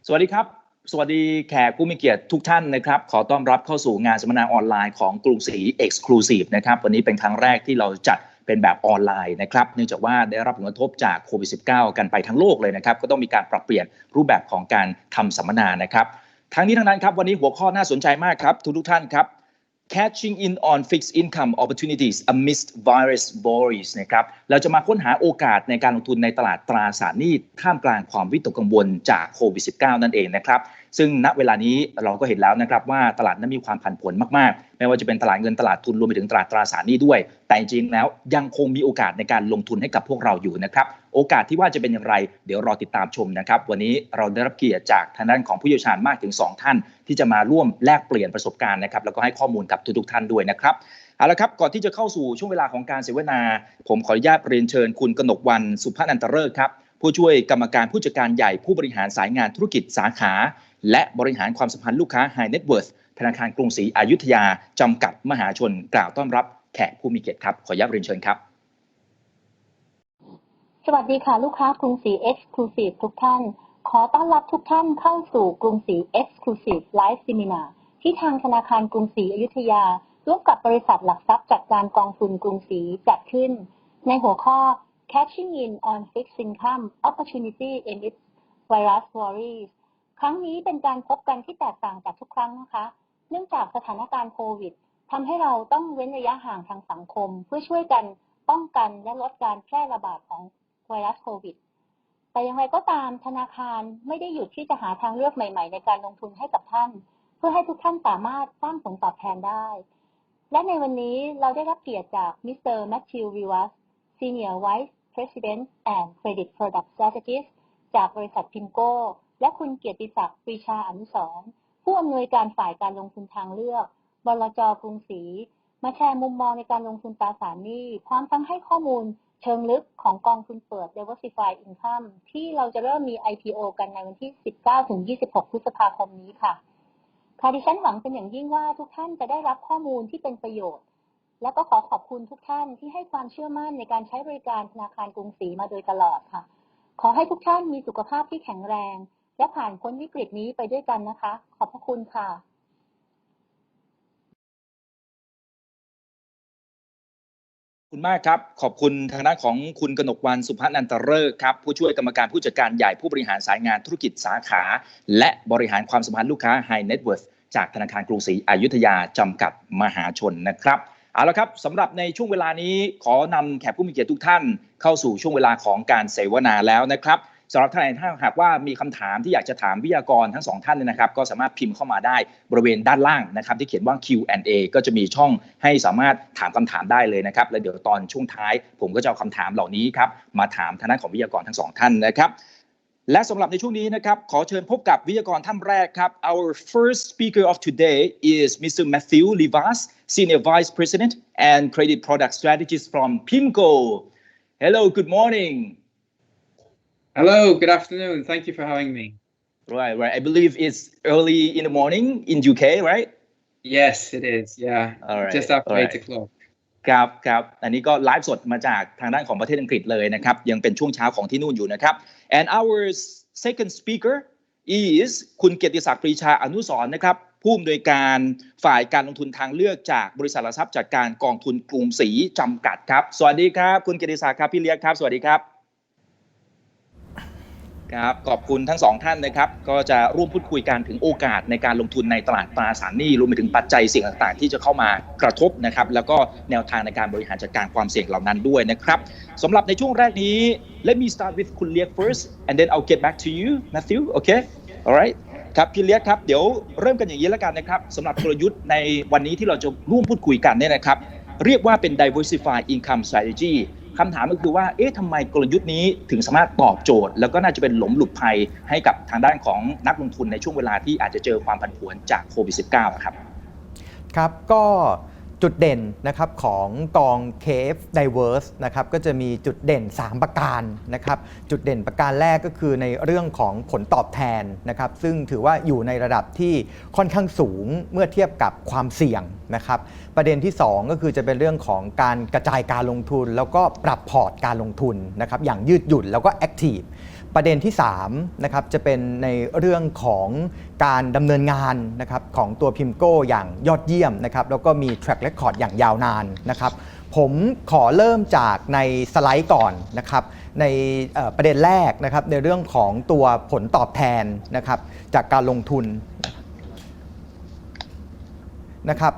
สวัสดีครับสวัสดีแขกผู้มีเกียรติทุกท่านนะครับขอต้อนรับเข้าสู่งานสัมมนาออนไลน์ของกรุงศรี Exclusive นะครับวันนี้เป็นครั้งแรกที่เราจัดเป็นแบบออนไลน์นะครับเนื่องจากว่าได้รับผลกระทบจากโควิด -19 กันไปทั้งโลกเลยนะครับก็ต้องมีการปรับเปลี่ยนรูปแบบของการทำสัมมนานะครับทั้งนี้ทั้งนั้นครับวันนี้หัวข้อน่าสนใจมากครับทุกท่านครับ Catching in on fixed income opportunities amidst virus worries นะครับเราจะมาค้นหาโอกาสในการลงทุนในตลาดตราสารหนี้ท่ามกลางความวิตกกังวลจากโควิด -19 นั่นเองนะครับซึ่งณเวลานี้เราก็เห็นแล้วนะครับว่าตลาดนั้นมีความผันผวนมากๆไม่ว่าจะเป็นตลาดเงินตลาดทุนรวมไปถึงตลาดตราสารหนี้ด้วยแต่จริงๆแล้วยังคงมีโอกาสในการลงทุนให้กับพวกเราอยู่นะครับโอกาสที่ว่าจะเป็นอย่างไรเดี๋ยวรอติดตามชมนะครับวันนี้เราได้รับเกียรติจากทางด้านของผู้เชี่ยวชาญมากถึง2ท่านที่จะมาร่วมแลกเปลี่ยนประสบการณ์นะครับแล้วก็ให้ข้อมูลกับทุกๆท่านด้วยนะครับเอาละครับก่อนที่จะเข้าสู่ช่วงเวลาของการเสวนาผมขออนุญาตเรียนเชิญคุณกนกวรรณสุภนันตฤกษ์ครับผู้ช่วยกรรมการผู้จัดการใหญ่ผู้บริหารสายงานธุรกิจสาขาและบริหารความสัมพันธ์ลูกค้า High Net Worth ธนาคารกรุงศรีอยุธยาจำกัดมหาชนกล่าวต้อนรับแขกผู้มีเกียรติครับขออนุญาตเรียนเชิญครับสวัสดีค่ะลูกค้ากรุงศรี Exclusive ทุกท่านขอต้อนรับทุกท่านเข้าสู่กรุงศรี Exclusive Live Seminar ที่ทางธนาคารกรุงศรีอยุธยาร่วมกับบริษัทหลักทรัพย์จัดการกองทุนกรุงศรีจัดขึ้นในหัวข้อ Catching in on fixed income opportunity amidst virus worries ครั้งนี้เป็นการพบกันที่แตกต่างจากทุกครั้งนะคะเนื่องจากสถานการณ์โควิดทำให้เราต้องเว้นระยะห่างทางสังคมเพื่อช่วยกันป้องกันและลดการแพร่ระบาดของไวรัสโควิดแต่อย่างไรก็ตามธนาคารไม่ได้หยุดที่จะหาทางเลือกใหม่ๆในการลงทุนให้กับท่านเพื่อให้ทุกท่านสามารถสร้างผลตอบแทนได้และในวันนี้เราได้รับเกียรติจากมิสเตอร์แมทธิววิวัส Senior Vice President and Credit Product Strategist จากบริษัทพิมโก้และคุณเกียรติศักดิ์ปรีชาอนุสรณ์ผู้อำนวยการฝ่ายการลงทุนทางเลือกบลจ.กรุงศรีมาแชร์มุมมองในการลงทุนตราสารหนี้พร้อมทั้งให้ข้อมูลเชิงลึกของกองทุนเปิด Diversified Income ที่เราจะเริ่มมี IPO กันในวันที่ 19-26 พฤษภาคมนี้ค่ะดิฉันหวังเป็นอย่างยิ่งว่าทุกท่านจะได้รับข้อมูลที่เป็นประโยชน์และก็ขอบคุณทุกท่านที่ให้ความเชื่อมั่นในการใช้บริการธนาคารกรุงศรีมาโดยตลอดค่ะขอให้ทุกท่านมีสุขภาพที่แข็งแรงและผ่านพ้นวิกฤตนี้ไปด้วยกันนะคะขอบพระคุณค่ะขอบคุณมากครับขอบคุณทางด้านของคุณกนกวรรณสุภนันตฤกษ์ครับผู้ช่วยกรรมการผู้จัดการใหญ่ผู้บริหารสายงานธุรกิจสาขาและบริหารความสัมพันธ์ลูกค้า High Net Worth จากธนาคารกรุงศรีอยุธยาจำกัดมหาชนนะครับเอาละครับสำหรับในช่วงเวลานี้ขอนำแขกผู้มีเกียรติทุกท่านเข้าสู่ช่วงเวลาของการเสวนาแล้วนะครับสำหรับท่านถ้าหากว่ามีคำถามที่อยากจะถามวิทยากรทั้ง2ท่านนะครับก็สามารถพิมพ์เข้ามาได้บริเวณด้านล่างนะครับที่เขียนว่า Q&A ก็จะมีช่องให้สามารถถามคำถามได้เลยนะครับและเดี๋ยวตอนช่วงท้ายผมก็จะเอาคำถามเหล่านี้ครับมาถามทางด้านของวิทยากรทั้ง2ท่านนะครับและสำหรับในช่วงนี้นะครับขอเชิญพบกับวิทยากรท่านแรกครับ Our first speaker of today is Mr. Matthew Livas, Senior Vice President and Credit Product Strategist from PIMCO. Hello, good morning.Hello, good afternoon. Thank you for having me. Right. I believe it's early in the morning in UK, right? Yes, it is. Yeah. All right. Just after 8 o'clock. ครับอันนี้ก็ไลฟ์สดมาจากทางด้านของประเทศอังกฤษเลยนะครับยังเป็นช่วงเช้าของที่นู่นอยู่นะครับ And our second speaker is คุณเกียรติศักดิ์ปรีชาอนุสรณ์นะครับผู้อำนวยการฝ่ายการลงทุนทางเลือกจากบริษัทหลักทรัพย์จัดการกองทุนกรุงศรีจำกัดครับสวัสดีครับคุณเกียรติศักดิ์ครับพี่เลี้ยงครับสวัสดีครับครับขอบคุณทั้ง2ท่านนะครับก็จะร่วมพูดคุยกันถึงโอกาสในการลงทุนในตลาดตราสารหนี้รวมไปถึงปัจจัยเสี่ยงต่างๆที่จะเข้ามากระทบนะครับแล้วก็แนวทางในการบริหารจัดการความเสี่ยงเหล่านั้นด้วยนะครับสำหรับในช่วงแรกนี้ Let me start with คุณเลียก first and then I'll get back to you Matthew okay alright ครับพี่เลียกครับเดี๋ยวเริ่มกันอย่างนี้แล้วกันนะครับสำหรับกลยุทธ์ในวันนี้ที่เราจะร่วมพูดคุยกันเนี่ยนะครับเรียกว่าเป็น diversified income strategyคำถามก็คือว่าทำไมกลยุทธ์นี้ถึงสามารถตอบโจทย์แล้วก็น่าจะเป็นหลุมหลุดภัยให้กับทางด้านของนักลงทุนในช่วงเวลาที่อาจจะเจอความผันผวนจากโควิด -19 ครับก็จุดเด่นนะครับของกอง KF Diverse นะครับก็จะมีจุดเด่น3ประการนะครับจุดเด่นประการแรกก็คือในเรื่องของผลตอบแทนนะครับซึ่งถือว่าอยู่ในระดับที่ค่อนข้างสูงเมื่อเทียบกับความเสี่ยงนะครับประเด็นที่2ก็คือจะเป็นเรื่องของการกระจายการลงทุนแล้วก็ปรับพอร์ตการลงทุนนะครับอย่างยืดหยุ่นแล้วก็แอคทีฟ ประเด็นที่3นะครับจะเป็นในเรื่องของการดำเนินงานนะครับของตัวพิมโก้อย่างยอดเยี่ยมนะครับแล้วก็มี track record อย่างยาวนานนะครับผมขอเริ่มจากในสไลด์ก่อนนะครับในประเด็นแรกนะครับในเรื่องของตัวผลตอบแทนนะครับจากการลงทุนนะครับ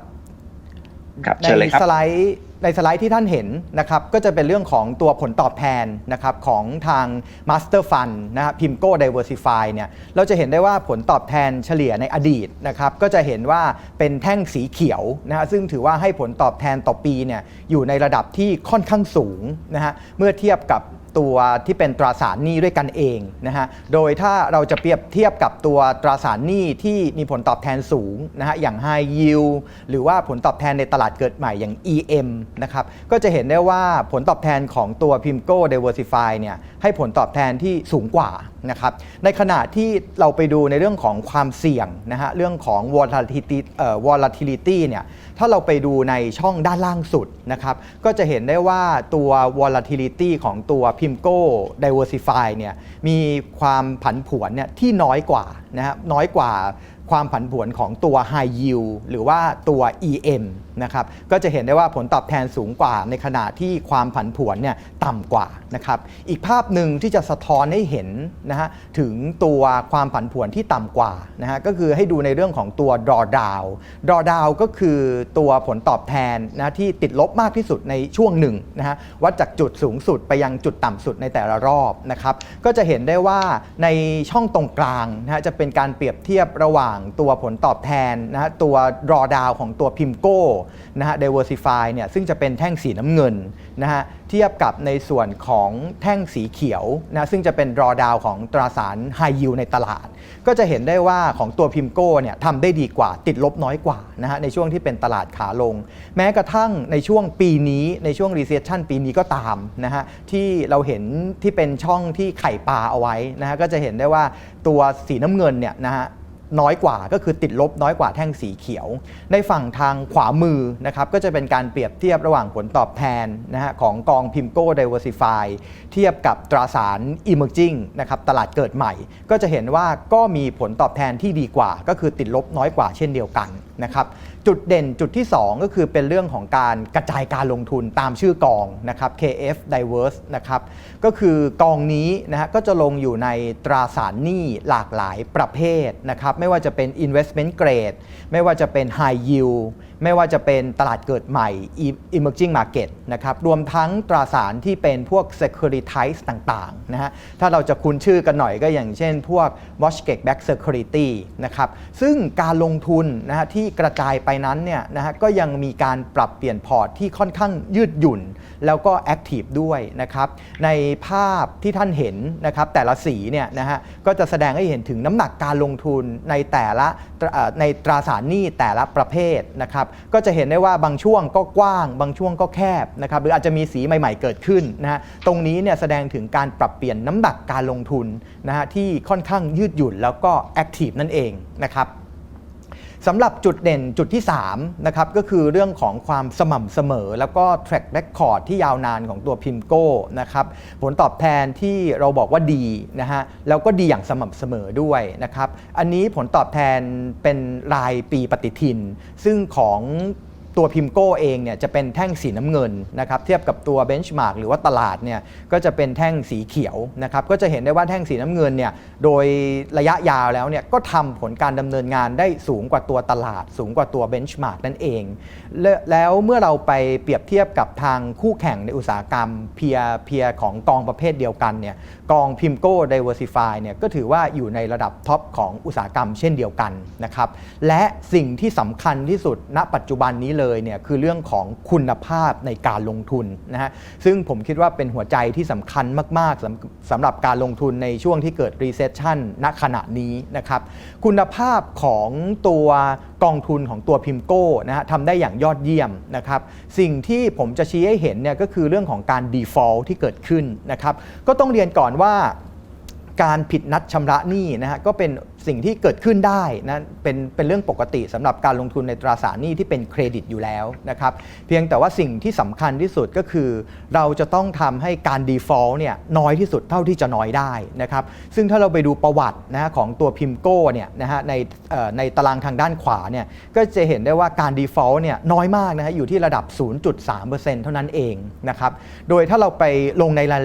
ในสไลด์ที่ท่านเห็นนะครับก็จะเป็นเรื่องของตัวผลตอบแทนนะครับของทาง Master Fund นะครับ PIMCO Diversify เนี่ยเราจะเห็นได้ว่าผลตอบแทนเฉลี่ยในอดีตนะครับก็จะเห็นว่าเป็นแท่งสีเขียวนะฮะซึ่งถือว่าให้ผลตอบแทนต่อปีเนี่ยอยู่ในระดับที่ค่อนข้างสูงนะฮะเมื่อเทียบกับตัวที่เป็นตราสารหนี้ด้วยกันเองนะฮะโดยถ้าเราจะเปรียบเทียบกับตัวตราสารหนี้ที่มีผลตอบแทนสูงนะฮะอย่าง High Yield หรือว่าผลตอบแทนในตลาดเกิดใหม่อย่าง EM นะครับก็จะเห็นได้ว่าผลตอบแทนของตัว PIMCO Diversify เนี่ยให้ผลตอบแทนที่สูงกว่านะครับในขณะที่เราไปดูในเรื่องของความเสี่ยงนะฮะเรื่องของ volatility เนี่ยถ้าเราไปดูในช่องด้านล่างสุดนะครับก็จะเห็นได้ว่าตัว volatility ของตัว PIMCO Diversify เนี่ยมีความผันผวนเนี่ยที่น้อยกว่านะครับน้อยกว่าความผันผวนของตัว High Yield หรือว่าตัว EM นะครับก็จะเห็นได้ว่าผลตอบแทนสูงกว่าในขณะที่ความผันผวนเนี่ยต่ำกว่านะครับอีกภาพหนึ่งที่จะสะท้อนให้เห็นนะฮะถึงตัวความผันผวนที่ต่ำกว่านะฮะก็คือให้ดูในเรื่องของตัว drawdown ก็คือตัวผลตอบแทนนะที่ติดลบมากที่สุดในช่วงหนึ่งนะฮะวัดจากจุดสูงสุดไปยังจุดต่ำสุดในแต่ละรอบนะครับก็จะเห็นได้ว่าในช่องตรงกลางนะฮะจะเป็นการเปรียบเทียบระหว่างตัวผลตอบแทนนะฮะตัว drawdown ของตัว PIMCO นะฮะ Diversify เนี่ยซึ่งจะเป็นแท่งสีน้ำเงินนะฮะเทียบกับในส่วนของแท่งสีเขียวนะซึ่งจะเป็น drawdown ของตราสาร High Yield ในตลาดก็จะเห็นได้ว่าของตัว PIMCO เนี่ยทำได้ดีกว่าติดลบน้อยกว่านะฮะในช่วงที่เป็นตลาดขาลงแม้กระทั่งในช่วงปีนี้ในช่วง recession ปีนี้ก็ตามนะฮะที่เราเห็นที่เป็นช่องที่ไข่ปลาเอาไว้นะฮะก็จะเห็นได้ว่าตัวสีน้ำเงินเนี่ยนะฮะน้อยกว่าก็คือติดลบน้อยกว่าแท่งสีเขียวในฝั่งทางขวามือนะครับก็จะเป็นการเปรียบเทียบระหว่างผลตอบแทนนะฮะของกอง PIMCO Diversify เทียบกับตราสาร Emerging นะครับตลาดเกิดใหม่ก็จะเห็นว่าก็มีผลตอบแทนที่ดีกว่าก็คือติดลบน้อยกว่าเช่นเดียวกันนะครับจุดเด่นจุดที่2ก็คือเป็นเรื่องของการกระจายการลงทุนตามชื่อกองนะครับ KF Diverse นะครับก็คือกองนี้นะฮะก็จะลงอยู่ในตราสารหนี้หลากหลายประเภทนะครับไม่ว่าจะเป็น investment grade ไม่ว่าจะเป็น high yield ไม่ว่าจะเป็นตลาดเกิดใหม่ emerging market นะครับรวมทั้งตราสารที่เป็นพวก securitize ต่างๆนะฮะถ้าเราจะคุ้นชื่อกันหน่อยก็อย่างเช่นพวก mortgage backed security นะครับซึ่งการลงทุนนะฮะที่กระจายไปนั้นเนี่ยนะฮะก็ยังมีการปรับเปลี่ยนพอร์ตที่ค่อนข้างยืดหยุ่นแล้วก็แอคทีฟด้วยนะครับในภาพที่ท่านเห็นนะครับแต่ละสีเนี่ยนะฮะก็จะแสดงให้เห็นถึงน้ำหนักการลงทุนในแต่ละในตราสารหนี้แต่ละประเภทนะครับก็จะเห็นได้ว่าบางช่วงก็กว้างบางช่วงก็แคบนะครับหรืออาจจะมีสีใหม่ๆเกิดขึ้นนะฮะตรงนี้เนี่ยแสดงถึงการปรับเปลี่ยนน้ำหนักการลงทุนนะฮะที่ค่อนข้างยืดหยุ่นแล้วก็แอคทีฟนั่นเองนะครับสำหรับจุดเด่นจุดที่3นะครับก็คือเรื่องของความสม่ำเสมอแล้วก็ track record ที่ยาวนานของตัว PIMCO นะครับผลตอบแทนที่เราบอกว่าดีนะฮะแล้วก็ดีอย่างสม่ำเสมอด้วยนะครับอันนี้ผลตอบแทนเป็นรายปีปฏิทินซึ่งของตัว PIMCO เองเนี่ยจะเป็นแท่งสีน้ำเงินนะครับเทียบกับตัว benchmark หรือว่าตลาดเนี่ยก็จะเป็นแท่งสีเขียวนะครับก็จะเห็นได้ว่าแท่งสีน้ำเงินเนี่ยโดยระยะยาวแล้วเนี่ยก็ทำผลการดำเนินงานได้สูงกว่าตัวตลาดสูงกว่าตัว benchmark นั่นเองแล้วเมื่อเราไปเปรียบเทียบกับทางคู่แข่งในอุตสาหกรรมเพียร์ของกองประเภทเดียวกันเนี่ยกอง PIMCO Diversify เนี่ยก็ถือว่าอยู่ในระดับท็อปของอุตสาหกรรมเช่นเดียวกันนะครับและสิ่งที่สำคัญที่สุดณปัจจุบันนี้เลยเนี่ยคือเรื่องของคุณภาพในการลงทุนนะฮะซึ่งผมคิดว่าเป็นหัวใจที่สำคัญมากๆสำหรับการลงทุนในช่วงที่เกิด recession ณขณะนี้นะครับคุณภาพของตัวกองทุนของตัว PIMCO นะฮะทำได้อย่างยอดเยี่ยมนะครับสิ่งที่ผมจะชี้ให้เห็นเนี่ยก็คือเรื่องของการ default ที่เกิดขึ้นนะครับก็ต้องเรียนก่อนว่าการผิดนัดชำระหนี้นะฮะก็เป็น สิ่งที่เกิดขึ้นได้นะเป็นเรื่องปกติสำหรับการลงทุนในตราสารหนี้ที่เป็นเครดิตอยู่แล้วนะครับเพียงแต่ว่าสิ่งที่สำคัญที่สุดก็คือเราจะต้องทำให้การ default เนี่ยน้อยที่สุดเท่าที่จะน้อยได้นะครับซึ่งถ้าเราไปดูประวัตินะของตัวพิมโก้เนี่ยนะฮะในตารางทางด้านขวาเนี่ยก็จะเห็นได้ว่าการ default เนี่ยน้อยมากนะฮะอยู่ที่ระดับ 0.3% เท่านั้นเองนะครับโดยถ้าเราไปลงในรา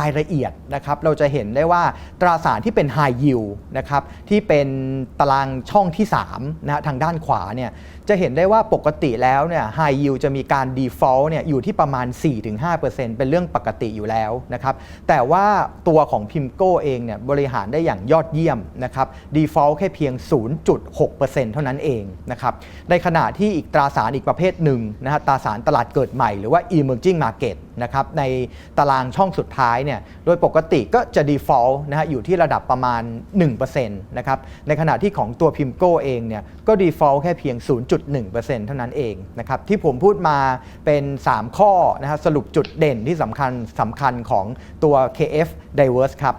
ยละเอียดนะครับเราจะเห็นได้ว่าตราสารที่เป็น high yield นะครับที่เป็นตารางช่องที่3นะทางด้านขวาเนี่ยจะเห็นได้ว่าปกติแล้วเนี่ย high yield จะมีการ default เนี่ยอยู่ที่ประมาณ 4-5% เป็นเรื่องปกติอยู่แล้วนะครับแต่ว่าตัวของพิมโก้เองเนี่ยบริหารได้อย่างยอดเยี่ยมนะครับ default แค่เพียง 0.6% เท่านั้นเองนะครับในขณะที่อีกตราสารอีกประเภทหนึ่งนะฮะตราสารตลาดเกิดใหม่หรือว่า emerging market นะครับในตารางช่องสุดท้ายเนี่ยโดยปกติก็จะ default นะฮะอยู่ที่ระดับประมาณ 1% นะครับในขณะที่ของตัวพิมโก้เองเนี่ยก็ default แค่เพียง 0.1% เท่านั้นเองนะครับที่ผมพูดมาเป็น3ข้อนะฮะสรุปจุดเด่นที่สำคัญของตัว KF Diverse ครับ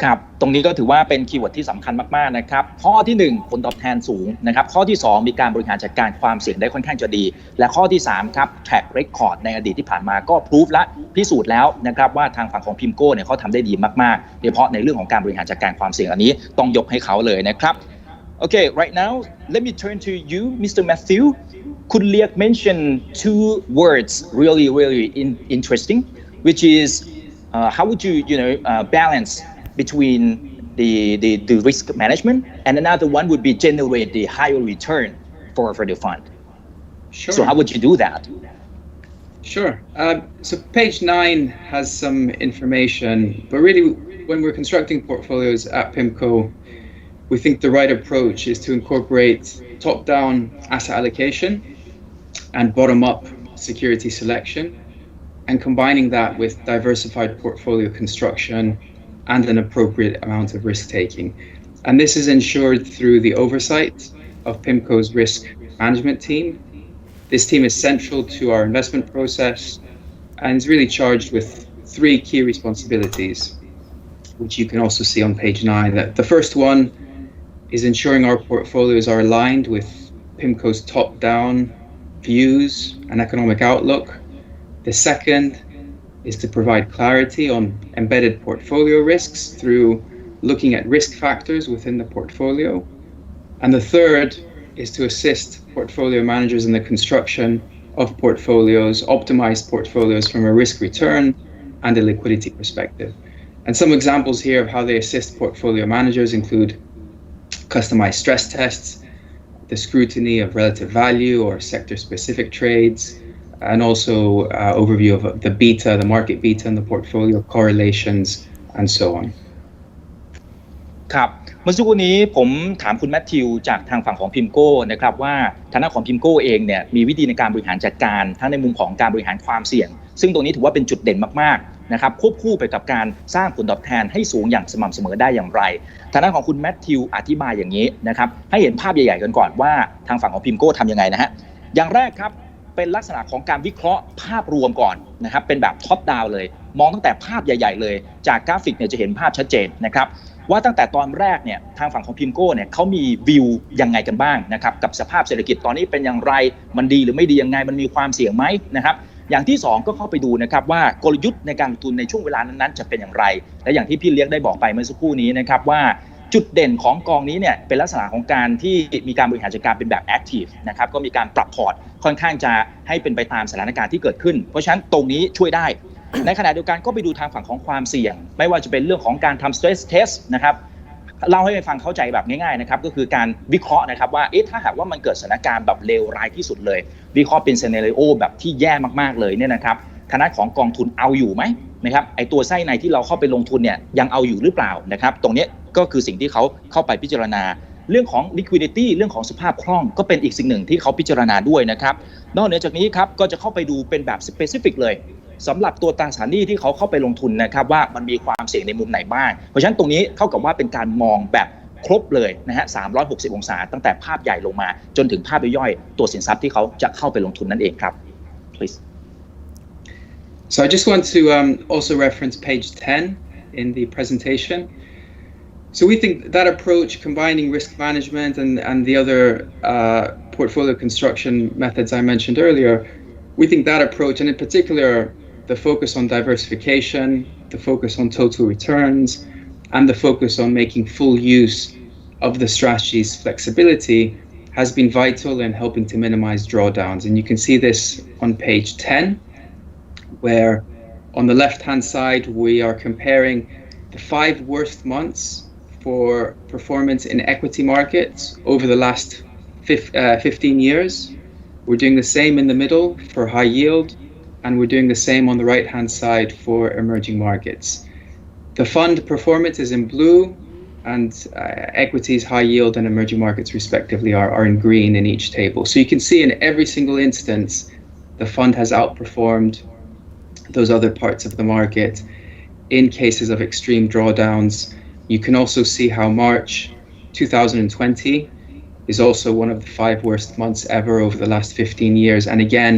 ครับตรงนี้ก็ถือว่าเป็นคีย์เวิร์ดที่สำคัญมากๆนะครับข้อที่1ผลตอบแทนสูงนะครับข้อที่2มีการบริหารจัดการความเสี่ยงได้ค่อนข้างจะดีและข้อที่3ครับ track record ในอดีตที่ผ่านมาก็พิสูจและพิสูจน์แล้วนะครับว่าทางฝั่งของพิมโก้เนี่ยเขาทำได้ดีมากๆโดยเฉพาะในเรื่องของการบริหารจัดการความเสี่ยงอันนี้ต้องยกให้เขาเลยนะครับ Okay, right now let me turn to you Mr. Matthew. Could Liak mention two words really interesting, which is how would you balance between the risk management, and another one would be generate the higher return for the fund. Sure. So how would you do that? Sure. So page 9 has some information, but really when we're constructing portfolios at PIMCO, we think the right approach is to incorporate top-down asset allocation and bottom-up security selection, and combining that with diversified portfolio construction and an appropriate amount of risk-taking. And this is ensured through the oversight of PIMCO's risk management team. This team is central to our investment process and is really charged with 3 key responsibilities, which you can also see on page 9. That the first one is ensuring our portfolios are aligned with PIMCO's top-down views and economic outlook. The second is to provide clarity on embedded portfolio risks through looking at risk factors within the portfolio. And the third is to assist portfolio managers in the construction of portfolios, optimized portfolios from a risk return and a liquidity perspective. And some examples here of how they assist portfolio managers include customized stress tests, the scrutiny of relative value or sector-specific trades, and also overview of the beta, the market beta in the portfolio, correlations, and so on. ครับเมื่อสักครู่นี้ผมถามคุณแมทธิวจากทางฝั่งของพิมโก้นะครับว่าทางด้านของพิมโก้เองเนี่ยมีวิธีในการบริหารจัดการทั้งในมุมของการบริหารความเสี่ยงซึ่งตรงนี้ถือว่าเป็นจุดเด่นมากๆนะครับควบคู่ไปกับการสร้างผลตอบแทนให้สูงอย่างสม่ำเสมอได้อย่างไรทางด้านของคุณแมทธิวอธิบายอย่างนี้นะครับให้เห็นภาพใหญ่ๆกันก่อนว่าทางฝั่งของพิมโก้ทำยังไงนะฮะอย่างแรกครับเป็นลักษณะของการวิเคราะห์ภาพรวมก่อนนะครับเป็นแบบท็อปดาวน์เลยมองตั้งแต่ภาพใหญ่ๆเลยจากกราฟิกเนี่ยจะเห็นภาพชัดเจนนะครับว่าตั้งแต่ตอนแรกเนี่ยทางฝั่งของพิมโก้เนี่ยเขามีวิวยังไงกันบ้างนะครับกับสภาพเศรษฐกิจตอนนี้เป็นอย่างไรมันดีหรือไม่ดียังไงมันมีความเสี่ยงไหมนะครับอย่างที่2ก็เข้าไปดูนะครับว่ากลยุทธ์ในการลงทุนในช่วงเวลานั้นๆจะเป็นอย่างไรและอย่างที่พี่เลี้ยงได้บอกไปเมื่อสักครู่นี้นะครับว่าจุดเด่นของกองนี้เนี่ยเป็นลักษณะของการที่มีการบริหารจัดการเป็นแบบแอคทีฟนะครับก็มีการปรับพอร์ตค่อนข้างจะให้เป็นไปตามสถานการณ์ที่เกิดขึ้นเพราะฉะนั้นตรงนี้ช่วยได้ในขณะเดียวกันก็ไปดูทางฝั่งของความเสี่ยงไม่ว่าจะเป็นเรื่องของการทำ stress test นะครับเล่าให้ฟังเข้าใจแบบง่ายๆนะครับก็คือการวิเคราะห์นะครับว่าถ้าหากว่ามันเกิดสถานการณ์แบบเลวร้ายที่สุดเลยวิเคราะห์เป็น scenario แบบที่แย่มากๆเลยเนี่ยนะครับคณะของกองทุนเอาอยู่ไหมนะครับไอตัวไส้ในที่เราเข้าไปลงทุนเนี่ยยังเอาอยู่หรือเปล่านะครับตรงนี้ก็คือสิ่งที่เขาเข้าไปพิจารณาเรื่องของ liquidity เรื่องของสภาพคล่องก็เป็นอีกสิ่งหนึ่งที่เขาพิจารณาด้วยนะครับนอกเหนือจากนี้ครับก็จะเข้าไปดูเป็นแบบ specific เลยสำหรับตัวตราสารหนี้ที่เขาเข้าไปลงทุนนะครับว่ามันมีความเสี่ยงในมุมไหนบ้างเพราะฉะนั้นตรงนี้เท่ากับว่าเป็นการมองแบบครบเลยนะฮะ360องศาตั้งแต่ภาพใหญ่ลงมาจนถึงภาพย่อยๆตัวสินทรัพย์ที่เขาจะเข้าไปลงทุนนั่นเองครับ please So I just want to also reference page 10 in the presentation. So we think that approach, combining risk management and the other portfolio construction methods I mentioned earlier, we think that approach, and in particular the focus on diversification, the focus on total returns, and the focus on making full use of the strategy's flexibility has been vital in helping to minimize drawdowns. And you can see this on page 10, where on the left-hand side, we are comparing the 5 worst months for performance in equity markets over the last 15 years. We're doing the same in the middle for high yield, and we're doing the same on the right-hand side for emerging markets. The fund performance is in blue, and equities, high yield, and emerging markets respectively are in green in each table. So you can see in every single instance, the fund has outperformed those other parts of the market in cases of extreme drawdowns. You can also see how March 2020 is also one of the 5 worst months ever over the last 15 years. And again,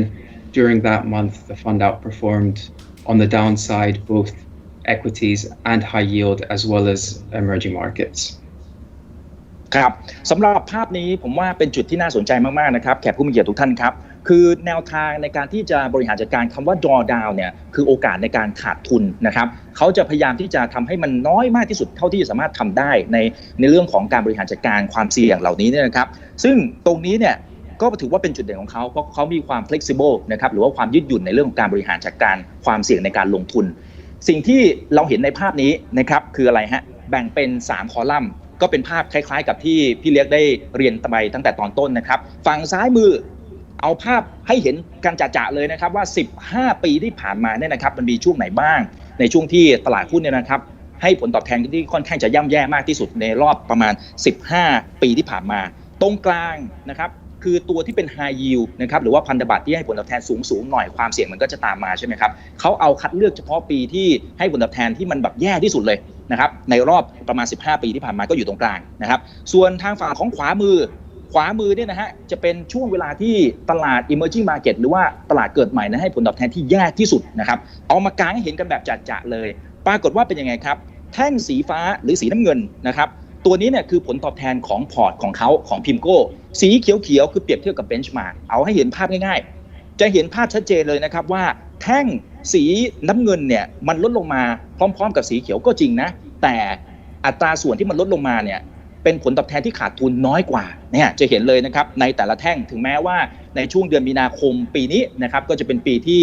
during that month, the fund outperformed on the downside, both equities and high yield, as well as emerging markets. ครับสำหรับภาพนี้ผมว่าเป็นจุดที่น่าสนใจมากๆนะครับแขกผู้มีเกียรติทุกท่านครับคือแนวทางในการที่จะบริหารจัดการคำว่า drawdown เนี่ยคือโอกาสในการขาดทุนนะครับเขาจะพยายามที่จะทำให้มันน้อยมากที่สุดเท่าที่จะสามารถทำได้ในเรื่องของการบริหารจัดการความเสี่ยงเหล่านี้เนี่ยนะครับซึ่งตรงนี้เนี่ยก็ถือว่าเป็นจุดเด่นของเขาเพราะเขามีความ flexible นะครับหรือว่าความยืดหยุ่นในเรื่องของการบริหารจัดการความเสี่ยงในการลงทุนสิ่งที่เราเห็นในภาพนี้นะครับคืออะไรฮะแบ่งเป็น3คอลัมน์ก็เป็นภาพคล้ายๆกับที่พี่เล็กได้เรียนไปตั้งแต่ตอนต้นนะครับฝั่งซ้ายมือเอาภาพให้เห็นกันจะๆเลยนะครับว่า15 ปีที่ผ่านมาเนี่ยนะครับมันมีช่วงไหนบ้างในช่วงที่ตลาดหุ้นเนี่ยนะครับให้ผลตอบแทนที่ค่อนข้างจะย่ำแย่มากที่สุดในรอบประมาณ15 ปีที่ผ่านมาตรงกลางนะครับคือตัวที่เป็น high yield นะครับหรือว่าพันธบัตรที่ให้ผลตอบแทนสูงหน่อยความเสี่ยงมันก็จะตามมาใช่ไหมครับเขาเอาคัดเลือกเฉพาะปีที่ให้ผลตอบแทนที่มันแบบแย่ที่สุดเลยนะครับในรอบประมาณ15 ปีที่ผ่านมาก็อยู่ตรงกลางนะครับส่วนทางฝั่งของขวามือเนี่ยนะฮะจะเป็นช่วงเวลาที่ตลาด emerging market หรือว่าตลาดเกิดใหม่นั้นให้ผลตอบแทนที่แย่ที่สุดนะครับเอามากางให้เห็นกันแบบจะๆเลยปรากฏว่าเป็นยังไงครับแท่งสีฟ้าหรือสีน้ำเงินนะครับตัวนี้เนี่ยคือผลตอบแทนของพอร์ตของเขาของพิมโก้สีเขียวๆคือเปรียบเทียบกับเบนช์มาร์กเอาให้เห็นภาพง่ายๆจะเห็นภาพชัดเจนเลยนะครับว่าแท่งสีน้ำเงินเนี่ยมันลดลงมาพร้อมๆกับสีเขียวก็จริงนะแต่อัตราส่วนที่มันลดลงมาเนี่ยเป็นผลตอบแทนที่ขาดทุนน้อยกว่าเนี่ยจะเห็นเลยนะครับในแต่ละแท่งถึงแม้ว่าในช่วงเดือนมีนาคมปีนี้นะครับก็จะเป็นปีที่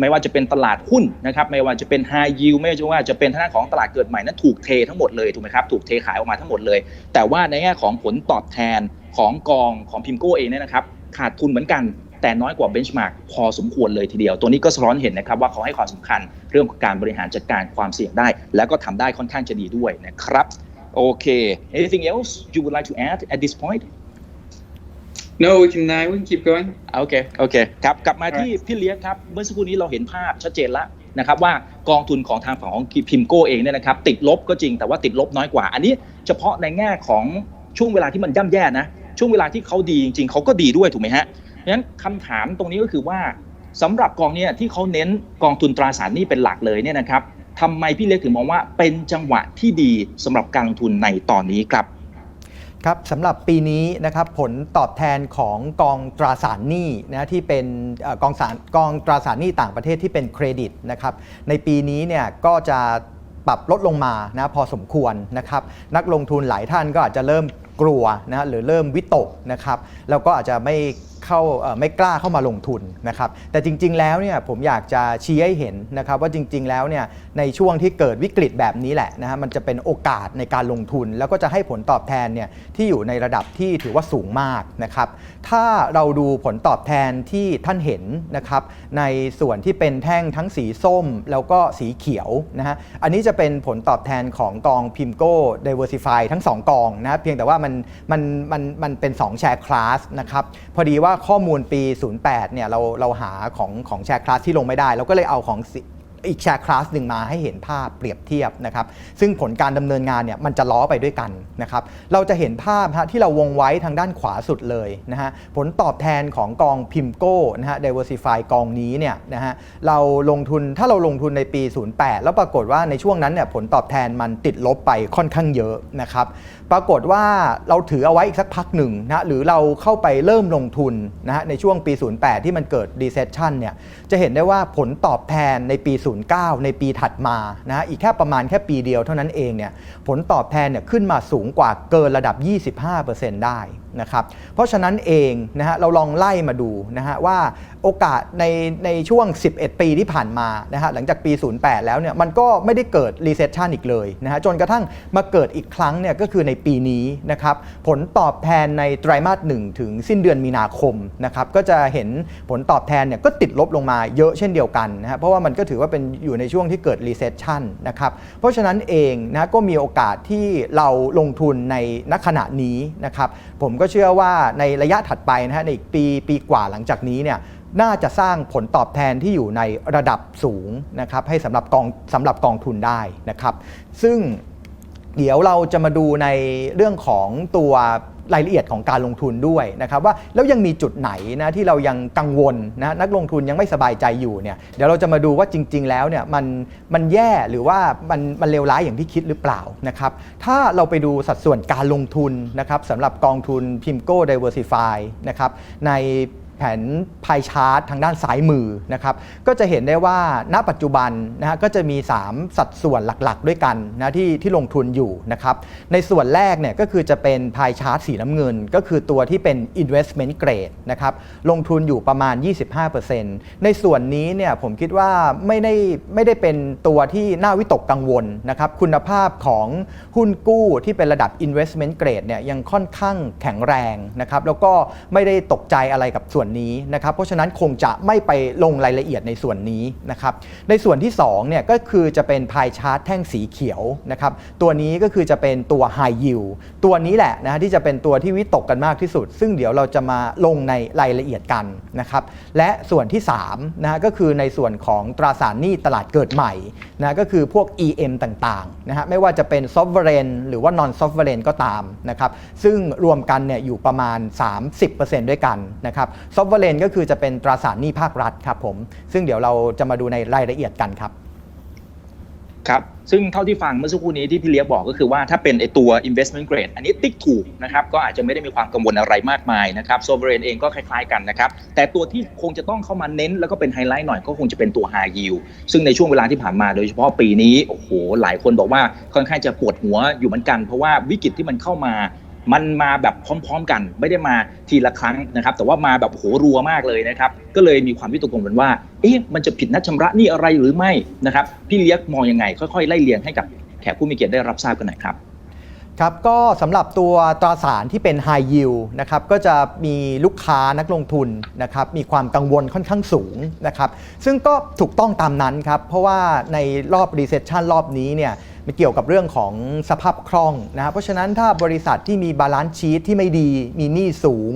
ไม่ว่าจะเป็นตลาดหุ้นนะครับไม่ว่าจะเป็น high yield ไม่ว่าจะเป็นทางด้านของตลาดเกิดใหม่นั้นถูกเททั้งหมดเลยถูกไหมครับถูกเทขายออกมาทั้งหมดเลยแต่ว่าในแง่ของผลตอบแทนของกองของพิมโก้เองเนี่ยนะครับขาดทุนเหมือนกันแต่น้อยกว่าเบนช์มาร์กพอสมควรเลยทีเดียวตัวนี้ก็สะท้อนเห็นนะครับว่าเขาให้ความสำคัญเรื่องของการบริหารจัดการความเสี่ยงได้แล้วก็ทำได้ค่อนข้างจะดีด้วยนะครับโอเค anything else you would like to add at this point No, we can keep going. โอเคครับกลับมาที่พี่เลี้ยงครับเมื่อสักครู่นี้เราเห็นภาพชัดเจนแล้วนะครับว่ากองทุนของทางฝั่งของพิมโก้เองเนี่ยนะครับติดลบก็จริงแต่ว่าติดลบน้อยกว่าอันนี้เฉพาะในแง่ของช่วงเวลาที่มันย่ำแย่นะช่วงเวลาที่เขาดีจริงๆเขาก็ดีด้วยถูกไหมฮะงั้นคำถามตรงนี้ก็คือว่าสำหรับกองเนี่ยที่เขาเน้นกองทุนตราสารหนี้เป็นหลักเลยเนี่ยนะครับทำไมพี่เล็กถึงมองว่าเป็นจังหวะที่ดีสำหรับการลงทุนในตอนนี้ครับครับสำหรับปีนี้นะครับผลตอบแทนของกองตราสารหนี้นะที่เป็นกองตราสารหนี้ต่างประเทศที่เป็นเครดิตนะครับในปีนี้เนี่ยก็จะปรับลดลงมานะพอสมควรนะครับนักลงทุนหลายท่านก็อาจจะเริ่มกลัวนะหรือเริ่มวิตกนะครับแล้วก็อาจจะไม่กล้าเข้ามาลงทุนนะครับแต่จริงๆแล้วเนี่ยผมอยากจะชี้ให้เห็นนะครับว่าจริงๆแล้วเนี่ยในช่วงที่เกิดวิกฤตแบบนี้แหละนะฮะมันจะเป็นโอกาสในการลงทุนแล้วก็จะให้ผลตอบแทนเนี่ยที่อยู่ในระดับที่ถือว่าสูงมากนะครับถ้าเราดูผลตอบแทนที่ท่านเห็นนะครับในส่วนที่เป็นแท่งทั้งสีส้มแล้วก็สีเขียวนะฮะอันนี้จะเป็นผลตอบแทนของกองพิมโก้ Diversify ทั้ง2กองนะเพียงแต่ว่ามันเป็น2แชร์คลาสนะครับพอดีว่าข้อมูลปี 08 เนี่ยเราหาของแชร์คลาสที่ลงไม่ได้เราก็เลยเอาของ อีกแชร์คลาสหนึ่งมาให้เห็นภาพเปรียบเทียบนะครับซึ่งผลการดำเนินงานเนี่ยมันจะล้อไปด้วยกันนะครับเราจะเห็นภาพที่เราวงไว้ทางด้านขวาสุดเลยนะฮะผลตอบแทนของกองพิมโก้นะฮะ Diversify กองนี้เนี่ยนะฮะเราลงทุนถ้าเราลงทุนในปี 08 แล้วปรากฏว่าในช่วงนั้นเนี่ยผลตอบแทนมันติดลบไปค่อนข้างเยอะนะครับปรากฏว่าเราถือเอาไว้อีกสักพักหนึ่งนะหรือเราเข้าไปเริ่มลงทุนนะฮะในช่วงปี 08 ที่มันเกิด recession เนี่ยจะเห็นได้ว่าผลตอบแทนในปี 09 ในปีถัดมานะฮะอีกแค่ประมาณแค่ปีเดียวเท่านั้นเองเนี่ยผลตอบแทนเนี่ยขึ้นมาสูงกว่าเกินระดับ 25% ได้นะครับเพราะฉะนั้นเองนะฮะเราลองไล่มาดูนะฮะว่าโอกาสในช่วง11ปีที่ผ่านมานะฮะหลังจากปี 08 แล้วเนี่ยมันก็ไม่ได้เกิด recession อีกเลยนะฮะจนกระทั่งมาเกิดอีกครั้งเนี่ยก็คือในปีนี้นะครับผลตอบแทนในไตรมาส 1 ถึงสิ้นเดือนมีนาคมนะครับก็จะเห็นผลตอบแทนเนี่ยก็ติดลบลงมาเยอะเช่นเดียวกันนะฮะเพราะว่ามันก็ถือว่าเป็นอยู่ในช่วงที่เกิด recession นะครับเพราะฉะนั้นเองนะก็มีโอกาสที่เราลงทุนในณขณะนี้นะครับผมก็เชื่อว่าในระยะถัดไปนะฮะในอีกปีกว่าหลังจากนี้เนี่ยน่าจะสร้างผลตอบแทนที่อยู่ในระดับสูงนะครับให้สำหรับกองทุนได้นะครับซึ่งเดี๋ยวเราจะมาดูในเรื่องของตัวรายละเอียดของการลงทุนด้วยนะครับว่าแล้วยังมีจุดไหนนะที่เรายังกังวลนะนักลงทุนยังไม่สบายใจอยู่เนี่ยเดี๋ยวเราจะมาดูว่าจริงๆแล้วเนี่ยมันแย่หรือว่ามันเลวร้ายอย่างที่คิดหรือเปล่านะครับถ้าเราไปดูสัดส่วนการลงทุนนะครับสำหรับกองทุน PIMCO Diversify นะครับในแผนพายชาร์ตทางด้านซ้ายมือนะครับก็จะเห็นได้ว่าณปัจจุบันนะฮะก็จะมี3สัดส่วนหลักๆด้วยกันนะที่ลงทุนอยู่นะครับในส่วนแรกเนี่ยก็คือจะเป็นพายชาร์ตสีน้ำเงินก็คือตัวที่เป็น investment grade นะครับลงทุนอยู่ประมาณ 25% ในส่วนนี้เนี่ยผมคิดว่าไม่ได้เป็นตัวที่น่าวิตกกังวลนะครับคุณภาพของหุ้นกู้ที่เป็นระดับ investment grade เนี่ยยังค่อนข้างแข็งแรงนะครับแล้วก็ไม่ได้ตกใจอะไรกับส่วนนี้นะครับเพราะฉะนั้นคงจะไม่ไปลงรายละเอียดในส่วนนี้นะครับในส่วนที่2เนี่ยก็คือจะเป็นพายชาร์ตแท่งสีเขียวนะครับตัวนี้ก็คือจะเป็นตัว High Yield ตัวนี้แหละนะที่จะเป็นตัวที่วิตกกันมากที่สุดซึ่งเดี๋ยวเราจะมาลงในรายละเอียดกันนะครับและส่วนที่3นะก็คือในส่วนของตราสารหนี้ตลาดเกิดใหม่นะก็คือพวก EM ต่างๆนะฮะไม่ว่าจะเป็น Sovereign หรือว่า Non Sovereign ก็ตามนะครับซึ่งรวมกันเนี่ยอยู่ประมาณ 30% ด้วยกันนะครับซอฟเวอร์เรนก็คือจะเป็นตราสารหนี้ภาครัฐครับผมซึ่งเดี๋ยวเราจะมาดูในรายละเอียดกันครับครับซึ่งเท่าที่ฟังเมื่อสักครู่นี้ที่พี่เลี้ยบอกก็คือว่าถ้าเป็นไอตัว investment grade อันนี้ติ๊กถูกนะครับก็อาจจะไม่ได้มีความกังวลอะไรมากมายนะครับ sovereign เองก็คล้ายๆกันนะครับแต่ตัวที่คงจะต้องเข้ามาเน้นแล้วก็เป็นไฮไลท์หน่อยก็คงจะเป็นตัว high yield ซึ่งในช่วงเวลาที่ผ่านมาโดยเฉพาะปีนี้โอ้โหหลายคนบอกว่าค่อนข้างจะปวดหัวอยู่เหมือนกันเพราะว่าวิกฤตที่มันเข้ามามันมาแบบพร้อมๆกันไม่ได้มาทีละครั้งนะครับแต่ว่ามาแบบโหรัวมากเลยนะครับก็เลยมีความวิตกกังวลว่ามันจะผิดนัดชำระหนี้อะไรหรือไม่นะครับพี่เลี้ยงมองยังไงค่อยๆไล่เลียงให้กับแขกผู้มีเกียรติได้รับทราบกันหน่อยครับครับก็สำหรับตัวตราสารที่เป็น High Yield นะครับก็จะมีลูกค้านักลงทุนนะครับมีความกังวลค่อนข้างสูงนะครับซึ่งก็ถูกต้องตามนั้นครับเพราะว่าในรอบ Recession รอบนี้เนี่ยมันเกี่ยวกับเรื่องของสภาพคล่องนะเพราะฉะนั้นถ้าบริษัทที่มีบาลานซ์ชีทที่ไม่ดีมีหนี้สูง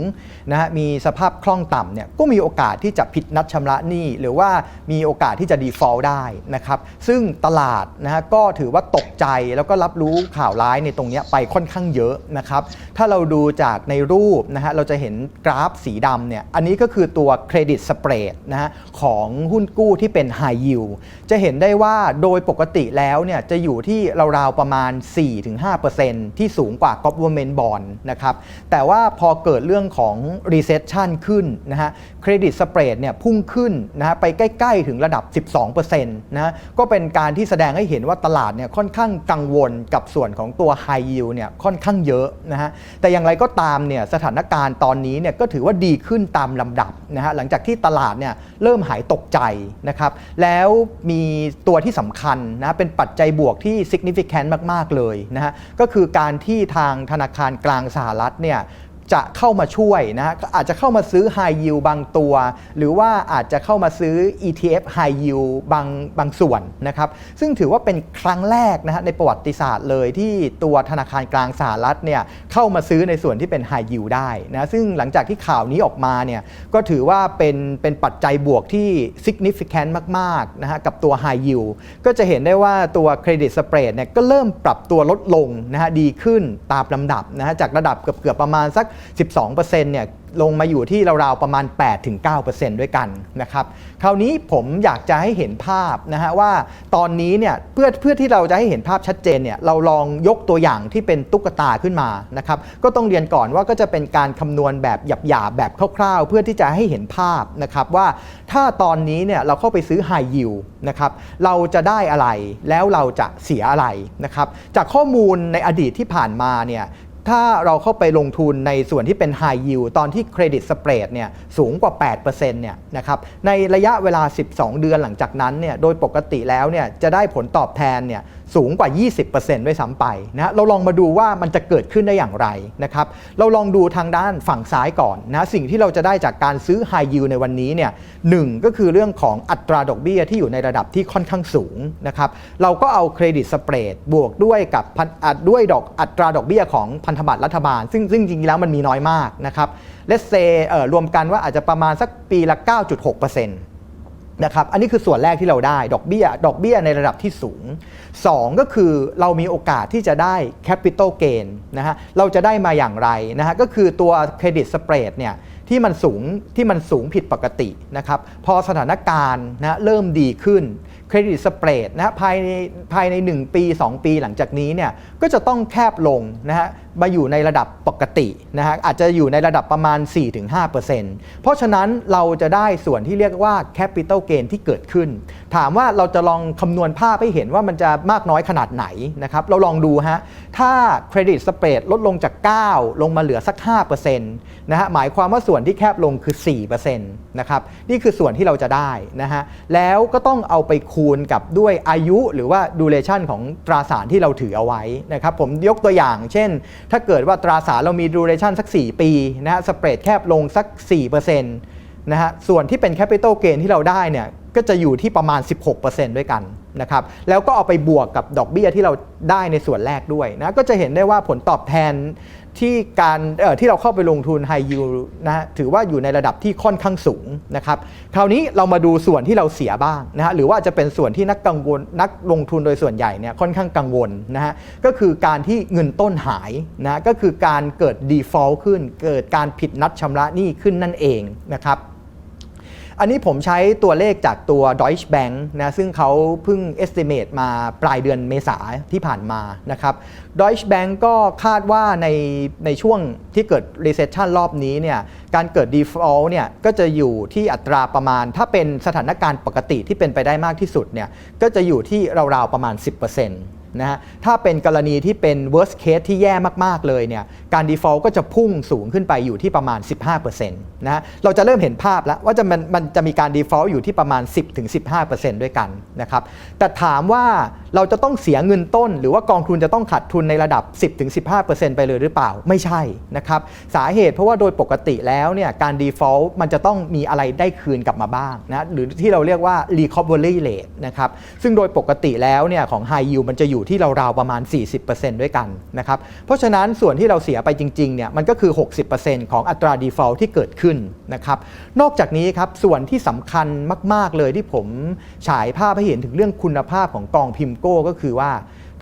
นะมีสภาพคล่องต่ำเนี่ยก็มีโอกาสที่จะผิดนัดชำระหนี้หรือว่ามีโอกาสที่จะ default ได้นะครับซึ่งตลาดนะก็ถือว่าตกใจแล้วก็รับรู้ข่าวร้ายในตรงนี้ไปค่อนข้างเยอะนะครับถ้าเราดูจากในรูปนะฮะเราจะเห็นกราฟสีดำเนี่ยอันนี้ก็คือตัวเครดิตสเปรดนะฮะของหุ้นกู้ที่เป็น High Yield จะเห็นได้ว่าโดยปกติแล้วเนี่ยจะอยู่ที่ราวๆประมาณ 4-5% ที่สูงกว่า Government Bond นะครับแต่ว่าพอเกิดเรื่องของ Recession ขึ้นนะฮะเครดิตสเปรดเนี่ยพุ่งขึ้นนะฮะไปใกล้ๆถึงระดับ 12% นะก็เป็นการที่แสดงให้เห็นว่าตลาดเนี่ยค่อนข้างกังวลกับส่วนของตัว High Yield เนี่ยค่อนข้างเยอะนะฮะแต่อย่างไรก็ตามเนี่ยสถานการณ์ตอนนี้เนี่ยก็ถือว่าดีขึ้นตามลำดับนะฮะหลังจากที่ตลาดเนี่ยเริ่มหายตกใจนะครับแล้วมีตัวที่สำคัญนะเป็นปัจจัยบวกที่ significant มากๆเลยนะฮะก็คือการที่ทางธนาคารกลางสหรัฐเนี่ย จะเข้ามาช่วยนะฮะอาจจะเข้ามาซื้อ High Yield บางตัวหรือว่าอาจจะเข้ามาซื้อ ETF High Yield บางส่วนนะครับซึ่งถือว่าเป็นครั้งแรกนะฮะในประวัติศาสตร์เลยที่ตัวธนาคารกลางสหรัฐเนี่ยเข้ามาซื้อในส่วนที่เป็น High Yield ได้นะซึ่งหลังจากที่ข่าวนี้ออกมาเนี่ยก็ถือว่าเป็นปัจจัยบวกที่ significant มากๆนะฮะกับตัว High Yield ก็จะเห็นได้ว่าตัว Credit Spread เนี่ยก็เริ่มปรับตัวลดลงนะฮะดีขึ้นตามลำดับนะฮะจากระดับเกือบประมาณสัก 12% เนี่ยลงมาอยู่ที่ราวๆประมาณ 8-9% ด้วยกันนะครับคราวนี้ผมอยากจะให้เห็นภาพนะฮะว่าตอนนี้เนี่ยเพื่อที่เราจะให้เห็นภาพชัดเจนเนี่ยเราลองยกตัวอย่างที่เป็นตุ๊กตาขึ้นมานะครับก็ต้องเรียนก่อนว่าก็จะเป็นการคำนวณแบบหยาบๆแบบคร่าวๆเพื่อที่จะให้เห็นภาพนะครับว่าถ้าตอนนี้เนี่ยเราเข้าไปซื้อ High Yield นะครับเราจะได้อะไรแล้วเราจะเสียอะไรนะครับจากข้อมูลในอดีตที่ผ่านมาเนี่ยถ้าเราเข้าไปลงทุนในส่วนที่เป็น High Yield ตอนที่ Credit Spread เนี่ยสูงกว่า 8% เนี่ยนะครับในระยะเวลา 12 เดือนหลังจากนั้นเนี่ยโดยปกติแล้วเนี่ยจะได้ผลตอบแทนเนี่ยสูงกว่า 20% ด้วยซ้ำไปนะเราลองมาดูว่ามันจะเกิดขึ้นได้อย่างไรนะครับเราลองดูทางด้านฝั่งซ้ายก่อนนะสิ่งที่เราจะได้จากการซื้อ High Yield ในวันนี้เนี่ย1ก็คือเรื่องของอัตราดอกเบี้ยที่อยู่ในระดับที่ค่อนข้างสูงนะครับเราก็เอา Credit Spread บวกด้วยกับด้วยอัตราดอกเบี้ยของพันธบัตรรัฐบาลซึ่งจริงๆแล้วมันมีน้อยมากนะครับ Let's say รวมกันว่าอาจจะประมาณสักปีละ 9.6%นะครับอันนี้คือส่วนแรกที่เราได้ดอกเบี้ยในระดับที่สูง2ก็คือเรามีโอกาสที่จะได้ Capital Gain นะฮะเราจะได้มาอย่างไรนะฮะก็คือตัว Credit Spread เนี่ยที่มันสูงผิดปกตินะครับพอสถานการณ์นะเริ่มดีขึ้น Credit Spread นะภายใน1ปี2ปีหลังจากนี้เนี่ยก็จะต้องแคบลงนะฮะมาอยู่ในระดับปกตินะฮะอาจจะอยู่ในระดับประมาณ 4-5% เพราะฉะนั้นเราจะได้ส่วนที่เรียกว่า Capital Gain ที่เกิดขึ้นถามว่าเราจะลองคำนวณภาพให้เห็นว่ามันจะมากน้อยขนาดไหนนะครับเราลองดูฮะถ้า Credit Spread ลดลงจาก 9 ลงมาเหลือสัก 5% นะฮะหมายความว่าส่วนที่แคบลงคือ 4% นะครับนี่คือส่วนที่เราจะได้นะฮะแล้วก็ต้องเอาไปคูณกับด้วยอายุหรือว่า duration ของตราสารที่เราถือเอาไว้นะครับผมยกตัวอย่างเช่นถ้าเกิดว่าตราสารเรามี duration สัก 4 ปีนะฮะ spread แคบลงสัก 4% นะฮะส่วนที่เป็น capital gain ที่เราได้เนี่ยก็จะอยู่ที่ประมาณ 16% ด้วยกันนะครับแล้วก็เอาไปบวกกับดอกเบี้ยที่เราได้ในส่วนแรกด้วยนะก็จะเห็นได้ว่าผลตอบแทนที่เราเข้าไปลงทุน High Yield นะฮะถือว่าอยู่ในระดับที่ค่อนข้างสูงนะครับคราวนี้เรามาดูส่วนที่เราเสียบ้างนะฮะหรือว่าจะเป็นส่วนที่นักลงทุนโดยส่วนใหญ่เนี่ยค่อนข้างกังวลนะฮะก็คือการที่เงินต้นหายนะก็คือการเกิด default ขึ้นเกิดการผิดนัดชำระหนี้ขึ้นนั่นเองนะครับอันนี้ผมใช้ตัวเลขจากตัว Deutsche Bank นะซึ่งเขาเพิ่ง estimate มาปลายเดือนเมษาที่ผ่านมานะครับ Deutsche Bank ก็คาดว่าในช่วงที่เกิด recession รอบนี้เนี่ยการเกิด default เนี่ยก็จะอยู่ที่อัตราประมาณถ้าเป็นสถานการณ์ปกติที่เป็นไปได้มากที่สุดเนี่ยก็จะอยู่ที่ราวๆประมาณ 10%นะฮะถ้าเป็นกรณีที่เป็น worst case ที่แย่มากๆเลยเนี่ยการ default ก็จะพุ่งสูงขึ้นไปอยู่ที่ประมาณ 15% นะฮะเราจะเริ่มเห็นภาพแล้วว่ามันจะมีการ default อยู่ที่ประมาณ 10-15% ด้วยกันนะครับแต่ถามว่าเราจะต้องเสียเงินต้นหรือว่ากองทุนจะต้องขาดทุนในระดับ 10-15% ไปเลยหรือเปล่าไม่ใช่นะครับสาเหตุเพราะว่าโดยปกติแล้วเนี่ยการ default มันจะต้องมีอะไรได้คืนกลับมาบ้างนะหรือที่เราเรียกว่า recovery rate นะครับซึ่งโดยปกติแล้วเนี่ยของ high yield มันจะอยู่ที่ราวๆประมาณ 40% ด้วยกันนะครับเพราะฉะนั้นส่วนที่เราเสียไปจริงๆเนี่ยมันก็คือ 60% ของอัตรา default ที่เกิดขึ้นนะครับนอกจากนี้ครับส่วนที่สำคัญมากๆเลยที่ผมฉายภาพให้เห็นถึงเรื่องคุณภาพของกองพิมโก้ก็คือว่า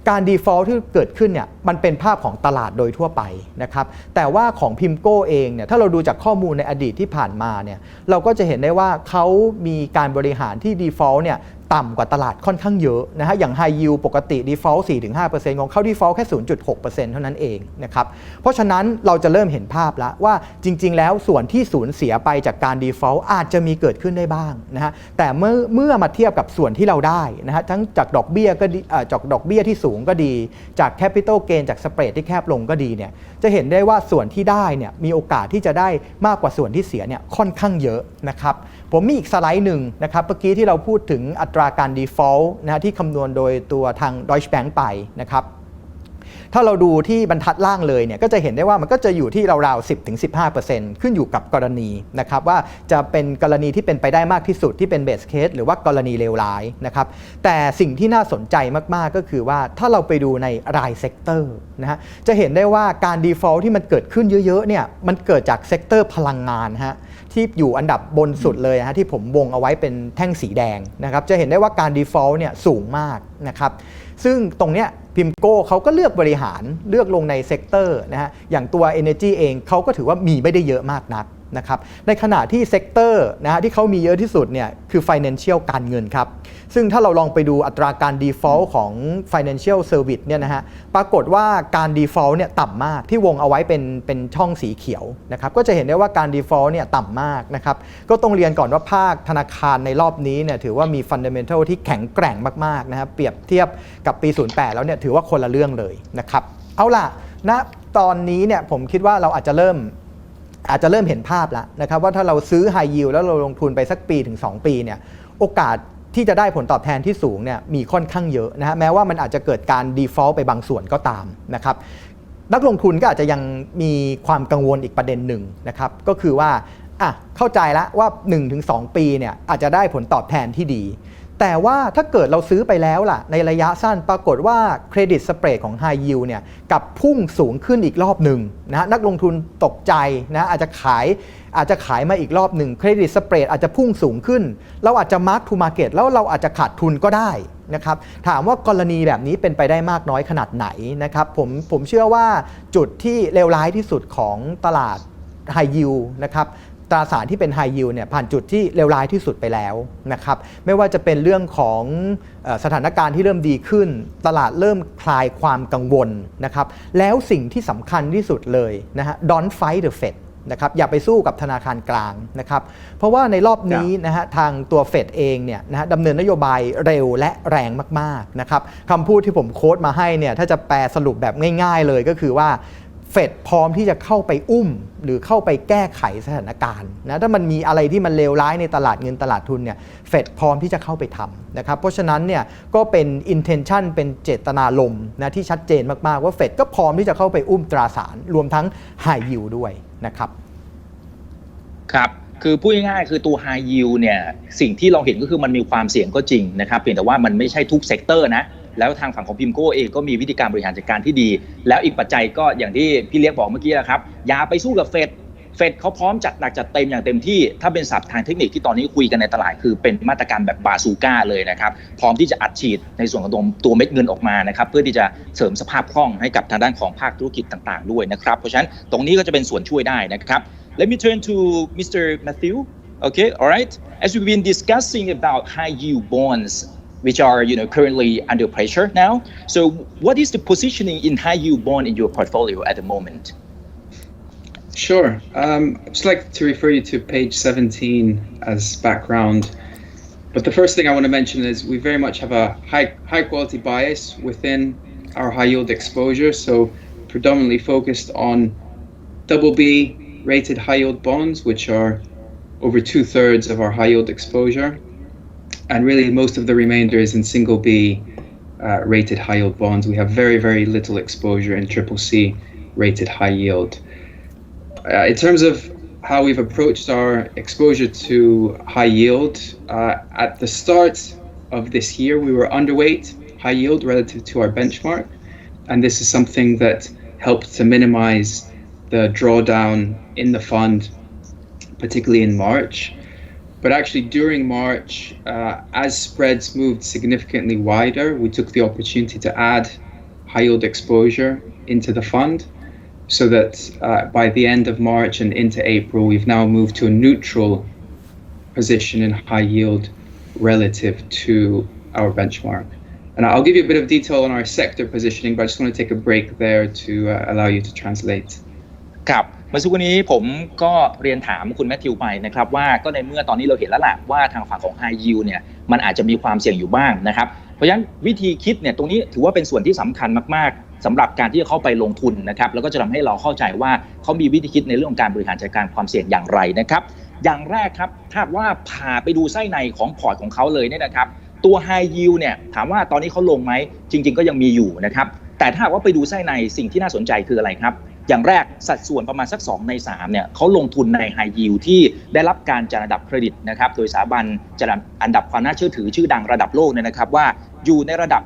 การ default ที่เกิดขึ้นเนี่ยมันเป็นภาพของตลาดโดยทั่วไปนะครับแต่ว่าของพิมโก้เองเนี่ยถ้าเราดูจากข้อมูลในอดีตที่ผ่านมาเนี่ยเราก็จะเห็นได้ว่าเขามีการบริหารที่ default เนี่ยต่ำกว่าตลาดค่อนข้างเยอะนะฮะอย่าง High Yield ปกติ default 4-5% ของเขา default แค่ 0.6% เท่านั้นเองนะครับเพราะฉะนั้นเราจะเริ่มเห็นภาพแล้วว่าจริงๆแล้วส่วนที่สูญเสียไปจากการ default อาจจะมีเกิดขึ้นได้บ้างนะฮะแต่เมื่อมาเทียบกับส่วนที่เราได้นะฮะทั้งจากดอกเบี้ยก็จากดอกเบี้ยที่สูงก็ดีจาก capital gain จาก spread ที่แคบลงก็ดีเนี่ยจะเห็นได้ว่าส่วนที่ได้เนี่ยมีโอกาสที่จะได้มากกว่าส่วนที่เสียเนี่ยค่อนข้างเยอะนะครับผมมีอีกสไลด์หนึ่งนะครับเมื่อกี้ที่เราพูดถึงอัตราการ default นะที่คำนวณโดยตัวทาง Deutsche Bank ไปนะครับ ถ้าเราดูที่บรรทัดล่างเลยเนี่ยก็จะเห็นได้ว่ามันก็จะอยู่ที่ราวๆ 10-15% ขึ้นอยู่กับกรณีนะครับว่าจะเป็นกรณีที่เป็นไปได้มากที่สุดที่เป็นเบสเคสหรือว่ากรณีเลวร้ายนะครับแต่สิ่งที่น่าสนใจมากๆก็คือว่าถ้าเราไปดูในรายเซกเตอร์นะฮะจะเห็นได้ว่าการ default ที่มันเกิดขึ้นเยอะๆเนี่ยมันเกิดจากเซกเตอร์พลังงานฮะที่อยู่อันดับบนสุดเลยฮะที่ผมวงเอาไว้เป็นแท่งสีแดงนะครับจะเห็นได้ว่าการ default เนี่ยสูงมากนะครับซึ่งตรงเนี้ยพิมโก้เขาก็เลือกบริหารเลือกลงในเซกเตอร์นะฮะอย่างตัว Energy เองเขาก็ถือว่ามีไม่ได้เยอะมากนักนะครับในขณะที่เซกเตอร์นะฮะที่เขามีเยอะที่สุดเนี่ยคือ Financial การเงินครับซึ่งถ้าเราลองไปดูอัตราการ default ของ Financial Service เนี่ยนะฮะปรากฏว่าการ default เนี่ยต่ำมากที่วงเอาไว้เป็นช่องสีเขียวนะครับก็จะเห็นได้ว่าการ default เนี่ยต่ำมากนะครับก็ต้องเรียนก่อนว่าภาคธนาคารในรอบนี้เนี่ยถือว่ามี Fundamental ที่แข็งแกร่งมากๆนะครับเปรียบเทียบกับปี 08 แล้วเนี่ยถือว่าคนละเรื่องเลยนะครับเอาล่ะณตอนนี้เนี่ยผมคิดว่าเราอาจจะเริ่มเห็นภาพแล้วนะครับว่าถ้าเราซื้อ High Yield แล้วเราลงทุนไปสักปีถึง2ปีเนี่ยโอกาสที่จะได้ผลตอบแทนที่สูงเนี่ยมีค่อนข้างเยอะนะฮะแม้ว่ามันอาจจะเกิดการ default ไปบางส่วนก็ตามนะครับนักลงทุนก็อาจจะยังมีความกังวลอีกประเด็นหนึ่งนะครับก็คือว่าเข้าใจแล้วว่า 1-2 ปีเนี่ยอาจจะได้ผลตอบแทนที่ดีแต่ว่าถ้าเกิดเราซื้อไปแล้วล่ะในระยะสั้นปรากฏว่าเครดิตสเปรดของ High Yield เนี่ยกับพุ่งสูงขึ้นอีกรอบหนึ่งนะนักลงทุนตกใจนะอาจจะขายมาอีกรอบหนึ่งเครดิตสเปรดอาจจะพุ่งสูงขึ้นเราอาจจะ Mark to Market แล้วเราอาจจะขาดทุนก็ได้นะครับถามว่ากรณีแบบนี้เป็นไปได้มากน้อยขนาดไหนนะครับผมเชื่อว่าจุดที่เลวร้ายที่สุดของตลาด High Yield นะครับตราสารที่เป็น High Yield เนี่ยผ่านจุดที่เลวร้ายที่สุดไปแล้วนะครับไม่ว่าจะเป็นเรื่องของสถานการณ์ที่เริ่มดีขึ้นตลาดเริ่มคลายความกังวลนะครับแล้วสิ่งที่สำคัญที่สุดเลยนะฮะ Don't fight the Fed นะครับอย่าไปสู้กับธนาคารกลางนะครับเพราะว่าในรอบนี้นะฮะทางตัวเฟดเองเนี่ยนะฮะดำเนินนโยบายเร็วและแรงมากๆนะครับคำพูดที่ผมโค้ดมาให้เนี่ยถ้าจะแปลสรุปแบบง่ายๆเลยก็คือว่าเฟดพร้อมที่จะเข้าไปอุ้มหรือเข้าไปแก้ไขสถานการณ์นะถ้ามันมีอะไรที่มันเลวร้ายในตลาดเงินตลาดทุนเนี่ยเฟดพร้อมที่จะเข้าไปทำนะครับเพราะฉะนั้นเนี่ยก็เป็น intention เป็นเจตนารมณ์นะที่ชัดเจนมากๆว่าเฟดก็พร้อมที่จะเข้าไปอุ้มตราสารรวมทั้ง high yield ด้วยนะครับครับคือพูดง่ายๆคือตัว High Yield เนี่ยสิ่งที่เราเห็นก็คือมันมีความเสี่ยงก็จริงนะครับเพียงแต่ว่ามันไม่ใช่ทุกเซกเตอร์นะแล้วทางฝั่งของพิมโก้เองก็มีวิธีการบริหารจัดการที่ดีแล้วอีกปัจจัยก็อย่างที่พี่เลี้ยงบอกเมื่อกี้นะครับอย่าไปสู้กับเฟดเขาพร้อมจัดหนักจัดเต็มอย่างเต็มที่ถ้าเป็นศัพท์ทางเทคนิคที่ตอนนี้คุยกันในตลาดคือเป็นมาตรการแบบบาซูก้าเลยนะครับพร้อมที่จะอัดฉีดในส่วนของตัวเม็ดเงินออกมานะครับเพื่อที่จะเสริมสภาพคล่องให้กับทางด้านของภาคธุรกิจต่างๆด้วยนะครับเพราะฉะนั้นตรงนี้ก็จะเป็นส่วนช่วยได้นะครับLet me turn to Mr. Matthew. Okay, all right. As we've been discussing about high yield bonds, which are currently under pressure now. So, what is the positioning in high yield bond in your portfolio at the moment? Sure. I'd just like to refer you to page 17 as background. But the first thing I want to mention is we very much have a high quality bias within our high yield exposure. So, predominantly focused on BB rated high yield bonds, which are over 2/3 of our high yield exposure, and really most of the remainder is in single B rated high yield bonds. We have very little exposure in CCC rated high yield. In terms of how we've approached our exposure to high yield, at the start of this year we were underweight high yield relative to our benchmark, and this is something that helped to minimize the drawdown in the fund, particularly in March. But actually during March, as spreads moved significantly wider, we took the opportunity to add high yield exposure into the fund, so that by the end of March and into April, we've now moved to a neutral position in high yield relative to our benchmark. And I'll give you a bit of detail on our sector positioning, but I just want to take a break there to allow you to translate. ครับเมื่อสักครู่นี้ผมก็เรียนถามคุณแมทธิวไปนะครับว่าก็ในเมื่อตอนนี้เราเห็นแล้วล่ะว่าทางฝั่งของ High Yield เนี่ยมันอาจจะมีความเสี่ยงอยู่บ้างนะครับเพราะฉะนั้นวิธีคิดเนี่ยตรงนี้ถือว่าเป็นส่วนที่สำคัญมากๆสำหรับการที่จะเข้าไปลงทุนนะครับแล้วก็จะทำให้เราเข้าใจว่าเขามีวิธีคิดในเรื่องของการบริหารจัดการความเสี่ยงอย่างไรนะครับอย่างแรกครับถ้าว่าพาไปดูไส้ในของพอร์ตของเขาเลยเนี่ยนะครับตัว High Yield เนี่ยถามว่าตอนนี้เขาลงไหมจริงๆก็ยังมีอยู่นะครับ แต่ถ้าหากว่าไปดูไส้ในสิ่งที่น่าสนใจคืออะไรครับอย่างแรกสัดส่วนประมาณสัก2ใน3เนี่ยเขาลงทุนใน High Yield ที่ได้รับการจัดอันดับเครดิตนะครับโดยสถาบันจัดอันดับความน่าเชื่อถือชื่อดังระดับโลกเนี่ยนะครับว่าอยู่ในระดับ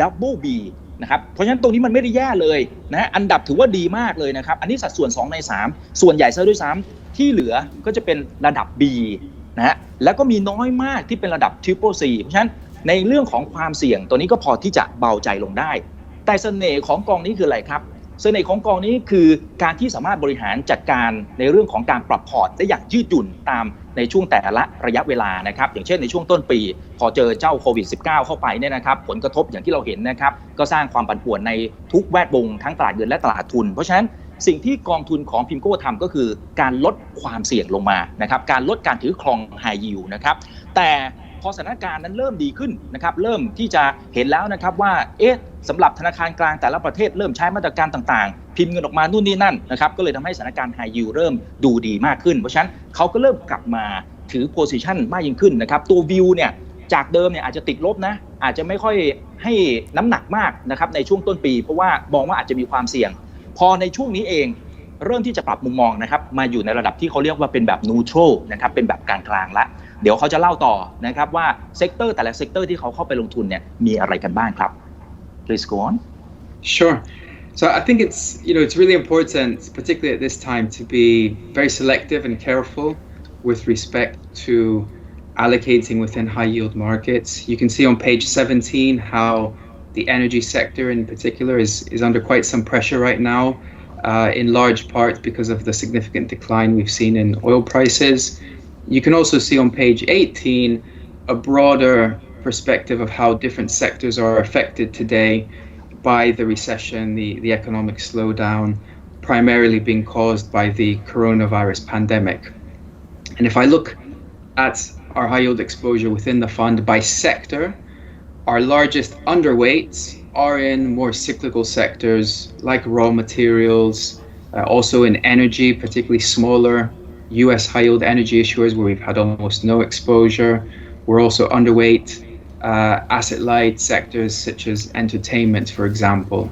Double B นะครับเพราะฉะนั้นตรงนี้มันไม่ได้แย่เลยนะอันดับถือว่าดีมากเลยนะครับอันนี้สัดส่วน2ใน3ส่วนใหญ่ซะด้วยซ้ำที่เหลือก็จะเป็นระดับ B นะฮะแล้วก็มีน้อยมากที่เป็นระดับ Triple C เพราะฉะนั้นในเรื่องของความเสี่ยงตัวนี้ก็พอที่จะเบาใจลงได้แต่เสน่ห์ของกองนี้คืออะไรครับเสน่ห์ของกองนี้คือการที่สามารถบริหารจัดการในเรื่องของการปรับพอร์ตได้อย่างยืดหยุ่นตามในช่วงแต่ละระยะเวลานะครับอย่างเช่นในช่วงต้นปีพอเจอเจ้าโควิด -19 เข้าไปเนี่ยนะครับผลกระทบอย่างที่เราเห็นนะครับก็สร้างความปั่นป่วนในทุกแวดวงทั้งตลาดเงินและตลาดทุนเพราะฉะนั้นสิ่งที่กองทุนของพิมโก้ทำก็คือการลดความเสี่ยงลงมานะครับการลดการถือครอง High Yield นะครับแต่พอสถานการณ์นั้นเริ่มดีขึ้นนะครับเริ่มที่จะเห็นแล้วนะครับว่าสำหรับธนาคารกลางแต่ละประเทศเริ่มใช้มาตรการต่างๆพิมพ์เงินออกมานู่นนี่นั่นนะครับก็เลยทำให้สถานการณ์ High Yield เริ่มดูดีมากขึ้นเพราะฉะนั้นเขาก็เริ่มกลับมาถือ position มากยิ่งขึ้นนะครับตัววิวเนี่ยจากเดิมเนี่ยอาจจะติดลบนะอาจจะไม่ค่อยให้น้ำหนักมากนะครับในช่วงต้นปีเพราะว่ามองว่าอาจจะมีความเสี่ยงพอในช่วงนี้เองเริ่มที่จะปรับมุมมองนะครับมาอยู่ในระดับที่เขาเรียกว่าเป็นแบบ neutral นะครับเป็นแบบกลางๆละเดี๋ยวเขาจะเล่าต่อนะครับว่าเซกเตอร์แต่ละเซกเตอร์ที่เขาเข้าไปลงทุนเนี่ยมีอะไรกันบ้างครับ Please go on. Sure. So I think it's really important, particularly at this time, to be very selective and careful with respect to allocating within high yield markets. You can see on page 17 how the energy sector in particular is under quite some pressure right now, in large part because of the significant decline we've seen in oil prices. You can also see on page 18 a broader perspective of how different sectors are affected today by the recession, the economic slowdown, primarily being caused by the coronavirus pandemic. And if I look at our high yield exposure within the fund by sector, our largest underweights are in more cyclical sectors like raw materials, also in energy, particularly smaller US high yield energy issuers where we've had almost no exposure. We're also underweight asset light sectors such as entertainment, for example.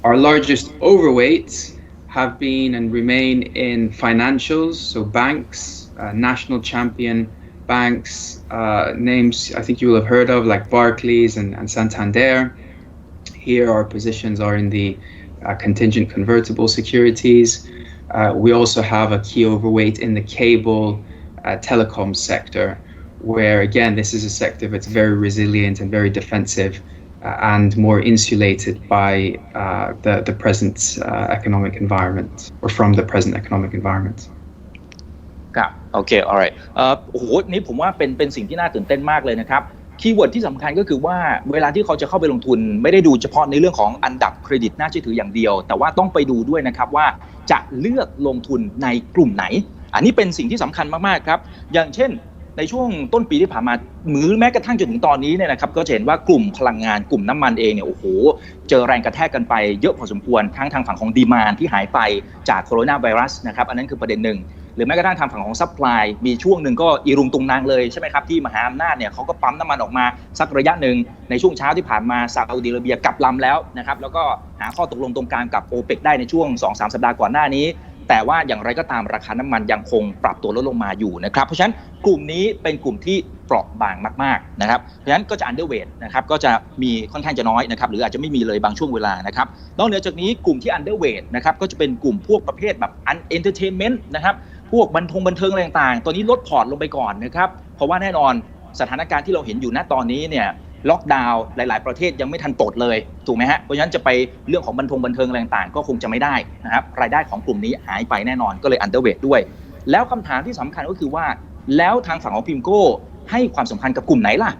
Our largest overweights have been and remain in financials, so banks, national champion banks, names I think you will have heard of like Barclays and Santander. Here our positions are in the contingent convertible securities. We also have a key overweight in the cable telecom sector, where again this is a sector that's very resilient and very defensive and more insulated by the present economic environment, or from the present economic environment. ครับโอเค alright โอ้โหนี่ผมว่าเป็นสิ่งที่น่าตื่นเต้นมากเลยนะครับคีย์เวิร์ดที่สำคัญก็คือว่าเวลาที่เขาจะเข้าไปลงทุนไม่ได้ดูเฉพาะในเรื่องของอันดับเครดิตน่าเชื่อถืออย่างเดียวแต่ว่าต้องไปดูด้วยนะครับว่าจะเลือกลงทุนในกลุ่มไหนอันนี้เป็นสิ่งที่สำคัญมากๆครับอย่างเช่นในช่วงต้นปีที่ผ่านมาแม้กระทั่งจนถึงตอนนี้เนี่ยนะครับก็จะเห็นว่ากลุ่มพลังงานกลุ่มน้ำมันเองเนี่ยโอ้โหเจอแรงกระแทกกันไปเยอะพอสมควรทั้งทางฝั่งของดีมานด์ที่หายไปจากโคโรนาไวรัสนะครับอันนั้นคือประเด็นหนึ่งหรือแม้กระทั่งทางฝั่งของซัพพลายมีช่วงหนึ่งก็อีรุงตุงนางเลยใช่ไหมครับที่มหาอำนาจเนี่ยเขาก็ปั๊มน้ำมันออกมาสักระยะหนึ่งในช่วงเช้าที่ผ่านมาซาอุดิอาระเบียกลับลำแล้วนะครับแล้วก็หาข้อตกลงตรงกลางกับโอเปกได้ในช่วง 2-3 สัปดาห์ก่อนหน้านี้แต่ว่าอย่างไรก็ตามราคาน้ำมันยังคงปรับตัวลดลงมาอยู่นะครับเพราะฉะนั้นกลุ่มนี้เป็นกลุ่มที่เปราะบางมากๆนะครับเพราะฉะนั้นก็จะอันเดอร์เวทนะครับก็จะมีค่อนข้างจะน้อยนะครับหรืออาจจะไม่มีเลยบางช่วงเวลานะครับนอกเหนือจากนี้กลุ่มที่อันเดอร์เวทนะครับก็จะเป็นกลุ่มพวกประเภทแบบเอนเตอร์เทนเมนต์นะครับพวกบันเทิงอะไรต่างๆตัวนี้ลดพอร์ตลงไปก่อนนะครับเพราะว่าแน่นอนสถานการณ์ที่เราเห็นอยู่ณตอนนี้เนี่ยล็อกดาวน์หลายๆประเทศยังไม่ทันปลดเลยถูกไหมฮะเพราะฉะนั้นจะไปเรื่องของบันเทิงอะไรต่างๆก็คงจะไม่ได้นะครับรายได้ของกลุ่มนี้หายไปแน่นอนก็เลยอันเดอร์เวทด้วยแล้วคำถามที่สำคัญก็คือว่าแล้วทางฝั่งของพิมโก้ให้ความสำคัญกับกลุ่มไหนล่ะ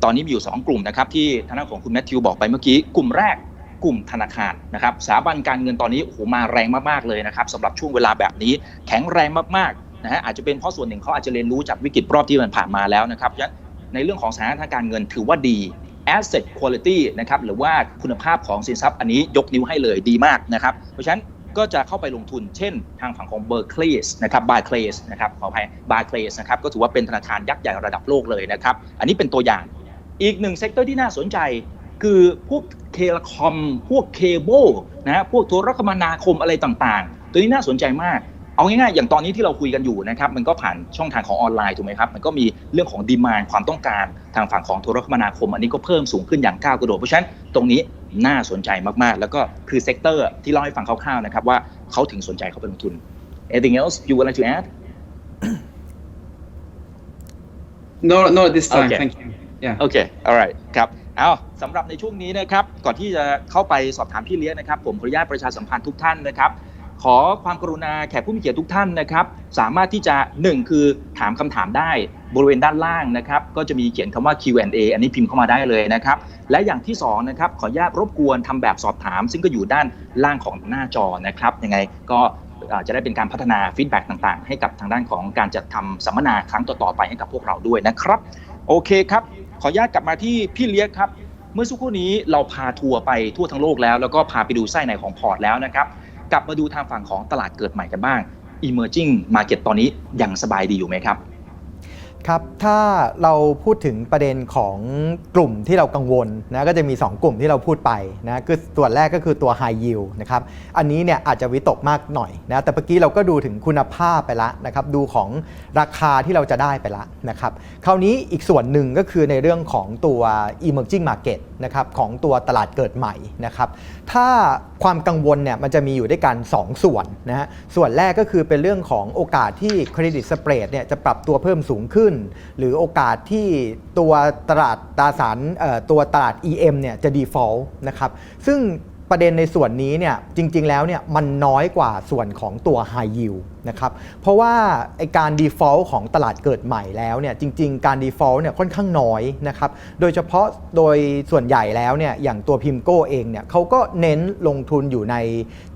ตอนนี้มีอยู่2กลุ่มนะครับที่ทางด้านของคุณแมทธิวบอกไปเมื่อกี้กลุ่มแรกกลุ่มธนาคารนะครับสถาบันการเงินตอนนี้โอ้โหมาแรงมากๆเลยนะครับสำหรับช่วงเวลาแบบนี้แข็งแรงมากๆนะฮะอาจจะเป็นเพราะส่วนหนึ่งเขาอาจจะเรียนรู้จากวิกฤตรอบที่มันผ่านมาแล้วนะครับฉะนั้นในเรื่องของสถานะทางการเงินถือว่าดี asset quality นะครับหรือว่าคุณภาพของสินทรัพย์อันนี้ยกนิ้วให้เลยดีมากนะครับเพราะฉะนั้นก็จะเข้าไปลงทุนเช่นทางฝั่งของ Barclays นะครับ Barclays นะครับขออภัย Barclays นะครับก็ถือว่าเป็นธนาคารยักษ์ใหญ่ระดับโลกเลยนะครับอันนี้เป็นตัวอย่างอีกหนึ่งเซกเตอร์ที่น่าสนใจ คือพวกเทเลคอมพวกเคเบิลนะฮะพวกโทรคมนาคมอะไรต่างๆตัวนี้น่าสนใจมากเอาง่ายๆอย่างตอนนี้ที่เราคุยกันอยู่นะครับมันก็ผ่านช่องทางของออนไลน์ถูกไหมครับมันก็มีเรื่องของดีมานด์ความต้องการทางฝั่งของโทรคมนาคมอันนี้ก็เพิ่มสูงขึ้นอย่างก้าวกระโดดเพราะฉะนั้นตรงนี้น่าสนใจมากๆแล้วก็คือเซกเตอร์ที่เล่าให้ฟังคร่าวๆนะครับว่าเขาถึงสนใจเขาไปลงทุน Anything else you would like to add? No, not at this time. Okay. Thank you. Yeah. Okay. Alright ครับเอาสำหรับในช่วงนี้นะครับก่อนที่จะเข้าไปสอบถามพี่เลี้ยงนะครับผมขออนุญาตประชาสัมพันธ์ทุกท่านนะครับขอความกรุณาแขกผู้มีเกียรติทุกท่านนะครับสามารถที่จะ1คือถามคำถามได้บริเวณด้านล่างนะครับก็จะมีเขียนคำว่า Q&A อันนี้พิมพ์เข้ามาได้เลยนะครับและอย่างที่2นะครับขออนุญาตรบกวนทำแบบสอบถามซึ่งก็อยู่ด้านล่างของหน้าจอนะครับยังไงก็จะได้เป็นการพัฒนาฟีดแบ็กต่างๆให้กับทางด้านของการจัดทำสัมมนาครั้งต่อๆไปให้กับพวกเราด้วยนะครับโอเคครับขออนุญาตกลับมาที่พี่เลี้ยงครับเมื่อสักครู่นี้เราพาทัวร์ไปทั่วทั้งโลกแล้วก็พาไปดูไส้ในของพอร์ตแล้วนะครับกลับมาดูทางฝั่งของตลาดเกิดใหม่กันบ้าง Emerging Market ตอนนี้ยังสบายดีอยู่ไหมครับครับถ้าเราพูดถึงประเด็นของกลุ่มที่เรากังวลนะก็จะมี 2 กลุ่มที่เราพูดไปนะคือตัวแรกก็คือตัว High Yield นะครับอันนี้เนี่ยอาจจะวิตกมากหน่อยนะแต่เมื่อกี้เราก็ดูถึงคุณภาพไปแล้วนะครับดูของราคาที่เราจะได้ไปแล้วนะครับคราวนี้อีกส่วนหนึ่งก็คือในเรื่องของตัว Emerging Market นะครับของตัวตลาดเกิดใหม่นะครับถ้าความกังวลเนี่ยมันจะมีอยู่ด้วยกัน2ส่วนนะฮะส่วนแรกก็คือเป็นเรื่องของโอกาสที่เครดิตสเปรดเนี่ยจะปรับตัวเพิ่มสูงขึ้นหรือโอกาสที่ตัวตลาดตราสารตัวตลาด EM เนี่ยจะ default นะครับซึ่งประเด็นในส่วนนี้เนี่ยจริงๆแล้วเนี่ยมันน้อยกว่าส่วนของตัว High Yield นะครับเพราะว่าไอการ default ของตลาดเกิดใหม่แล้วเนี่ยจริงๆการ default เนี่ยค่อนข้างน้อยนะครับโดยเฉพาะโดยส่วนใหญ่แล้วเนี่ยอย่างตัวพิมโก้เองเนี่ยเขาก็เน้นลงทุนอยู่ใน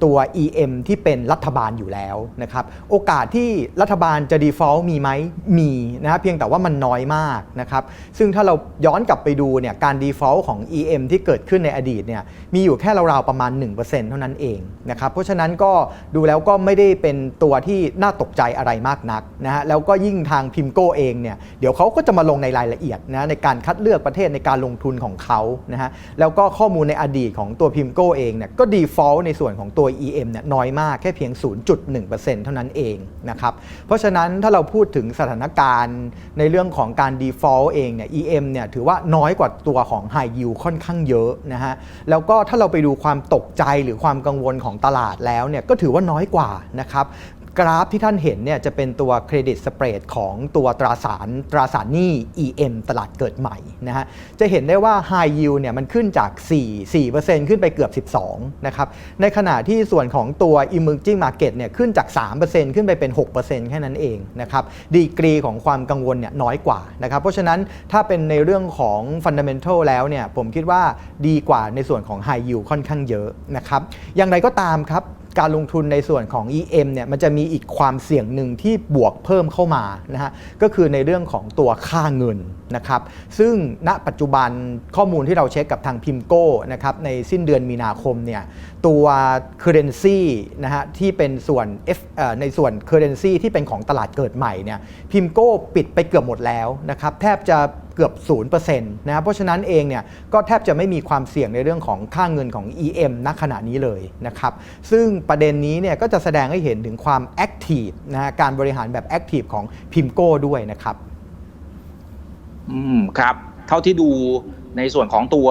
ตัว EM ที่เป็นรัฐบาลอยู่แล้วนะครับโอกาสที่รัฐบาลจะ default มีไหมมีนะเพียงแต่ว่ามันน้อยมากนะครับซึ่งถ้าเราย้อนกลับไปดูเนี่ยการ default ของ EM ที่เกิดขึ้นในอดีตเนี่ยมีอยู่แค่ราวๆประมาณ 1% เท่านั้นเองนะครับเพราะฉะนั้นก็ดูแล้วก็ไม่ได้เป็นตัวที่น่าตกใจอะไรมากนักนะฮะแล้วก็ยิ่งทางพิมโก้เองเนี่ยเดี๋ยวเขาก็จะมาลงในรายละเอียดนะในการคัดเลือกประเทศในการลงทุนของเขานะฮะแล้วก็ข้อมูลในอดีตของตัวพิมโก้เองเนี่ยก็ default ในส่วนของตัว EM เนี่ยน้อยมากแค่เพียง 0.1% เท่านั้นเองนะครับเพราะฉะนั้นถ้าเราพูดถึงสถานการณ์ในเรื่องของการ default เองเนี่ย EM เนี่ยถือว่าน้อยกว่าตัวของ High Yield ค่อนข้างเยอะนะฮะแล้วก็ถ้าเราไปดูความตกใจหรือความกังวลของตลาดแล้วเนี่ยก็ถือว่าน้อยกว่านะครับกราฟที่ท่านเห็นเนี่ยจะเป็นตัวเครดิตสเปรดของตัวตราสารหนี้ EM ตลาดเกิดใหม่นะฮะจะเห็นได้ว่า High Yield เนี่ยมันขึ้นจาก 4% ขึ้นไปเกือบ 12% นะครับในขณะที่ส่วนของตัว Emerging Market เนี่ยขึ้นจาก 3% ขึ้นไปเป็น 6% แค่นั้นเองนะครับดีกรีของความกังวลเนี่ยน้อยกว่านะครับเพราะฉะนั้นถ้าเป็นในเรื่องของ Fundamental แล้วเนี่ยผมคิดว่าดีกว่าในส่วนของ High Yield ค่อนข้างเยอะนะครับอย่างไรก็ตามครับการลงทุนในส่วนของ EM เนี่ยมันจะมีอีกความเสี่ยงหนึ่งที่บวกเพิ่มเข้ามานะฮะก็คือในเรื่องของตัวค่าเงินนะครับซึ่งณปัจจุบันข้อมูลที่เราเช็คกับทางพิมโก้นะครับในสิ้นเดือนมีนาคมเนี่ยตัว currency นะฮะที่เป็นส่วนในส่วน currency ที่เป็นของตลาดเกิดใหม่เนี่ยพิมโก้ปิดไปเกือบหมดแล้วนะครับแทบจะเกือบ 0% นะครับเพราะฉะนั้นเองเนี่ยก็แทบจะไม่มีความเสี่ยงในเรื่องของค่าเงินของ EM ณขณะนี้เลยนะครับซึ่งประเด็นนี้เนี่ยก็จะแสดงให้เห็นถึงความ active นะฮะการบริหารแบบ active ของพิมโก้ด้วยนะครับครับเท่าที่ดูในส่วนของตัว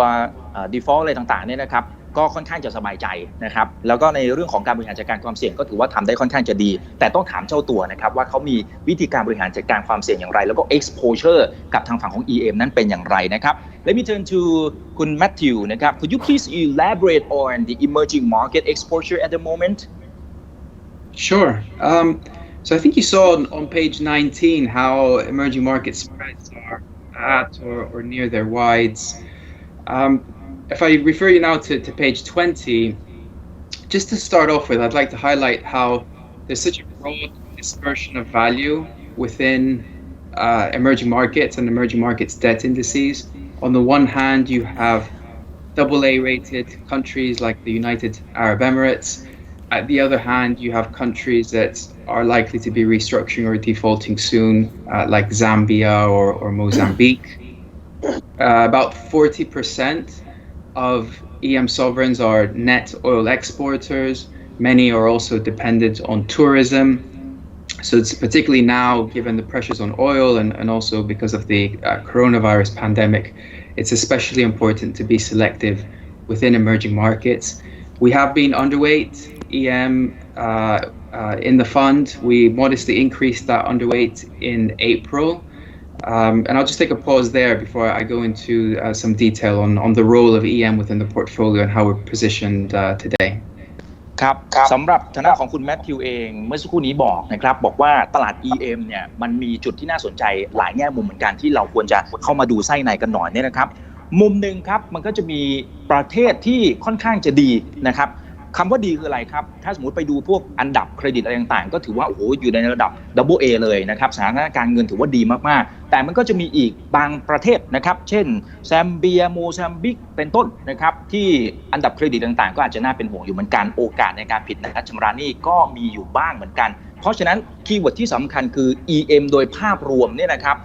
default อะไรต่างๆเนี่ยนะครับก็ค่อนข้างจะสบายใจนะครับแล้วก็ในเรื่องของการบริหารจัดการความเสี่ยงก็ถือว่าทำได้ค่อนข้างจะดีแต่ต้องถามเจ้าตัวนะครับว่าเขามีวิธีการบริหารจัดการความเสี่ยงอย่างไรแล้วก็ exposure กับทางฝั่งของ EM นั้นเป็นอย่างไรนะครับ Let me turn to คุณ Matthew นะครับ Could you please elaborate on the emerging market exposure at the moment? Sure. So I think you saw on page 19 how emerging market spreads are at or near their wides. If I refer you now to page 20, just to start off with, I'd like to highlight how there's such a broad dispersion of value within emerging markets and emerging markets debt indices. On the one hand, you have AA rated countries like the United Arab Emirates. At the other hand, you have countries that are likely to be restructuring or defaulting soon, like Zambia or Mozambique. About 40% of EM sovereigns are net oil exporters. Many are also dependent on tourism. So it's particularly now, given the pressures on oil and also because of the coronavirus pandemic, it's especially important to be selective within emerging markets. We have been underweight EM in the fund. We modestly increased that underweight in April. And I'll just take a pause there before I go into some detail on the role of EM within the portfolio and how we're positioned today. ครับสำหรับทางด้านของคุณแมทธิวเองเมื่อสักครู่นี้บอกนะครับบอกว่าตลาด EM เนี่ยมันมีจุดที่น่าสนใจหลายแง่มุมเหมือนกันที่เราควรจะเข้ามาดูไส้ในกันหน่อยเนี่ยนะครับมุมหนึ่งครับมันก็จะมีประเทศที่ค่อนข้างจะดีนะครับคำว่าดีคืออะไรครับถ้าสมมติไปดูพวกอันดับเครดิตอะไรต่างๆก็ถือว่าโอ้โหอยู่ในระดับ Double A เลยนะครับสถานการณ์เงินถือว่าดีมากๆแต่มันก็จะมีอีกบางประเทศนะครับเช่นแซมเบียโมซัมบิกเป็นต้นนะครับที่อันดับเครดิตต่างๆก็อาจจะน่าเป็นห่วงอยู่เหมือนกันโอกาสในการผิดนัดชำระหนี้ก็มีอยู่บ้างเหมือนกันเพราะฉะนั้นคีย์เวิร์ดที่สำคัญคือ EM โดยภาพรวมเนี่ยนะครับ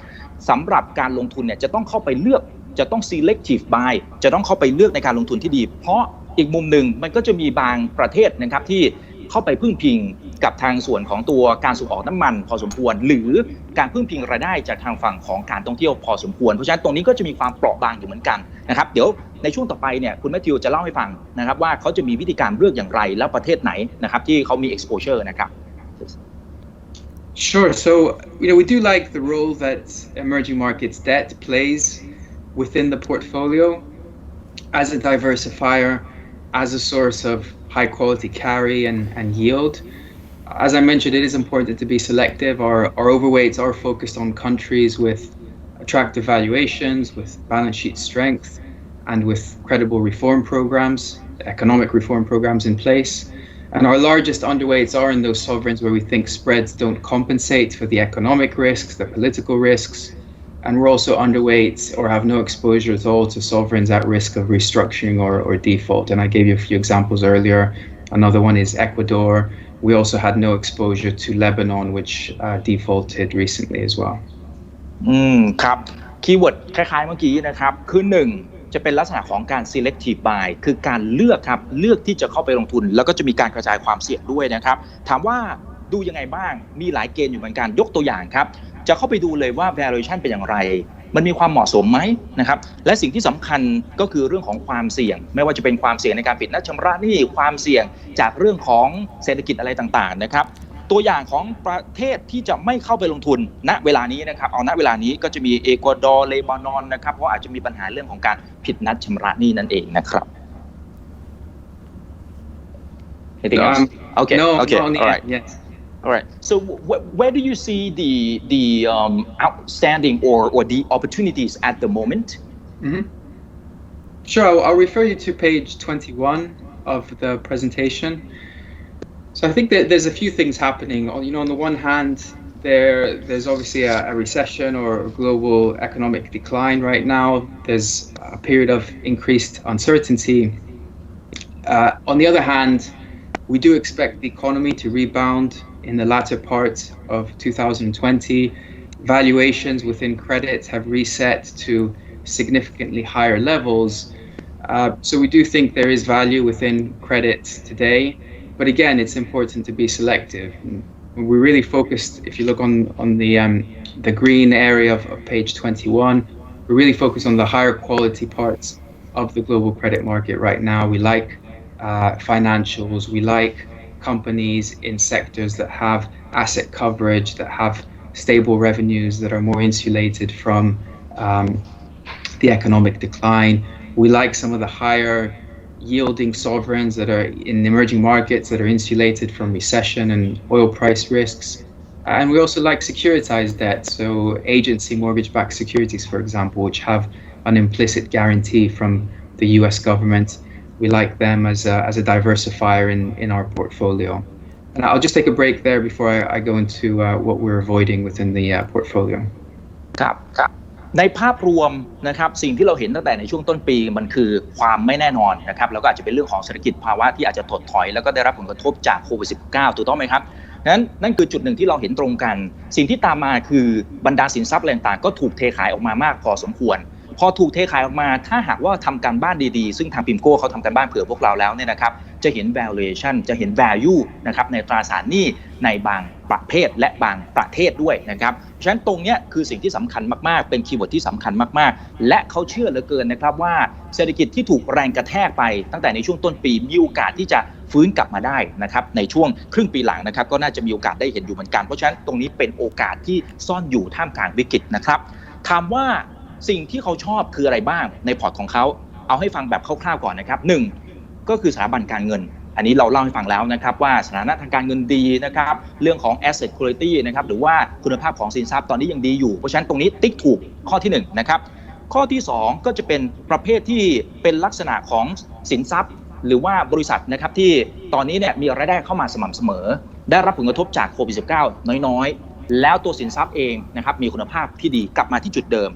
สำหรับการลงทุนเนี่ยจะต้องเข้าไปเลือกจะต้อง selective buy จะต้องเข้าไปเลือกในการลงทุนที่ดีเพราะอีกมุมหนึ่งมันก็จะมีบางประเทศนะครับที่เข้าไปพึ่งพิงกับทางส่วนของตัวการส่งออกน้ำมันพอสมควรหรือการพึ่งพิงรายได้จากทางฝั่งของการท่องเที่ยวพอสมควรเพราะฉะนั้นตรงนี้ก็จะมีความเปราะบางอยู่เหมือนกันนะครับเดี๋ยวในช่วงต่อไปเนี่ยคุณแมทธิวจะเล่าให้ฟังนะครับว่าเขาจะมีวิธีการเลือกอย่างไรแล้วประเทศไหนนะครับที่เขามี exposure นะครับ Sure. So, we do like the role that emerging markets debt plays within the portfolio as a diversifier, as a source of high quality carry and yield. As I mentioned, it is important to be selective. Our overweights are focused on countries with attractive valuations, with balance sheet strength, and with credible reform programs, economic reform programs in place. And our largest underweights are in those sovereigns where we think spreads don't compensate for the economic risks, the political risks. And we're also underweight or have no exposure at all to sovereigns at risk of restructuring or default. And I gave you a few examples earlier. Another one is Ecuador. We also had no exposure to Lebanon, which defaulted recently as well. ครับคีย์เวิร์ดคล้ายๆเมื่อกี้นะครับคือ1จะเป็นลักษณะของการ selective buy คือการเลือกครับเลือกที่จะเข้าไปลงทุนแล้วก็จะมีการกระจายความเสี่ยงด้วยนะครับถามว่าดูยังไงบ้างมีหลายเกณฑ์อยู่เหมือนกันยกตัวอย่างครับจะเข้าไปดูเลยว่า valuation เป็นอย่างไรมันมีความเหมาะสมไหมนะครับและสิ่งที่สำคัญก็คือเรื่องของความเสี่ยงไม่ว่าจะเป็นความเสี่ยงในการปิดนัดชำระหนี้ความเสี่ยงจากเรื่องของเศรษฐกิจอะไรต่างๆนะครับตัวอย่างของประเทศที่จะไม่เข้าไปลงทุนณเวลานี้นะครับเอาณเวลานี้ก็จะมีเอกวาดอร์เลบานอนนะครับเพราะอาจจะมีปัญหาเรื่องของการผิดนัดชำระหนี้นั่นเองนะครับ Okay. All right. Yes. All right. So where do you see the outstanding or the opportunities at the moment? Mm-hmm. Sure. I'll refer you to page 21 of the presentation. So I think that there's a few things happening. On the one hand, there's obviously a recession or a global economic decline right now. There's a period of increased uncertainty. On the other hand, we do expect the economy to rebound in the latter part of 2020. Valuations within credit have reset to significantly higher levels. So we do think there is value within credit today. But again, it's important to be selective. We're really focused, if you look on the green area of page 21, we're really focused on the higher quality parts of the global credit market right now. We like financials, we like companies in sectors that have asset coverage, that have stable revenues, that are more insulated from the economic decline. We like some of the higher yielding sovereigns that are in emerging markets that are insulated from recession and oil price risks. And we also like securitized debt, so agency mortgage-backed securities, for example, which have an implicit guarantee from the US government. We like them as a diversifier in our portfolio. And I'll just take a break there before I go into what we're avoiding within the portfolio. ครับในภาพรวมนะครับสิ่งที่เราเห็นตั้งแต่ในช่วงต้นปีมันคือความไม่แน่นอนนะครับแล้วก็อาจจะเป็นเรื่องของเศรษฐกิจภาวะที่อาจจะถดถอยแล้วก็ได้รับผลกระทบจากโควิด -19 ถูกต้องไหมครับนั่นคือจุดหนึ่งที่เราเห็นตรงกันสิ่งที่ตามมาคือบรรดาสินทรัพย์ต่างๆก็ถูกเทขายออกมามากพอสมควรพ พอถูกเทขายออกมาถ้าหากว่าทำการบ้านดีๆซึ่งทางพิมโก้เขาทำการบ้านเผื่อพวกเราแล้วเนี่ยนะครับจะเห็น valuation จะเห็น value นะครับในตราสารหนี้ในบางประเภทและบางประเทศด้วยนะครับฉะนั้นตรงนี้คือสิ่งที่สำคัญมากๆเป็นคีย์เวิร์ดที่สำคัญมากๆและเขาเชื่อเหลือเกินนะครับว่าเศรษฐกิจที่ถูกแรงกระแทกไปตั้งแต่ในช่วงต้นปีมีโอกาสที่จะฟื้นกลับมาได้นะครับในช่วงครึ่งปีหลังนะครับก็น่าจะมีโอกาสได้เห็นอยู่เหมือนกันเพราะฉะนั้นตรงนี้เป็นโอกาสที่ซ่อนอยู่ท่ามกลางวิกฤตนะครับถามว่าสิ่งที่เขาชอบคืออะไรบ้างในพอร์ตของเขาเอาให้ฟังแบบคร่าวๆก่อนนะครับ1ก็คือสถาบันการเงินอันนี้เราเล่าให้ฟังแล้วนะครับว่าสถานะทางการเงินดีนะครับเรื่องของ asset quality นะครับหรือว่าคุณภาพของสินทรัพย์ตอนนี้ยังดีอยู่เพราะฉะนั้นตรงนี้ติ๊กถูกข้อที่1นะครับข้อที่2ก็จะเป็นประเภทที่เป็นลักษณะของสินทรัพย์หรือว่าบริษัทนะครับที่ตอนนี้เนี่ยมีรายได้เข้ามาสม่ำเสมอได้รับผลกระทบจากโควิด -19 น้อยๆแล้วตัวสินทรัพย์เองนะครับมีคุณภาพที่ดีกลับมาที่จุดเดิม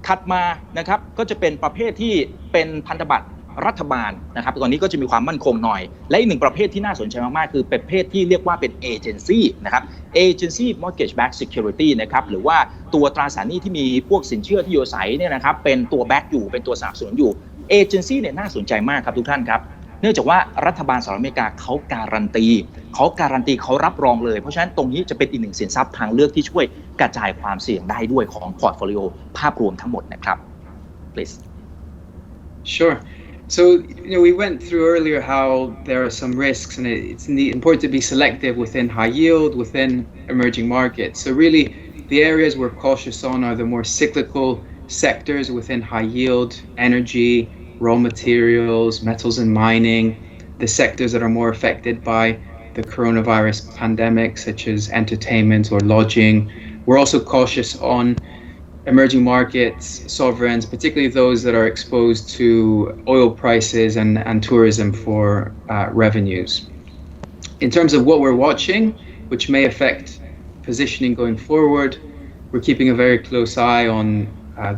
ถัดมานะครับก็จะเป็นประเภทที่เป็นพันธบัตรรัฐบาลนะครับตอนนี้ก็จะมีความมั่นคงหน่อยและอีกหนึ่งประเภทที่น่าสนใจมากๆคือประเภทที่เรียกว่าเป็นเอเจนซี่นะครับเอเจนซี่ mortgage backed security นะครับหรือว่าตัวตราสารหนี้ที่มีพวกสินเชื่อที่อยู่อาศัยเนี่ยนะครับเป็นตัวแบ็กอยู่เป็นตัวสนับสนุนอยู่เอเจนซี่เนี่ยน่าสนใจมากครับทุกท่านครับเนื่องจากว่ารัฐบาลสหรัฐอเมริกาเขาการันตีเขารับรองเลยเพราะฉะนั้นตรงนี้จะเป็นอีกหนึ่งสินทรัพย์ทางเลือกที่ช่วยกระจายความเสี่ยงได้ด้วยของพอร์ตโฟลิโอภาพรวมทั้งหมดนะครับ please Sure. So, we went through earlier how there are some risks and it's important to be selective within high yield, within emerging markets. So really, the areas we're cautious on are the more cyclical sectors within high yield, energy, raw materials, metals and mining, the sectors that are more affected by the coronavirus pandemic, such as entertainment or lodging. We're also cautious on emerging markets, sovereigns, particularly those that are exposed to oil prices and tourism for revenues. In terms of what we're watching, which may affect positioning going forward, we're keeping a very close eye on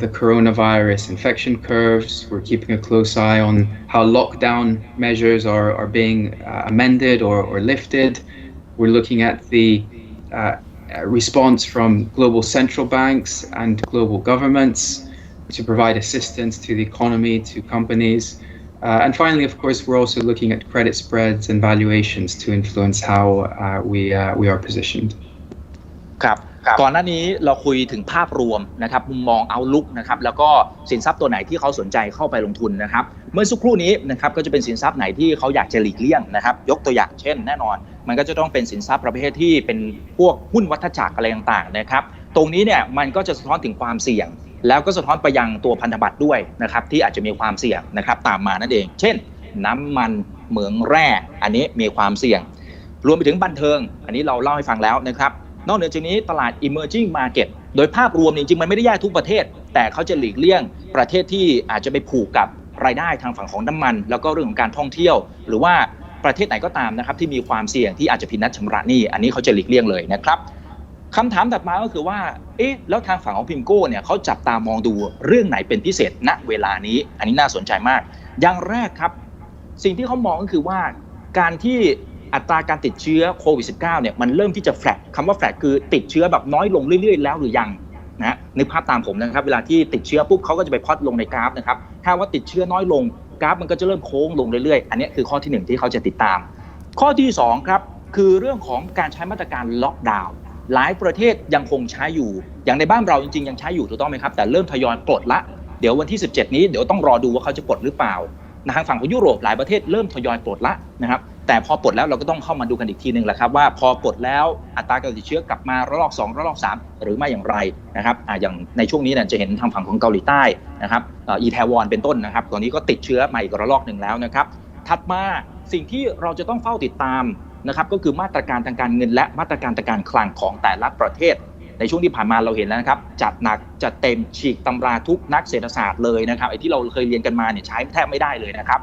the coronavirus infection curves. We're keeping a close eye on how lockdown measures are being amended or lifted. We're looking at the response from global central banks and global governments to provide assistance to the economy, to companies. And finally, of course, we're also looking at credit spreads and valuations to influence how we are positioned. ครับก่อนหน้านี้เราคุยถึงภาพรวมนะครับมุมมองเอาลุกนะครับแล้วก็สินทรัพย์ตัวไหนที่เขาสนใจเข้าไปลงทุนนะครับเมื่อสักครู่นี้นะครับก็จะเป็นสินทรัพย์ไหนที่เขาอยากจะหลีกเลี่ยงนะครับยกตัวอย่างเช่นแน่นอนมันก็จะต้องเป็นสินทรัพย์ประเภทที่เป็นพวกหุ้นวัฏจักรอะไรต่างๆนะครับตรงนี้เนี่ยมันก็จะสะท้อนถึงความเสี่ยงแล้วก็สะท้อนไปยังตัวพันธบัตรด้วยนะครับที่อาจจะมีความเสี่ยงนะครับตามมานั่นเองเช่นน้ำมันเหมืองแร่อันนี้มีความเสี่ยงรวมไปถึงบันเทิงอันนี้เราเล่าให้ฟังแล้วนะครับนอกเหนือจากนี้ตลาด emerging market โดยภาพรวมจริงๆมันไม่ได้แย่ทุกประเทศแต่เขาจะหลีกเลี่ยงประเทศที่อาจจะไปผูกกับรายได้ทางฝั่งของน้ำมันแล้วก็เรื่องของการท่องเที่ยวหรือว่าประเทศไหนก็ตามนะครับที่มีความเสี่ยงที่อาจจะผิดนัดชำระหนี้อันนี้เขาจะหลีกเลี่ยงเลยนะครับคำถามถัดมาก็คือว่าแล้วทางฝั่งของพิมโก้เนี่ยเขาจับตามองดูเรื่องไหนเป็นพิเศษณเวลานี้อันนี้น่าสนใจมากอย่างแรกครับสิ่งที่เขามองก็คือว่าการที่อัตราการติดเชื้อโควิด -19 เนี่ยมันเริ่มที่จะแฟลตคำว่าแฟลตคือติดเชื้อแบบน้อยลงเรื่อยๆแล้วหรือยังนะนึกภาพตามผมนะครับเวลาที่ติดเชื้อปุ๊บเขาก็จะไปพอดลงในกราฟนะครับถ้าว่าติดเชื้อน้อยลงกราฟมันก็จะเริ่มโค้งลงเรื่อยๆอันนี้คือข้อที่1ที่เขาจะติดตามข้อที่2ครับคือเรื่องของการใช้มาตรการล็อกดาวน์หลายประเทศยังคงใช้อยู่อย่างในบ้านเราจริงๆยังใช้อยู่ถูกต้องไหมครับแต่เริ่มทยอยปลดละเดี๋ยววันที่17นี้เดี๋ยวต้องรอดูว่าเขาจะปลดหรือเปล่าทางฝั่งของยุโรปหลายประเทศเริ่มทยอยปลดละนะครับแต่พอปลดแล้วเราก็ต้องเข้ามาดูกันอีกทีนึงแหละครับว่าพอปลดแล้วอัตราการติดเชื้อกลับมาระลอก2ระลอก3หรือไม่อย่างไรนะครับอย่างในช่วงนี้เนี่ยจะเห็นทางฝั่งของเกาหลีใต้นะครับอีแทวอนเป็นต้นนะครับตอนนี้ก็ติดเชื้อมาอีกระลอกหนึ่งแล้วนะครับถัดมาสิ่งที่เราจะต้องเฝ้าติดตามนะครับก็คือมาตรการทางการเงินและมาตรการทางการคลังของแต่ละประเทศในช่วงที่ผ่านมาเราเห็นแล้วนะครับจัดหนักจัดเต็มฉีกตำราทุกนักเศรษฐศาสตร์เลยนะครับไอ้ที่เราเคยเรียนกันมาเนี่ยใช้แทบไม่ได้เลยนะครับ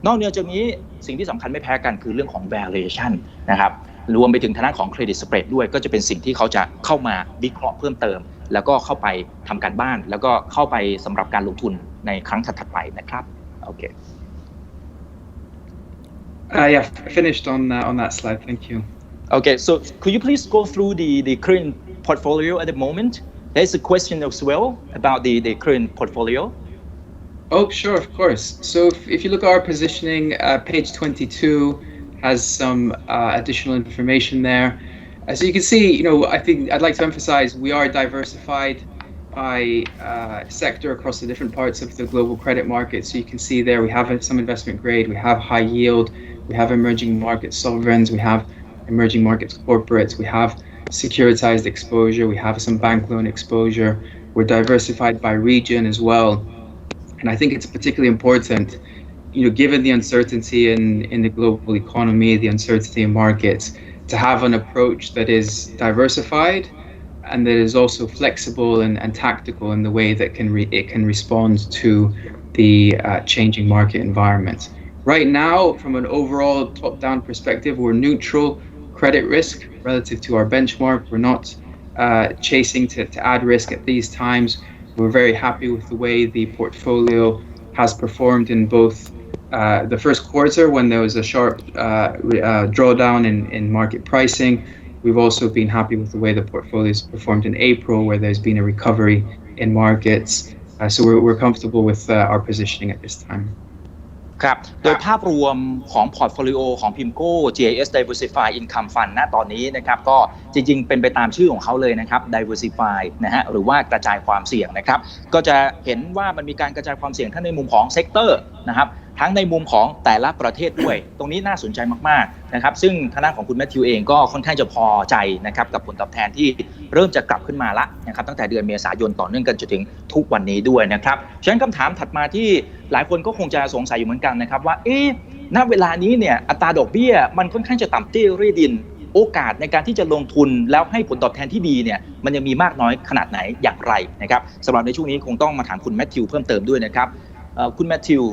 นอกเหนือจากนี้สิ่งที่สำคัญไม่แพ้กันคือเรื่องของ valuation นะครับรวมไปถึงทางด้านของ credit spread ด้วยก็จะเป็นสิ่งที่เขาจะเข้ามาวิเคราะห์เพิ่มเติมแล้วก็เข้าไปทำการบ้านแล้วก็เข้าไปสำหรับการลงทุนในครั้งถัดๆไปนะครับโอเค Yeah, finished on that slide. Thank you. Okay, so could you please go through the current portfolio at the moment? There's a question as well about the current portfolio. Oh, sure, of course. So if you look at our positioning, page 22 has some additional information there. So you can see, I think I'd like to emphasize we are diversified by sector across the different parts of the global credit market. So you can see there we have some investment grade, we have high yield, we have emerging market sovereigns, we have emerging markets corporates, we have securitized exposure, we have some bank loan exposure. We're diversified by region as well. And I think it's particularly important, given the uncertainty in the global economy, the uncertainty in markets, to have an approach that is diversified and that is also flexible and tactical in the way that it can respond to the changing market environment. Right now, from an overall top-down perspective, we're neutral credit risk relative to our benchmark. We're not chasing to add risk at these times. We're very happy with the way the portfolio has performed in both the first quarter when there was a sharp drawdown in market pricing. We've also been happy with the way the portfolio has performed in April, where there's been a recovery in markets. So we're comfortable with our positioning at this time. ครับโดยภาพรวมของพอร์ตโฟลิโอของ PIMCO GIS Diversify Income Fund ณตอนนี้นะครับก็จริงๆเป็นไปตามชื่อของเขาเลยนะครับ Diversify นะฮะหรือว่ากระจายความเสี่ยงนะครับก็จะเห็นว่ามันมีการกระจายความเสี่ยงทั้งในมุมของเซกเตอร์นะครับทั้งในมุมของแต่ละประเทศด้วยตรงนี้น่าสนใจมากๆนะครับซึ่งทางด้านของคุณแมทธิวเองก็ค่อนข้างจะพอใจนะครับกับผลตอบแทนที่เริ่มจะกลับขึ้นมาละนะครับตั้งแต่เดือนเมษายนต่อเนื่องกันจนถึงทุกวันนี้ด้วยนะครับฉะนั้นคำถามถัดมาที่หลายคนก็คงจะสงสัยอยู่เหมือนกันนะครับว่าณเวลานี้เนี่ยอัตราดอกเบี้ยมันค่อนข้างจะต่ำเตี้ยเรียดินโอกาสในการที่จะลงทุนแล้วให้ผลตอบแทนที่ดีเนี่ยมันยังมีมากน้อยขนาดไหนอย่างไรนะครับสำหรับในช่วงนี้คงต้องมาถามคุณแมทธิวเพิ่มเติมด้วยนะครับคุณแมทธิว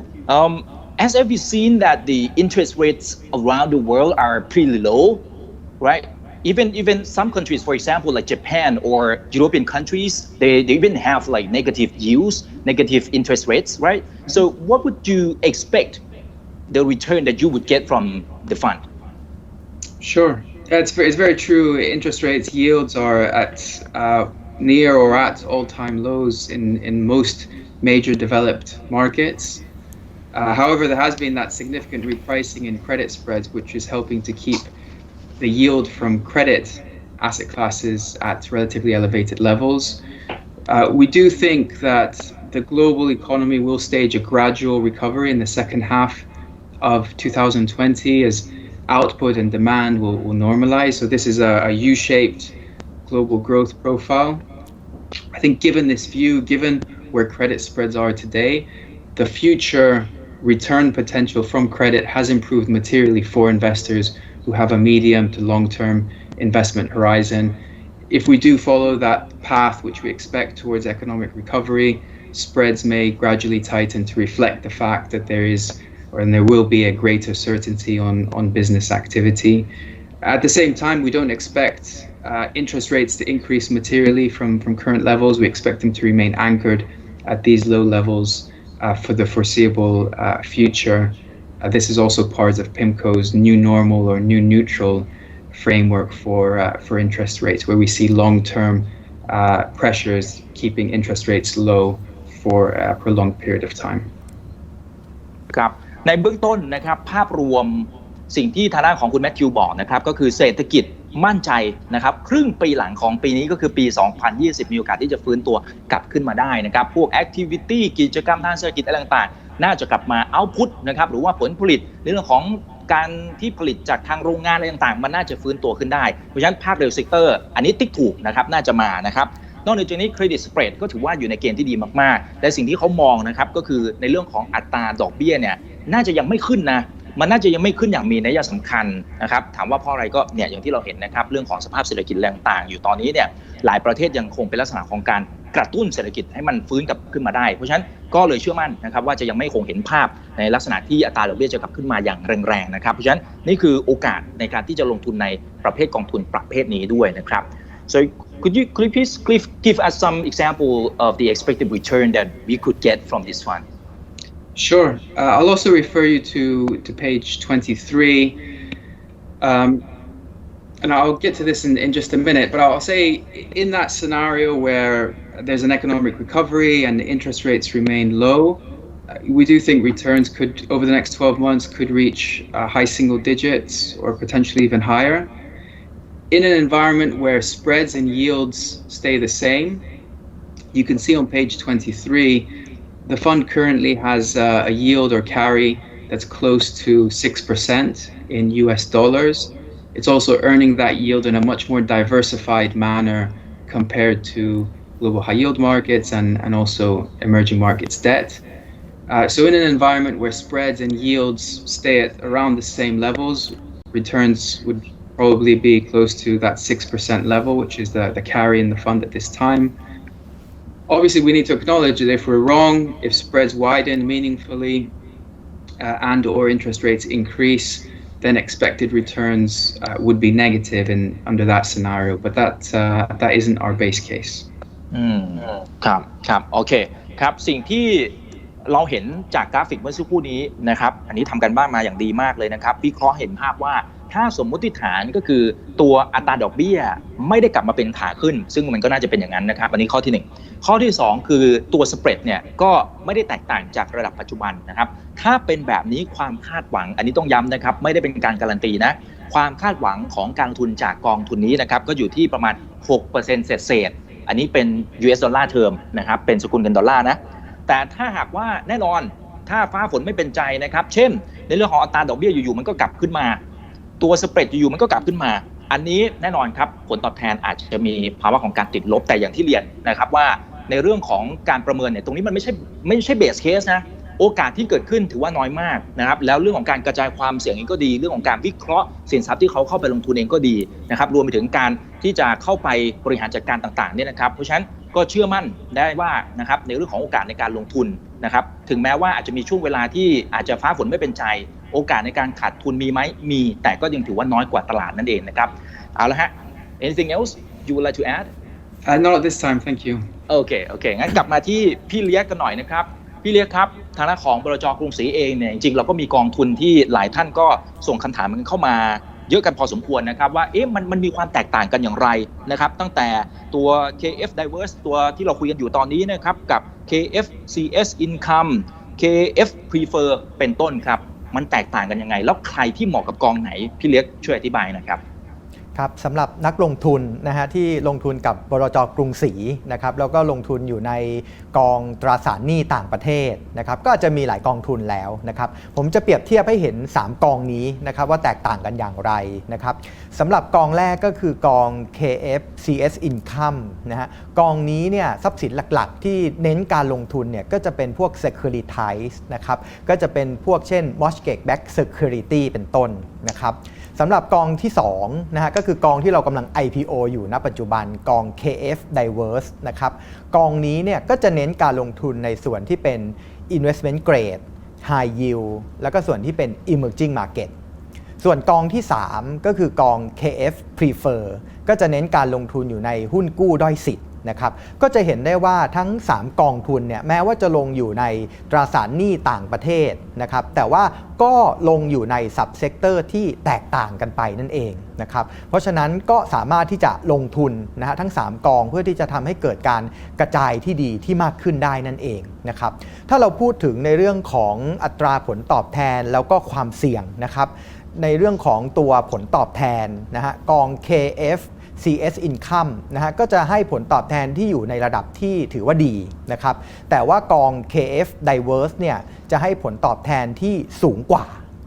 as have you seen that the interest rates around the world are pretty low, right? Even some countries, for example, like Japan or European countries, they even have like negative yields, negative interest rates, right? So what would you expect the return that you would get from the fund? Sure. It's very true. Interest rates, yields are at near or at all-time lows in most major developed markets. However, there has been that significant repricing in credit spreads, which is helping to keep the yield from credit asset classes at relatively elevated levels. We do think that the global economy will stage a gradual recovery in the second half of 2020 as output and demand will normalize. So this is a U-shaped global growth profile. I think given this view, given where credit spreads are today, the future return potential from credit has improved materially for investors who have a medium to long-term investment horizon. If we do follow that path, which we expect towards economic recovery, spreads may gradually tighten to reflect the fact that there will be a greater certainty on business activity. At the same time, we don't expect interest rates to increase materially from current levels. We expect them to remain anchored at these low levels for the foreseeable future. This is also part of PIMCO's new normal or new neutral framework for interest rates, where we see long-term pressures keeping interest rates low for a prolonged period of time. ครับในเบื้องต้นนะครับภาพรวมสิ่งที่ทางด้านของคุณแมทธิวบอกนะครับก็คือเศรษฐกิจมั่นใจนะครับครึ่งปีหลังของปีนี้ก็คือปี 2020 มีโอกาสที่จะฟื้นตัวกลับขึ้นมาได้นะครับพวก activity กิจกรรมทางเศรษฐกิจอะไรต่างๆน่าจะกลับมา output นะครับหรือว่าผลผลิตในเรื่องของการที่ผลิตจากทางโรงงานอะไรต่างๆมันน่าจะฟื้นตัวขึ้นได้เพราะฉะนั้นภาคเรียลเซกเตอร์อันนี้ติ๊กถูกนะครับน่าจะมานะครับนอกจากนี้เครดิตสเปรดก็ถือว่าอยู่ในเกณฑ์ที่ดีมากๆและสิ่งที่เขามองนะครับก็คือในเรื่องของอัตราดอกเบี้ยเนี่ยน่าจะยังไม่ขึ้นนะมันน่าจะยังไม่ขึ้นอย่างมีนัยสำคัญนะครับถามว่าเพราะอะไรก็เนี่ยอย่างที่เราเห็นนะครับเรื่องของสภาพเศรษฐกิจแรงต่างอยู่ตอนนี้เนี่ยหลายประเทศยังคงเป็นลักษณะของการกระตุ้นเศรษฐกิจให้มันฟื้นกลับขึ้นมาได้เพราะฉะนั้นก็เลยเชื่อมั่นนะครับว่าจะยังไม่คงเห็นภาพในลักษณะที่อัตราดอกเบี้ยจะกลับขึ้นมาอย่างแรงๆนะครับเพราะฉะนั้นนี่คือโอกาสในการที่จะลงทุนในประเภทกองทุนประเภทนี้ด้วยนะครับ so could you please give us some example of the expected return that we could get from this fund? Sure. I'll also refer you to page 23. And I'll get to this in just a minute, but I'll say in that scenario where there's an economic recovery and interest rates remain low, we do think returns could, over the next 12 months, could reach high single digits or potentially even higher. In an environment where spreads and yields stay the same, you can see on page 23, the fund currently has a yield or carry that's close to 6% in US dollars. It's also earning that yield in a much more diversified manner compared to global high yield markets and also emerging markets debt. So in an environment where spreads and yields stay at around the same levels, returns would probably be close to that 6% level, which is the carry in the fund at this time. Obviously, we need to acknowledge that if we're wrong, if spreads widen meaningfully and or interest rates increase, then expected returns would be negative under that scenario. But that isn't our base case. ครับโอเคครับสิ่งที่เราเห็นจากกราฟิกเมื่อสักครู่นี้นะครับอันนี้ทำกันบ้านมาอย่างดีมากเลยนะครับวิเคราะห์เห็นภาพว่าถ้าสมมติฐานก็คือตัวอัตราดอกเบี้ยไม่ได้กลับมาเป็นขาขึ้นซึ่งมันก็น่าจะเป็นอย่างนั้นนะครับอันนี้ข้อที่1ข้อที่2คือตัวสเปรดเนี่ยก็ไม่ได้แตกต่างจากระดับปัจจุบันนะครับถ้าเป็นแบบนี้ความคาดหวังอันนี้ต้องย้ำนะครับไม่ได้เป็นการการันตีนะความคาดหวังของการลงทุนจากกองทุนนี้นะครับก็อยู่ที่ประมาณ 6% เศษอันนี้เป็น US ดอลลาร์เทอมนะครับเป็นสกุลเงินดอลลาร์นะแต่ถ้าหากว่าแน่นอนถ้าฟ้าฝนไม่เป็นใจนะครับเช่นในเรื่องของอัตราดอกเบี้ยอยู่ๆมันก็กลับขึ้นมาตัวสเปรดอยู่ๆมันก็กลับขึ้นมาอันนี้แน่นอนครับผลตอบแทนอาจจะมีภาวะของการติดลบแต่อย่างที่เรียนนะครับว่าในเรื่องของการประเมินเนี่ยตรงนี้มันไม่ใช่เบสเคสนะโอกาสที่เกิดขึ้นถือว่าน้อยมากนะครับแล้วเรื่องของการกระจายความเสี่ยงเองก็ดีเรื่องของการวิเคราะห์สินทรัพย์ที่เขาเข้าไปลงทุนเองก็ดีนะครับรวมไปถึงการที่จะเข้าไปบริหารจัดการต่างๆเนี่ยนะครับเพราะฉะนั้นก็เชื่อมั่นได้ว่านะครับในเรื่องของโอกาสในการลงทุนนะครับถึงแม้ว่าอาจจะมีช่วงเวลาที่อาจจะฟ้าฝนไม่เป็นใจโอกาสในการขาดทุนมีไหมมีแต่ก็ยังถือว่าน้อยกว่าตลาดนั่นเองนะครับเอาละฮะ anything else you would like to add Not at this time thank you โอเคงั้นกลับมาที่พี่เลี้ยงกันหน่อยนะครับพี่เลี้ยงครับทางด้านของบลจ.กรุงศรีเองเนี่ยจริงๆเราก็มีกองทุนที่หลายท่านก็ส่งคำถามมันเข้ามาเยอะกันพอสมควรนะครับว่ามันมีความแตกต่างกันอย่างไรนะครับตั้งแต่ตัว KF Diverse ตัวที่เราคุยกันอยู่ตอนนี้นะครับกับ KF CS Income KF Prefer เป็นต้นครับมันแตกต่างกันยังไงแล้วใครที่เหมาะกับกองไหนพี่เล็กช่วยอธิบายนะครับครับสำหรับนักลงทุนนะฮะที่ลงทุนกับบลจ.กรุงศรีนะครับแล้วก็ลงทุนอยู่ในกองตราสารหนี้ต่างประเทศนะครับก็จะมีหลายกองทุนแล้วนะครับผมจะเปรียบเทียบให้เห็น3กองนี้นะครับว่าแตกต่างกันอย่างไรนะครับสำหรับกองแรกก็คือกอง KF CS Income นะฮะกองนี้เนี่ยทรัพย์สินหลักๆที่เน้นการลงทุนเนี่ยก็จะเป็นพวก securitize นะครับก็จะเป็นพวกเช่น mortgage backed security เป็นต้นนะครับสำหรับกองที่2นะฮะก็คือกองที่เรากำลัง IPO อยู่ณปัจจุบันกอง KF Diverse นะครับกองนี้เนี่ยก็จะเน้นการลงทุนในส่วนที่เป็น investment grade high yield แล้วก็ส่วนที่เป็น emerging market ส่วนกองที่3ก็คือกอง KF Prefer ก็จะเน้นการลงทุนอยู่ในหุ้นกู้ด้อยสิทธิ์นะครับก็จะเห็นได้ว่าทั้ง3กองทุนเนี่ยแม้ว่าจะลงอยู่ในตราสารหนี้ต่างประเทศนะครับแต่ว่าก็ลงอยู่ในซับเซกเตอร์ที่แตกต่างกันไปนั่นเองนะครับเพราะฉะนั้นก็สามารถที่จะลงทุนนะฮะทั้ง3กองเพื่อที่จะทำให้เกิดการกระจายที่ดีที่มากขึ้นได้นั่นเองนะครับถ้าเราพูดถึงในเรื่องของอัตราผลตอบแทนแล้วก็ความเสี่ยงนะครับในเรื่องของตัวผลตอบแทนนะฮะกอง KF CS Income นะฮะก็จะให้ผลตอบแทนที่อยู่ในระดับที่ถือว่าดีนะครับแต่ว่ากอง KF Diverse เนี่ยจะให้ผลตอบแทนที่สูงกว่า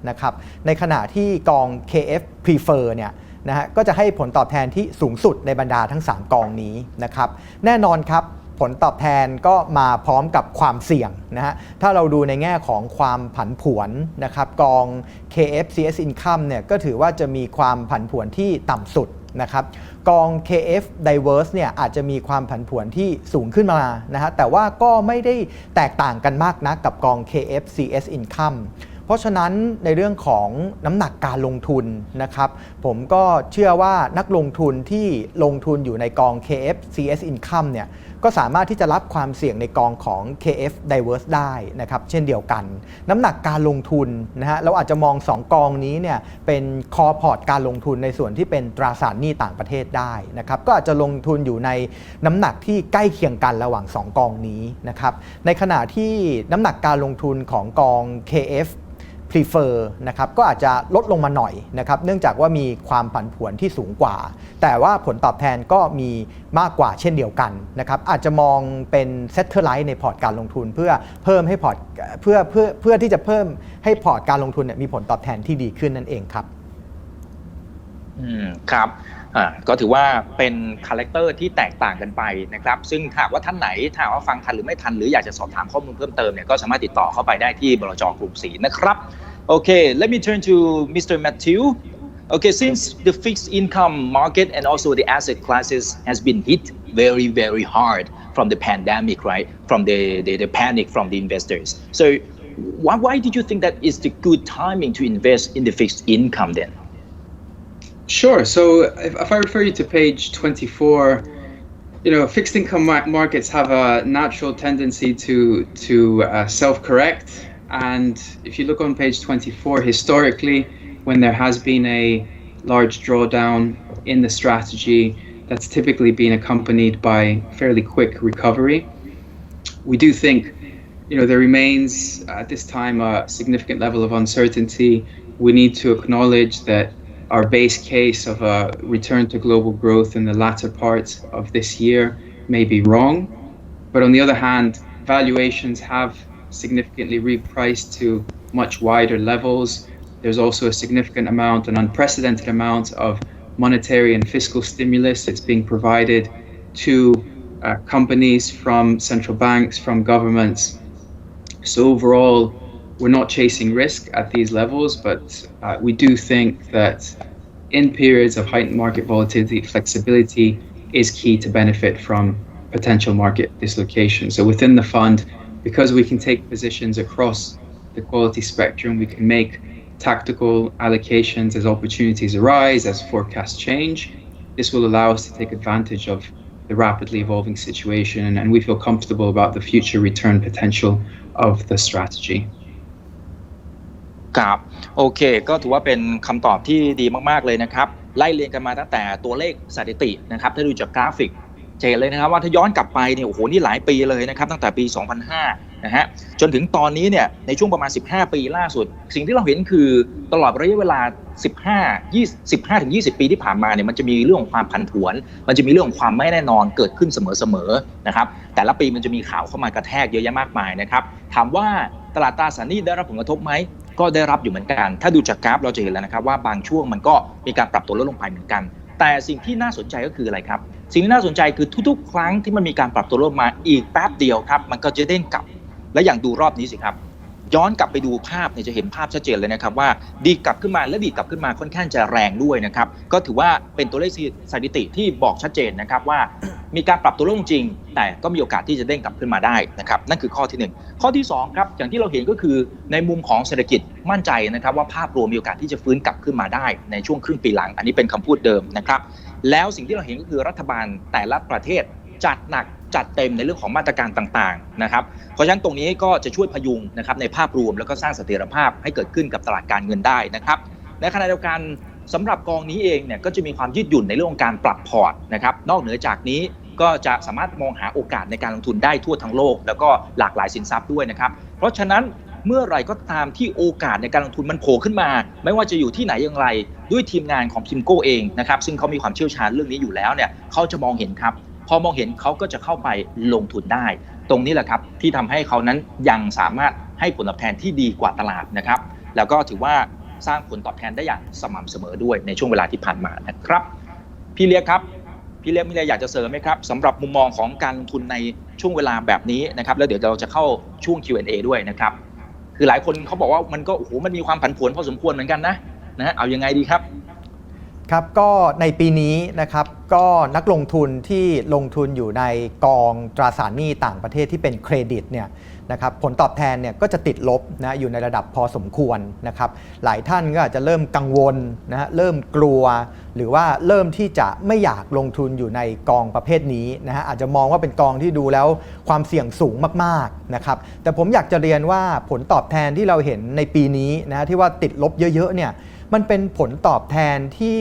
นะครับในขณะที่กอง KF Prefer เนี่ยนะฮะก็จะให้ผลตอบแทนที่สูงสุดในบรรดาทั้ง3กองนี้นะครับแน่นอนครับผลตอบแทนก็มาพร้อมกับความเสี่ยงนะฮะถ้าเราดูในแง่ของความผันผวนนะครับกอง KF CS Income เนี่ยก็ถือว่าจะมีความผันผวนที่ต่ำสุดนะครับกอง KF Diverse เนี่ยอาจจะมีความผันผวนที่สูงขึ้นมานะฮะแต่ว่าก็ไม่ได้แตกต่างกันมากนักกับกอง KF CS Income เพราะฉะนั้นในเรื่องของน้ำหนักการลงทุนนะครับผมก็เชื่อว่านักลงทุนที่ลงทุนอยู่ในกอง KF CS Income เนี่ย ก็สามารถที่จะรับความเสี่ยงในกองของ KF Diverse ได้นะครับเช่นเดียวกันน้ำหนักการลงทุนนะฮะเราอาจจะมอง2กองนี้เนี่ยเป็นคอพอร์ตการลงทุนในส่วนที่เป็นตราสารหนี้ต่างประเทศได้นะครับก็อาจจะลงทุนอยู่ในน้ำหนักที่ใกล้เคียงกันระหว่าง2กองนี้นะครับในขณะที่น้ำหนักการลงทุนของกอง KF Prefer นะครับก็อาจจะลดลงมาหน่อยนะครับเนื่องจากว่ามีความผันผวนที่สูงกว่าแต่ว่าผลตอบแทนก็มีมากกว่าเช่นเดียวกันนะครับอาจจะมองเป็น Satellite ในพอร์ตการลงทุนเพื่อเพิ่มให้พอร์ตเพื่อที่จะเพิ่มให้พอร์ตการลงทุนมีผลตอบแทนที่ดีขึ้นนั่นเองครับครับก็ถือว่าเป็นคาแรคเตอร์ที่แตกต่างกันไปนะครับซึ่งถ้าว่าท่านไหนถ้าว่าฟังทันหรือไม่ทันหรืออยากจะสอบถามข้อมูลเพิ่มเติมเนี่ยก็สามารถติดต่อเข้าไปได้ที่บลจ.กรุงศรีนะครับ Okay, let me turn to Mr. Matthew. Okay, since the fixed income market and also the asset classes has been hit very, very hard from the pandemic, right? From the panic from the investors. So why did you think that is the good timing to invest in the fixed income then? Sure. So if I refer you to page 24, fixed income markets have a natural tendency to self-correct. And if you look on page 24, historically, when there has been a large drawdown in the strategy, that's typically been accompanied by fairly quick recovery. We do think, there remains at this time a significant level of uncertainty. We need to acknowledge that our base case of a return to global growth in the latter part of this year may be wrong. But on the other hand, valuations have significantly repriced to much wider levels. There's also a significant amount, an unprecedented amount of monetary and fiscal stimulus that's being provided to companies from central banks, from governments. So overall, we're not chasing risk at these levels, but we do think that in periods of heightened market volatility, flexibility is key to benefit from potential market dislocation. So within the fund, because we can take positions across the quality spectrum, we can make tactical allocations as opportunities arise, as forecasts change. This will allow us to take advantage of the rapidly evolving situation, and we feel comfortable about the future return potential of the strategy. ครับโอเคก็ถือว่าเป็นคำตอบที่ดีมากๆเลยนะครับไล่เรียงกันมาตั้งแต่ตัวเลขสถิตินะครับถ้าดูจากกราฟิกจะเห็นเลยนะครับว่าถ้าย้อนกลับไปเนี่ยโอ้โหนี่หลายปีเลยนะครับตั้งแต่ปี 2005 นะฮะจนถึงตอนนี้เนี่ยในช่วงประมาณ15 ปีล่าสุดสิ่งที่เราเห็นคือตลอดระยะเวลา15-20 ปีที่ผ่านมาเนี่ยมันจะมีเรื่องของความผันผวนมันจะมีเรื่องของความไม่แน่นอนเกิดขึ้นเสมอๆนะครับแต่ละปีมันจะมีข่าวเข้ามากระแทกเยอะแยะมากมายนะครับถามว่าตลาดตราสารหนี้ได้รับผลกระทบไหมก็ได้รับอยู่เหมือนกันถ้าดูจากกราฟเราจะเห็นแล้วนะครับว่าบางช่วงมันก็มีการปรับตัวลดลงไปเหมือนกันแต่สิ่งที่น่าสนใจก็คืออะไรครับสิ่งที่น่าสนใจคือทุกๆครั้งที่มันมีการปรับตัวลดมาอีกแป๊บเดียวครับมันก็จะเด้งกลับและอย่างดูรอบนี้สิครับย้อนกลับไปดูภาพเนี่ยจะเห็นภาพชัดเจนเลยนะครับว่าดีดกลับขึ้นมาและดีดกลับขึ้นมาค่อนข้างจะแรงด้วยนะครับก็ถือว่าเป็นตัวเลขสถิติที่บอกชัดเจนนะครับว่ามีการปรับตัวลงจริงแต่ก็มีโอกาสที่จะเด้งกลับขึ้นมาได้นะครับนั่นคือข้อที่1ข้อที่2ครับอย่างที่เราเห็นก็คือในมุมของเศรษฐกิจมั่นใจนะครับว่าภาพรวมมีโอกาสที่จะฟื้นกลับขึ้นมาได้ในช่วงครึ่งปีหลังอันนี้เป็นคำพูดเดิมนะครับแล้วสิ่งที่เราเห็นก็คือรัฐบาลแต่ละประเทศจัดหนักจัดเต็มในเรื่องของมาตรการต่างๆนะครับเพราะฉะนั้นตรงนี้ก็จะช่วยพยุงนะครับในภาพรวมแล้วก็สร้างเสถียรภาพให้เกิดขึ้นกับตลาดการเงินได้นะครับในขณะเดียวกันสำหรับกองนี้เองเนี่ยก็จะมีความยืดหยุ่นในเรื่องของการปรับพอร์ตนะครับนอกเหนือจากนี้ก็จะสามารถมองหาโอกาสในการลงทุนได้ทั่วทั้งโลกแล้วก็หลากหลายสินทรัพย์ด้วยนะครับเพราะฉะนั้นเมื่อไหร่ก็ตามที่โอกาสในการลงทุนมันโผล่ขึ้นมาไม่ว่าจะอยู่ที่ไหนอย่างไรด้วยทีมงานของพิมโก้เองนะครับซึ่งเขามีความเชี่ยวชาญเรื่องนี้อยู่แล้วเนี่ยเขาจะมองเห็นครับพอมองเห็นเขาก็จะเข้าไปลงทุนได้ตรงนี้แหละครับที่ทำให้เขานั้นยังสามารถให้ผลตอบแทนที่ดีกว่าตลาดนะครับแล้วก็ถือว่าสร้างผลตอบแทนได้อย่างสม่ำเสมอด้วยในช่วงเวลาที่ผ่านมานะครับพี่เลียกครับพี่เลียกมีอะไรอยากจะเสริมไหมครับสำหรับมุมมองของการลงทุนในช่วงเวลาแบบนี้นะครับแล้วเดี๋ยวเราจะเข้าช่วง Q&A ด้วยนะครับคือหลายคนเขาบอกว่ามันก็โอ้โหมันมีความผันผวนพอสมควรเหมือนกันนะเอายังไงดีครับครับก็ในปีนี้นะครับ ก็นักลงทุนที่ลงทุนอยู่ในกองตราสารหนี้ต่างประเทศที่เป็นเครดิตเนี่ยนะครับผลตอบแทนเนี่ยก็จะติดลบนะอยู่ในระดับพอสมควรนะครับหลายท่านก็อาจจะเริ่มกังวลนะฮะเริ่มกลัวหรือว่าเริ่มที่จะไม่อยากลงทุนอยู่ในกองประเภทนี้นะฮะอาจจะมองว่าเป็นกองที่ดูแล้วความเสี่ยงสูงมากๆนะครับแต่ผมอยากจะเรียนว่าผลตอบแทนที่เราเห็นในปีนี้นะที่ว่าติดลบเยอะๆเนี่ยมันเป็นผลตอบแทนที่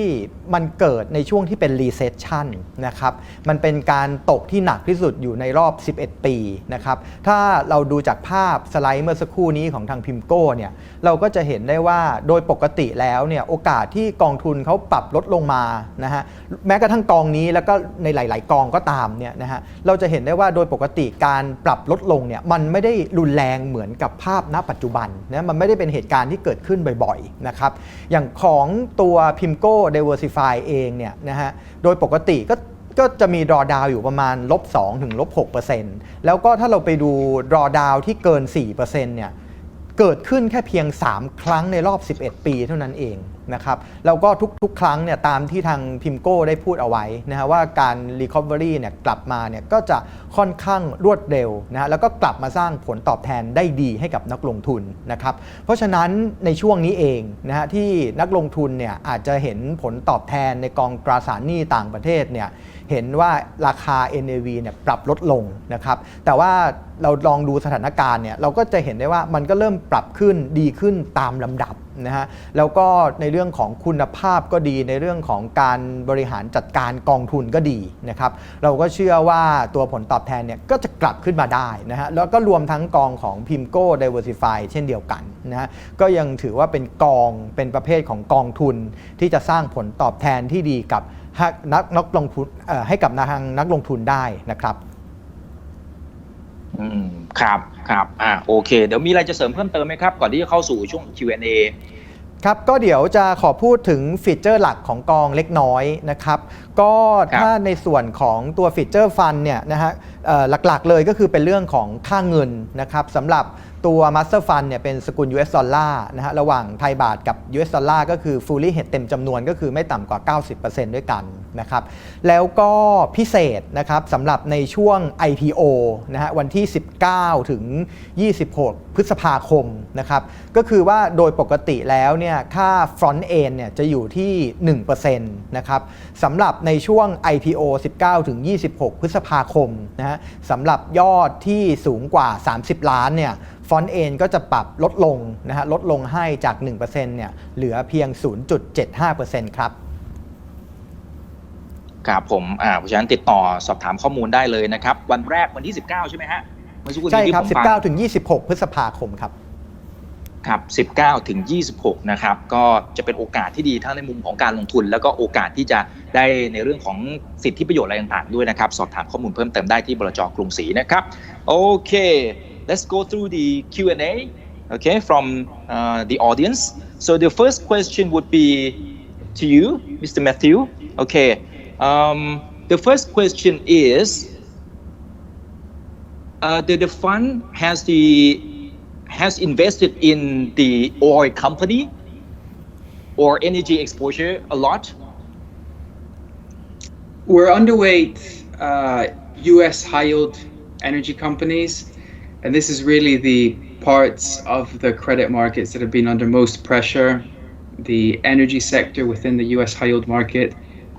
มันเกิดในช่วงที่เป็น recession นะครับมันเป็นการตกที่หนักที่สุดอยู่ในรอบ11 ปีนะครับถ้าเราดูจากภาพสไลด์เมื่อสักครู่นี้ของทางพิมโก้เนี่ยเราก็จะเห็นได้ว่าโดยปกติแล้วเนี่ยโอกาสที่กองทุนเขาปรับลดลงมานะฮะแม้กระทั่งกองนี้แล้วก็ในหลายๆกองก็ตามเนี่ยนะฮะเราจะเห็นได้ว่าโดยปกติการปรับลดลงเนี่ยมันไม่ได้รุนแรงเหมือนกับภาพณปัจจุบันนะมันไม่ได้เป็นเหตุการณ์ที่เกิดขึ้นบ่อยๆนะครับอย่างของตัวพิมโก้ Diversify เองเนี่ยนะฮะโดยปกติก็จะมี drawdown อยู่ประมาณ-2% ถึง-6%แล้วก็ถ้าเราไปดู drawdown ที่เกิน 4% เนี่ยเกิดขึ้นแค่เพียง3 ครั้งในรอบ11 ปีเท่านั้นเองนะครับแล้วก็ทุกครั้งเนี่ยตามที่ทางพิมโก้ได้พูดเอาไว้นะฮะว่าการ recovery เนี่ยกลับมาเนี่ยก็จะค่อนข้างรวดเร็วนะแล้วก็กลับมาสร้างผลตอบแทนได้ดีให้กับนักลงทุนนะครับเพราะฉะนั้นในช่วงนี้เองนะฮะที่นักลงทุนเนี่ยอาจจะเห็นผลตอบแทนในกองตราสารหนี้ต่างประเทศเนี่ยเห็นว่าราคา NAV เนี่ยปรับลดลงนะครับแต่ว่าเราลองดูสถานการณ์เนี่ยเราก็จะเห็นได้ว่ามันก็เริ่มปรับขึ้นดีขึ้นตามลำดับนะฮะแล้วก็ในเรื่องของคุณภาพก็ดีในเรื่องของการบริหารจัดการกองทุนก็ดีนะครับเราก็เชื่อว่าตัวผลตอบแทนเนี่ยก็จะกลับขึ้นมาได้นะฮะแล้วก็รวมทั้งกองของ PIMCO Diversify เช่นเดียวกันนะฮะก็ยังถือว่าเป็นกองเป็นประเภทของกองทุนที่จะสร้างผลตอบแทนที่ดีกับนักลงทุนให้กับทางนักลงทุนได้นะครับครับโอเคเดี๋ยวมีอะไรจะเสริมเพิ่มเติมไหมครับก่อนที่จะเข้าสู่ช่วง Q&A ครับก็เดี๋ยวจะขอพูดถึงฟีเจอร์หลักของกองเล็กน้อยนะครับก็ถ้าในส่วนของตัวฟีเจอร์ฟันเนี่ยนะฮะหลักๆเลยก็คือเป็นเรื่องของค่าเงินนะครับสำหรับตัว Master Fund เนี่ยเป็นสกุล US ดอลลาร์นะฮะระหว่างไทยบาทกับ US ดอลลาร์ก็คือ fully hedge เต็มจำนวนก็คือไม่ต่ำกว่า 90% ด้วยกันนะครับแล้วก็พิเศษนะครับสำหรับในช่วง IPO นะฮะวันที่19ถึง26พฤษภาคมนะครับก็คือว่าโดยปกติแล้วเนี่ยค่า front end เนี่ยจะอยู่ที่ 1% นะครับสำหรับในช่วง IPO 19ถึง26พฤษภาคมนะฮะสำหรับยอดที่สูงกว่า30ล้านเนี่ยฟอนต์เองก็จะปรับลดลงนะฮะลดลงให้จาก 1% เนี่ยเหลือเพียง 0.75% ครับครับผมเพราะฉะนั้นติดต่อสอบถามข้อมูลได้เลยนะครับวันแรกวันที่19ใช่ไหมฮะใช่ครับ19ถึง26พฤษภาคมครับครับ19ถึง26นะครับก็จะเป็นโอกาสที่ดีทั้งในมุมของการลงทุนแล้วก็โอกาสที่จะได้ในเรื่องของสิทธิประโยชน์อะไรต่างๆด้วยนะครับสอบถามข้อมูลเพิ่มเติมได้ที่บลจ.กรุงศรีนะครับโอเค let's go through the Q&A okay from the audience so the first question would be to you Mr. Matthew okay the first question is the fund has invested in the oil company or energy exposure a lot? We're underweight US high-yield energy companies, and this is really the parts of the credit markets that have been under most pressure. The energy sector within the US high-yield market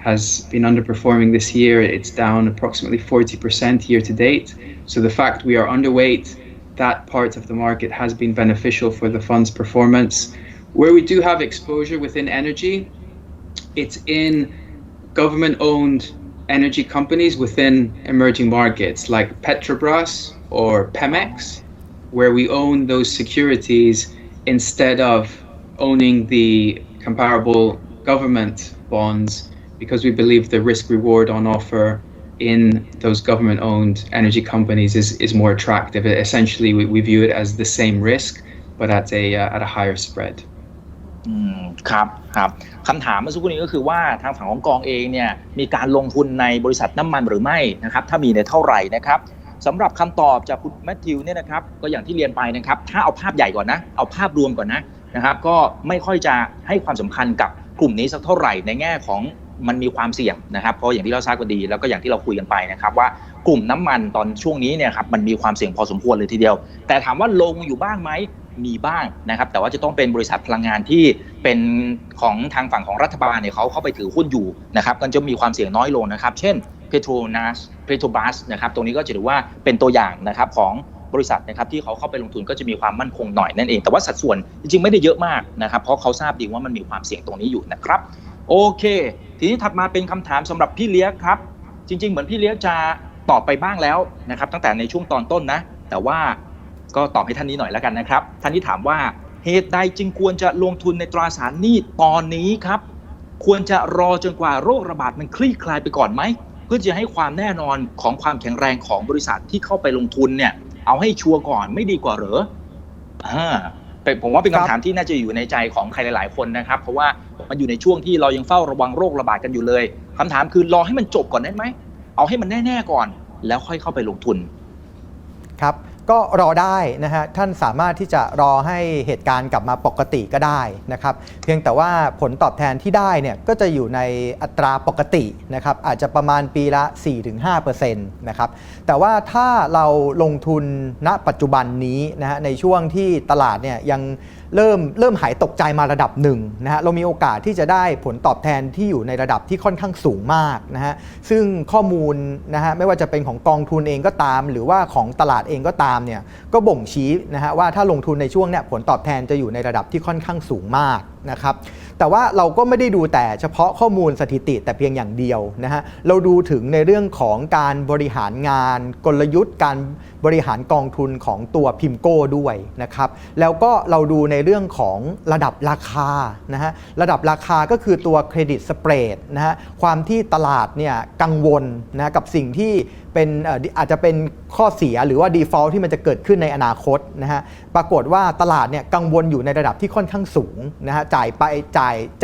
has been underperforming this year. It's down approximately 40% year to date. So the fact we are underweight that part of the market has been beneficial for the fund's performance. Where we do have exposure within energy, it's in government-owned energy companies within emerging markets like Petrobras or Pemex, where we own those securities instead of owning the comparable government bonds because we believe the risk-reward on offer in those government-owned energy companies is more attractive. Essentially, we view it as the same risk, but at a higher spread. ครับคำถามเมื่อสักครู่นี้ก็คือว่าทางฝั่งของกองเองเนี่ยมีการลงทุนในบริษัทน้ำมันหรือไม่นะครับถ้ามีในเท่าไหร่นะครับสำหรับคำตอบจากคุณแมทธิวเนี่ยนะครับก็อย่างที่เรียนไปนะครับถ้าเอาภาพใหญ่ก่อนนะเอาภาพรวมก่อนนะครับก็ไม่ค่อยจะให้ความสำคัญกับกลุ่มนี้สักเท่าไหร่ในแง่ของ มันมีความเสี่ยงนะครับเพราะอย่างที่เราทราบกันดีแล้วก็อย่างที่เราคุยกันไปนะครับว่ากลุ่มน้ำมันตอนช่วงนี้เนี่ยครับมันมีความเสี่ยงพอสมควรเลยทีเดียวแต่ถามว่าลงอยู่บ้างไหมมีบ้างนะครับแต่ว่าจะต้องเป็นบริษัทพลังงานที่เป็นของทางฝั่งของรัฐบาลเนี่ยเขาเข้าไปถือหุ้นอยู่นะครับก็จะมีความเสี่ยงน้อยลงนะครับเช่น Petrobras นะครับตรงนี้ก็จะถือว่าเป็นตัวอย่างนะครับของบริษัทนะครับที่เขาเข้าไปลงทุนก็จะมีความมั่นคงหน่อยนั่นเองแต่ว่าสัดส่วนจริงๆไม่ได้เยอะมากนะครับเพราะเขาทราบดีว่ามันมีความเสี่ยงตรงนี้อยู่นะครับโอเคทีนี้ถัดมาเป็นคำถามสำหรับพี่เลี้ยงครับจริงๆเหมือนพี่เลี้ยงจะตอบไปบ้างแล้วนะครับตั้งแต่ในช่วงตอนต้นนะแต่ว่าก็ตอบให้ท่านนี้หน่อยแล้วกันนะครับท่านนี้ถามว่าเหตุใดจึงควรจะลงทุนในตราสารหนี้ตอนนี้ครับควรจะรอจนกว่าโรคระบาดมันคลี่คลายไปก่อนไหมเพื่อจะให้ความแน่นอนของความแข็งแรงของบริษัทที่เข้าไปลงทุนเนี่ยเอาให้ชัวร์ก่อนไม่ดีกว่าเหรอผมว่าเป็นคำถามที่น่าจะอยู่ในใจของใครหลายๆคนนะครับเพราะว่ามันอยู่ในช่วงที่เรายังเฝ้าระวังโรคระบาดกันอยู่เลยคำถามคือรอให้มันจบก่อนได้ไหมเอาให้มันแน่ๆก่อนแล้วค่อยเข้าไปลงทุนครับก็รอได้นะฮะท่านสามารถที่จะรอให้เหตุการณ์กลับมาปกติก็ได้นะครับเพียงแต่ว่าผลตอบแทนที่ได้เนี่ยก็จะอยู่ในอัตราปกตินะครับอาจจะประมาณปีละ 4-5% นะครับแต่ว่าถ้าเราลงทุนณปัจจุบันนี้นะฮะในช่วงที่ตลาดเนี่ยยังเริ่มหายตกใจมาระดับหนึ่งนะฮะเรามีโอกาสที่จะได้ผลตอบแทนที่อยู่ในระดับที่ค่อนข้างสูงมากนะฮะซึ่งข้อมูลนะฮะไม่ว่าจะเป็นของกองทุนเองก็ตามหรือว่าของตลาดเองก็ตามเนี่ยก็บ่งชี้นะฮะว่าถ้าลงทุนในช่วงเนี้ยผลตอบแทนจะอยู่ในระดับที่ค่อนข้างสูงมากนะครับแต่ว่าเราก็ไม่ได้ดูแต่เฉพาะข้อมูลสถิติแต่เพียงอย่างเดียวนะฮะเราดูถึงในเรื่องของการบริหารงานกลยุทธ์การบริหารกองทุนของตัวพิมโก้ด้วยนะครับแล้วก็เราดูในเรื่องของระดับราคานะฮะระดับราคาก็คือตัวเครดิตสเปรดนะฮะความที่ตลาดเนี่ยกังวลนะกับสิ่งที่เป็นอาจจะเป็นข้อเสียหรือว่า default ที่มันจะเกิดขึ้นในอนาคตนะฮะปรากฏว่าตลาดเนี่ยกังวลอยู่ในระดับที่ค่อนข้างสูงนะฮะจ่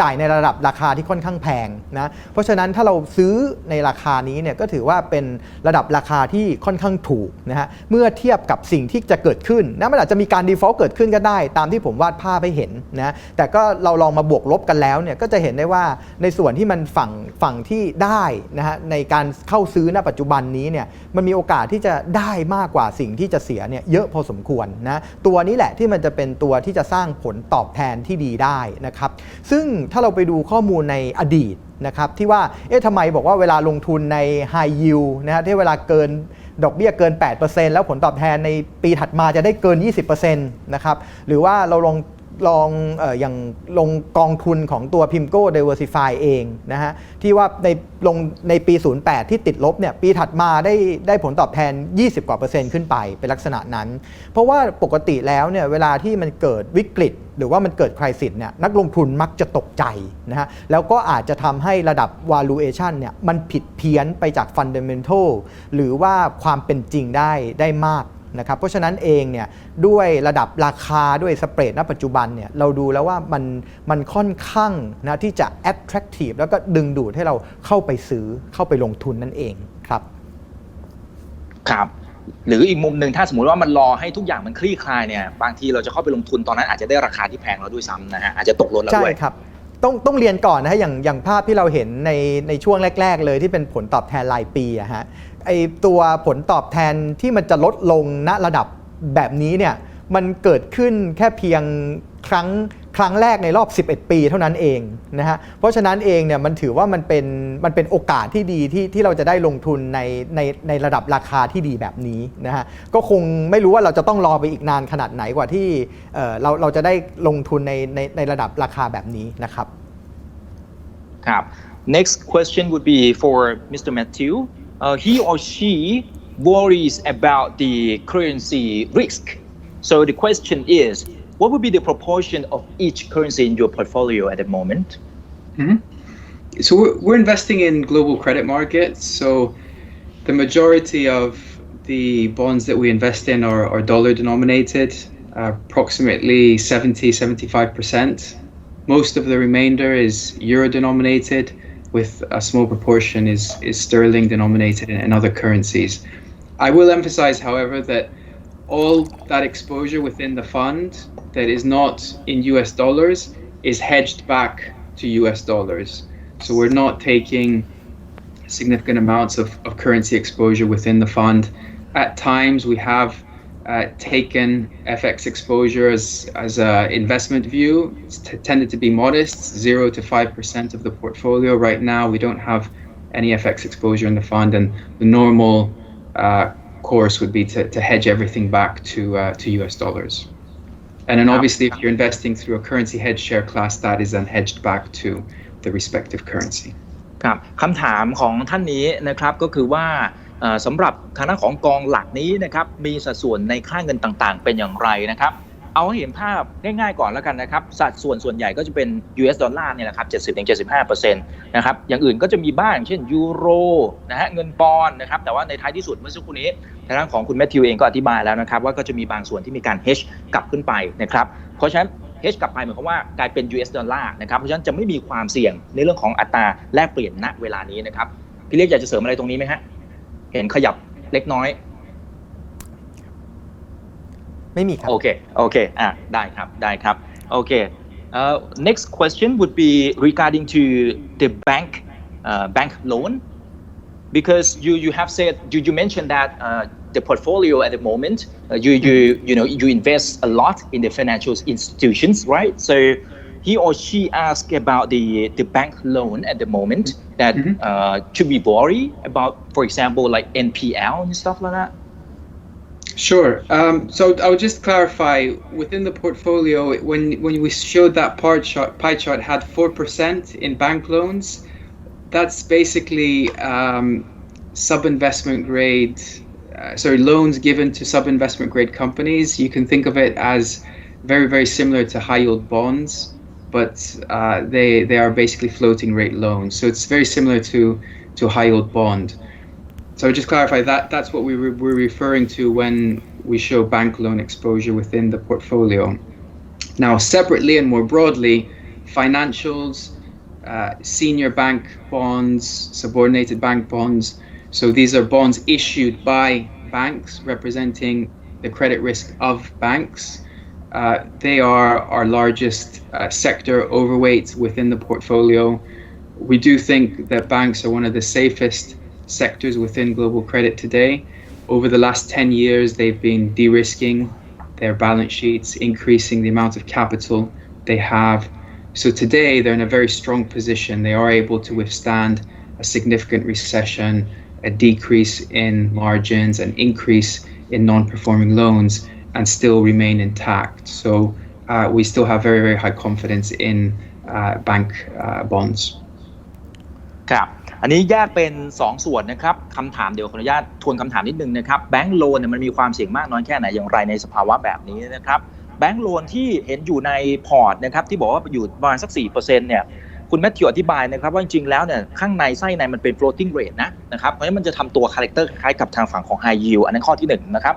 ายในระดับราคาที่ค่อนข้างแพงนะเพราะฉะนั้นถ้าเราซื้อในราคานี้เนี่ยก็ถือว่าเป็นระดับราคาที่ค่อนข้างถูกนะฮะเมื่อเทียบกับสิ่งที่จะเกิดขึ้นนะมันอาจจะมีการ default เกิดขึ้นก็ได้ตามที่ผมวาดภาพให้เห็นนะแต่ก็เราลองมาบวกลบกันแล้วเนี่ยก็จะเห็นได้ว่าในส่วนที่มันฝั่งที่ได้นะฮะในการเข้าซื้อณปัจจุบันนี้เนี่ยมันมีโอกาสที่จะได้มากกว่าสิ่งที่จะเสียเนี่ยเยอะพอสมควรนะตัวนี้แหละที่มันจะเป็นตัวที่จะสร้างผลตอบแทนที่ดีได้นะครับซึ่งถ้าเราไปดูข้อมูลในอดีตนะครับที่ว่าทำไมบอกว่าเวลาลงทุนใน High Yield นะฮะที่เวลาเกินดอกเบี้ยเกิน 8% แล้วผลตอบแทนในปีถัดมาจะได้เกิน 20% นะครับหรือว่าเราลองอย่างลงกองทุนของตัว PIMCO Diversify เองนะฮะที่ว่าในปี 08 ที่ติดลบเนี่ยปีถัดมาได้ผลตอบแทน 20 กว่าเปอร์เซ็นต์ขึ้นไปเป็นลักษณะนั้นเพราะว่าปกติแล้วเนี่ยเวลาที่มันเกิดวิกฤตหรือว่ามันเกิดไครซิสเนี่ยนักลงทุนมักจะตกใจนะฮะแล้วก็อาจจะทำให้ระดับ valuation เนี่ยมันผิดเพี้ยนไปจาก fundamental หรือว่าความเป็นจริงได้มากนะครับเพราะฉะนั้นเองเนี่ยด้วยระดับราคาด้วยสเปรดณปัจจุบันเนี่ยเราดูแล้วว่ามันค่อนข้างนะที่จะ attractive แล้วก็ดึงดูดให้เราเข้าไปซื้อเข้าไปลงทุนนั่นเองครับครับหรืออีกมุมหนึ่งถ้าสมมุติว่ามันรอให้ทุกอย่างมันคลี่คลายเนี่ยบางทีเราจะเข้าไปลงทุนตอนนั้นอาจจะได้ราคาที่แพงแล้วด้วยซ้ำนะฮะอาจจะตกหล่นแล้วด้วยใช่ครับต้องเรียนก่อนนะฮะอย่างภาพที่เราเห็นในช่วงแรกๆเลยที่เป็นผลตอบแทนรายปีอะฮะไอตัวผลตอบแทนที่มันจะลดลงณระดับแบบนี้เนี่ยมันเกิดขึ้นแค่เพียงครั้งแรกในรอบ11ปีเท่านั้นเองนะฮะเพราะฉะนั้นเองเนี่ยมันถือว่ามันเป็นโอกาสที่ดีที่เราจะได้ลงทุนในระดับราคาที่ดีแบบนี้นะฮะก็คงไม่รู้ว่าเราจะต้องรอไปอีกนานขนาดไหนกว่าที่เราจะได้ลงทุนในระดับราคาแบบนี้นะครับครับ Next question would be for Mr. Matthew. He or she worries about the currency risk. So the question is, what would be the proportion of each currency in your portfolio at the moment? Mm-hmm. So we're investing in global credit markets. So the majority of the bonds that we invest in are dollar denominated, approximately 70-75%. Most of the remainder is euro denominated, with a small proportion is sterling denominated in other currencies. I will emphasize, however, that all that exposure within the fund that is not in US dollars is hedged back to US dollars. So we're not taking significant amounts of currency exposure within the fund. At times we have taken FX exposure as an investment view. It's tended to be modest, 0 to 5% of the portfolio. Right now we don't have any FX exposure in the fund, and the normal course would be to hedge everything back to US dollars. And then obviously if you're investing through a currency hedge share class, that is then hedged back to the respective currency. ครับคำถามของท่านนี้นะครับก็คือว่าสำหรับคณะของกองหลักนี้นะครับมีสัดส่วนในค่าเงินต่างๆเป็นอย่างไรนะครับเอาให้เห็นภาพง่ายๆก่อนแล้วกันนะครับสัดส่วนใหญ่ก็จะเป็น US ดอลลาร์เนี่ยแหละครับ 70-75% นะครับอย่างอื่นก็จะมีบ้างเช่นยูโรนะฮะเงินปอนด์นะครับแต่ว่าในท้ายที่สุดเมื่อสักครู่นี้ทางด้านของคุณแมทธิวเองก็อธิบายแล้วนะครับว่าก็จะมีบางส่วนที่มีการ hedge กลับขึ้นไปนะครับเพราะฉะนั้นhedge กลับไปหมายความว่ากลายเป็น US ดอลลาร์นะครับเพราะฉะนั้นจะไม่มีความเสี่ยงในเรื่องของอัตราแลกเปลี่ยนณเวลานี้นะครับพี่เล็กอยากจะเสริมอะไรตรงนี้ไหมฮะเห็นขยับเล็กน้อยไม่มีครับโอเคได้ครับโอเคnext question would be regarding to the bank loan because you have said you mentioned that the portfolio at the moment you invest a lot in the financial institutions, right? So he or she asked about the bank loan at the moment that should be worried about, for example, like NPL and stuff like that. Sure. So I would just clarify within the portfolio when we showed that pie chart had 4% in bank loans. That's basically sub-investment grade. Loans given to sub-investment grade companies. You can think of it as very, very similar to high yield bonds, but they are basically floating rate loans. So it's very similar to a high yield bond. So just clarify that's what we're referring to when we show bank loan exposure within the portfolio. Now, separately and more broadly, financials, senior bank bonds, subordinated bank bonds. So these are bonds issued by banks representing the credit risk of banks. They are our largest sector overweight within the portfolio. We do think that banks are one of the safest sectors within global credit today. Over the last 10 years, they've been de-risking their balance sheets, increasing the amount of capital they have. So today, they're in a very strong position. They are able to withstand a significant recession, a decrease in margins, an increase in non-performing loans, and still remain intact. So we still have very, very high confidence in bank bonds. ครับอันนี้แยกเป็น2ส่วนนะครับคำถามเดี๋ยวขออนุญาตทวนคำถามนิดนึงนะครับแบงก์โลนเนี่ยมันมีความเสี่ยงมากน้อยแค่ไหนอย่างไรในสภาวะแบบนี้นะครับแบงก์โลนที่เห็นอยู่ในพอร์ตนะครับที่บอกว่าอยู่ประมาณสัก 4% เนี่ยคุณแมทธิวอธิบายนะครับว่าจริงๆแล้วเนี่ยข้างในไส้ในมันเป็น floating rate นะครับเพราะฉะนั้นมันจะทำตัวคาแรคเตอร์คล้ายกับทางฝั่งของ high yield อันนั้นข้อที่1นะครับ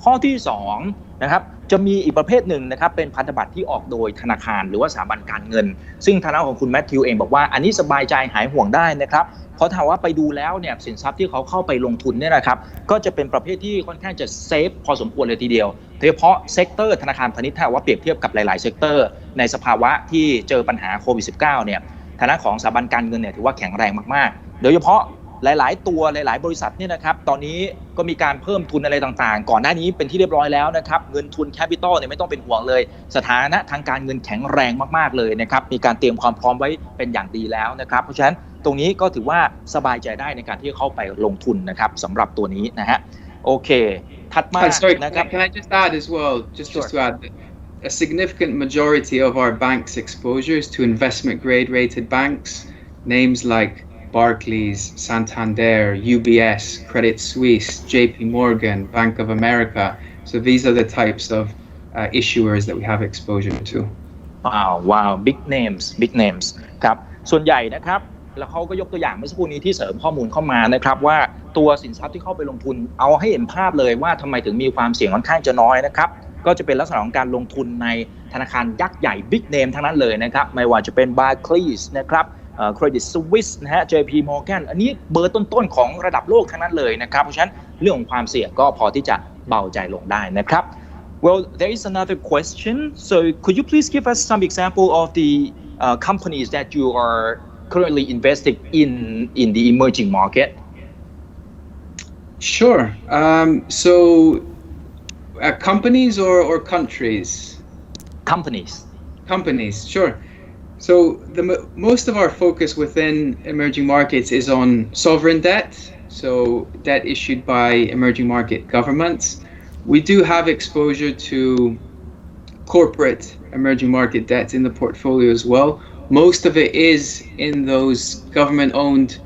ข้อที่2นะครับจะมีอีกประเภทหนึ่งนะครับเป็นพันธบัตรที่ออกโดยธนาคารหรือว่าสถาบันการเงินซึ่งทางด้านของคุณแมทธิวเองบอกว่าอันนี้สบายใจหายห่วงได้นะครับเพราะถ้าว่าไปดูแล้วเนี่ยสินทรัพย์ที่เขาเข้าไปลงทุนเนี่ยนะครับก็จะเป็นประเภทที่ค่อนข้างจะเซฟพอสมควรเลยทีเดียวโดยเฉพาะเซกเตอร์ธนาคารพาณิชย์ถ้าว่าเปรียบเทียบกับหลายๆเซกเตอร์ในสภาวะที่เจอปัญหาโควิด -19 เนี่ยฐานะของสถาบันการเงินเนี่ยถือว่าแข็งแรงมากๆโดยเฉพาะหลายๆตัวหลายๆบริษัทเนี่ยนะครับตอนนี้ก็มีการเพิ่มทุนอะไรต่างๆก่อนหน้านี้เป็นที่เรียบร้อยแล้วนะครับเงินทุนแคปิตอลเนี่ยไม่ต้องเป็นห่วงเลยสถานะทางการเงินแข็งแรงมากๆเลยนะครับมีการเตรียมความพร้อมไว้เป็นอย่างดีแล้วนะครับเพราะฉะนั้นตรงนี้ก็ถือว่าสบายใจได้ในการที่เข้าไปลงทุนนะครับสำหรับตัวนี้นะฮะโอเคถัดมานะครับ Can I just add as well just to add a significant majority of our bank's exposures to investment grade rated banks names like Barclays, Santander, UBS, Credit Suisse, JP Morgan, Bank of America. So these are the types of issuers that we have exposure to. Wow, big names ครับส่วนใหญ่นะครับแล้วเขาก็ยกตัวอย่างเมื่อสักครู่นี้ที่เสริมข้อมูลเข้ามานะครับว่าตัวสินทรัพย์ที่เข้าไปลงทุนเอาให้เห็นภาพเลยว่าทำไมถึงมีความเสี่ยงค่อนข้างจะน้อยนะครับก็จะเป็นลักษณะของการลงทุนในธนาคารยักษ์ใหญ่ big name ทั้งนั้นเลยนะครับไม่ว่าจะเป็น Barclays นะครับCredit Suisse นะฮะ JP Morgan อันนี้เบอร์ต้นๆของระดับโลกทั้งนั้นเลยนะครับเพราะฉะนั้นเรื่องของความเสี่ยงก็พอที่จะเบาใจลงได้นะครับ Well, there is another question. So could you please give us some example of the companies that you are currently investing in the emerging market? Sure. So companies or countries? Companies, sure. So most of our focus within emerging markets is on sovereign debt, so debt issued by emerging market governments. We do have exposure to corporate emerging market debts in the portfolio as well. Most of it is in those government-owned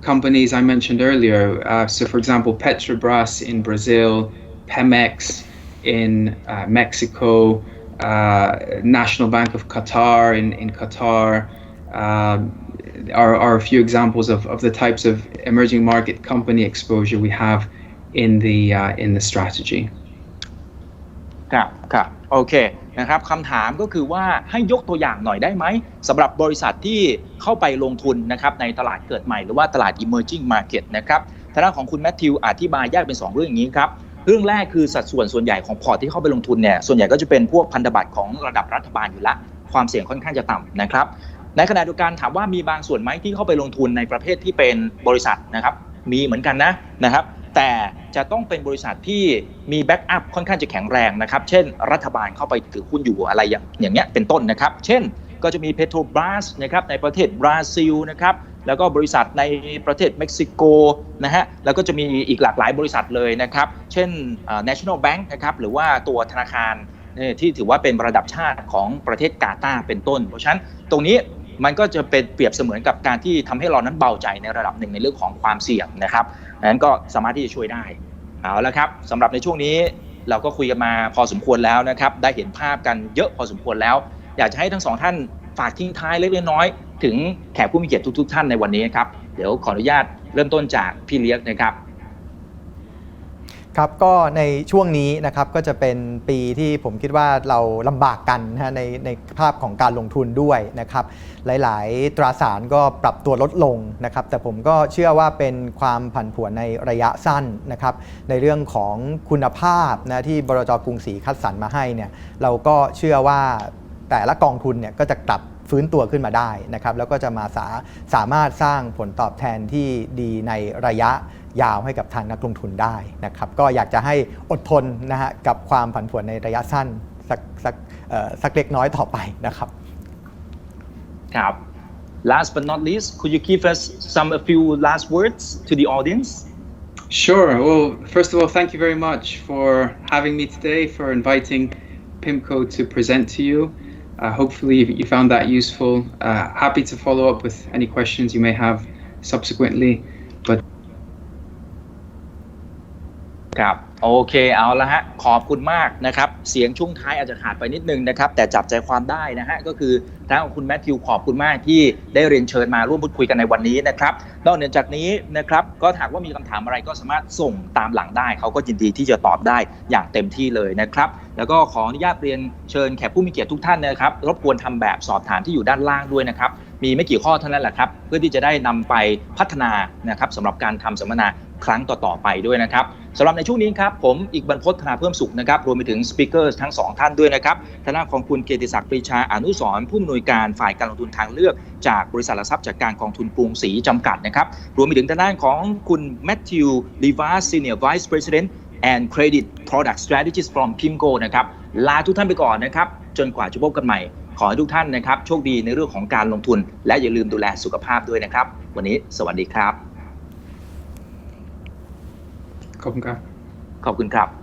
companies I mentioned earlier. So for example, Petrobras in Brazil, Pemex in Mexico, National Bank of Qatar in Qatar are a few examples of the types of emerging market company exposure we have in the strategy. ครับโอเคนะครับคำถามก็คือว่าให้ยกตัวอย่างหน่อยได้ไหมสำหรับบริษัทที่เข้าไปลงทุนนะครับในตลาดเกิดใหม่หรือว่าตลาด emerging market นะครับทางด้านของคุณแมทธิวอธิบายแยกเป็น2เรื่องอย่างนี้ครับเรื่องแรกคือสัดส่วนใหญ่ของพอร์ตที่เข้าไปลงทุนเนี่ยส่วนใหญ่ก็จะเป็นพวกพันธบัตรของระดับรัฐบาลอยู่ละความเสี่ยงค่อนข้างจะต่ำนะครับในขณะเดียวกันถามว่ามีบางส่วนไหมที่เข้าไปลงทุนในประเภทที่เป็นบริษัทนะครับมีเหมือนกันนะครับแต่จะต้องเป็นบริษัทที่มีแบ็กอัพค่อนข้างจะแข็งแรงนะครับเช่นรัฐบาลเข้าไปถือหุ้นอยู่อะไรอย่างเงี้ยเป็นต้นนะครับเช่นก็จะมี Petrobras นะครับในประเทศบราซิลนะครับแล้วก็บริษัทในประเทศเม็กซิโกนะฮะแล้วก็จะมีอีกหลากหลายบริษัทเลยนะครับเช่นNational Bank นะครับหรือว่าตัวธนาคารที่ถือว่าเป็นระดับชาติของประเทศกาตาร์เป็นต้นเพราะฉะนั้นตรงนี้มันก็จะเป็นเปรียบเสมือนกับการที่ทำให้เรานั้นเบาใจในระดับหนึ่งในเรื่องของความเสี่ยงนะครับนั้นก็สามารถที่จะช่วยได้เอาละครับสำหรับในช่วงนี้เราก็คุยกันมาพอสมควรแล้วนะครับได้เห็นภาพกันเยอะพอสมควรแล้วอยากจะให้ทั้งสองท่านฝากทิ้งท้ายเล็กน้อยถึงแขกผู้มีเกียรติทุกท่านในวันนี้ครับเดี๋ยวขออนุญาตเริ่มต้นจากพี่เลี้ยงนะครับครับก็ในช่วงนี้นะครับก็จะเป็นปีที่ผมคิดว่าเราลำบากกันนะในภาพของการลงทุนด้วยนะครับหลายๆตราสารก็ปรับตัวลดลงนะครับแต่ผมก็เชื่อว่าเป็นความผันผวนในระยะสั้นนะครับในเรื่องของคุณภาพนะที่บลจ.กรุงศรีคัดสรรมาให้เนี่ยเราก็เชื่อว่าแต่ละกองทุนเนี่ยก็จะกลับฟื้นตัวขึ้นมาได้นะครับแล้วก็จะมาสามารถสร้างผลตอบแทนที่ดีในระยะยาวให้กับทางนักลงทุนได้นะครับก็อยากจะให้อดทนนะฮะกับความผันผวนในระยะสั้นสักเล็กน้อยต่อไปนะครับครับ Last but not least could you give us a few last words to the audience Sure. Well, first of all, thank you very much for having me today, for inviting PIMCO to present to you. Hopefully you found that useful. Happy to follow up with any questions you may have subsequently. But ครับโอเคเอาละฮะขอบคุณมากนะครับเสียงช่วงท้ายอาจจะขาดไปนิดนึงนะครับแต่จับใจความได้นะฮะก็คือทางของคุณแมทธิวขอบคุณมากที่ได้เรียนเชิญมาร่วมพูดคุยกันในวันนี้นะครับนอกเหนือจากนี้นะครับก็หากว่ามีคำถามอะไรก็สามารถส่งตามหลังได้เขาก็ยินดีที่จะตอบได้อย่างเต็มที่เลยนะครับแล้วก็ขออนุญาตเรียนเชิญแขกผู้มีเกียรติทุกท่านนะครับรบกวนทำแบบสอบถามที่อยู่ด้านล่างด้วยนะครับมีไม่กี่ข้อเท่านั้นแหละครับเพื่อที่จะได้นำไปพัฒนานะครับสำหรับการทำสัมมนาครั้งต่อๆไปด้วยนะครับสำหรับในช่วงนี้ครับผมอีกบรรพต ธนาเพิ่มสุขนะครับรวมไปถึงสปีกเกอร์ทั้ง2ท่านด้วยนะครับทางด้านของคุณเกียรติศักดิ์ปรีชาอนุสรณ์ผู้อำนวยการฝ่ายการลงทุนทางเลือกจากบริษัทหลักทรัพย์จัดการกองทุนกรุงศรีจำกัดนะครับรวมไปถึงทางด้านของคุณแมทธิวลีวาส Senior Vice President and Credit Product Strategist from PIMCO นะครับลาทุกท่านไปก่อนนะครับจนกว่าจะพบกันใหม่ขอให้ทุกท่านนะครับโชคดีในเรื่องของการลงทุนและอย่าลืมดูแลสุขภาพด้วยนะครับวันนี้สวัสดีครับขอบคุณครับขอบคุณครับ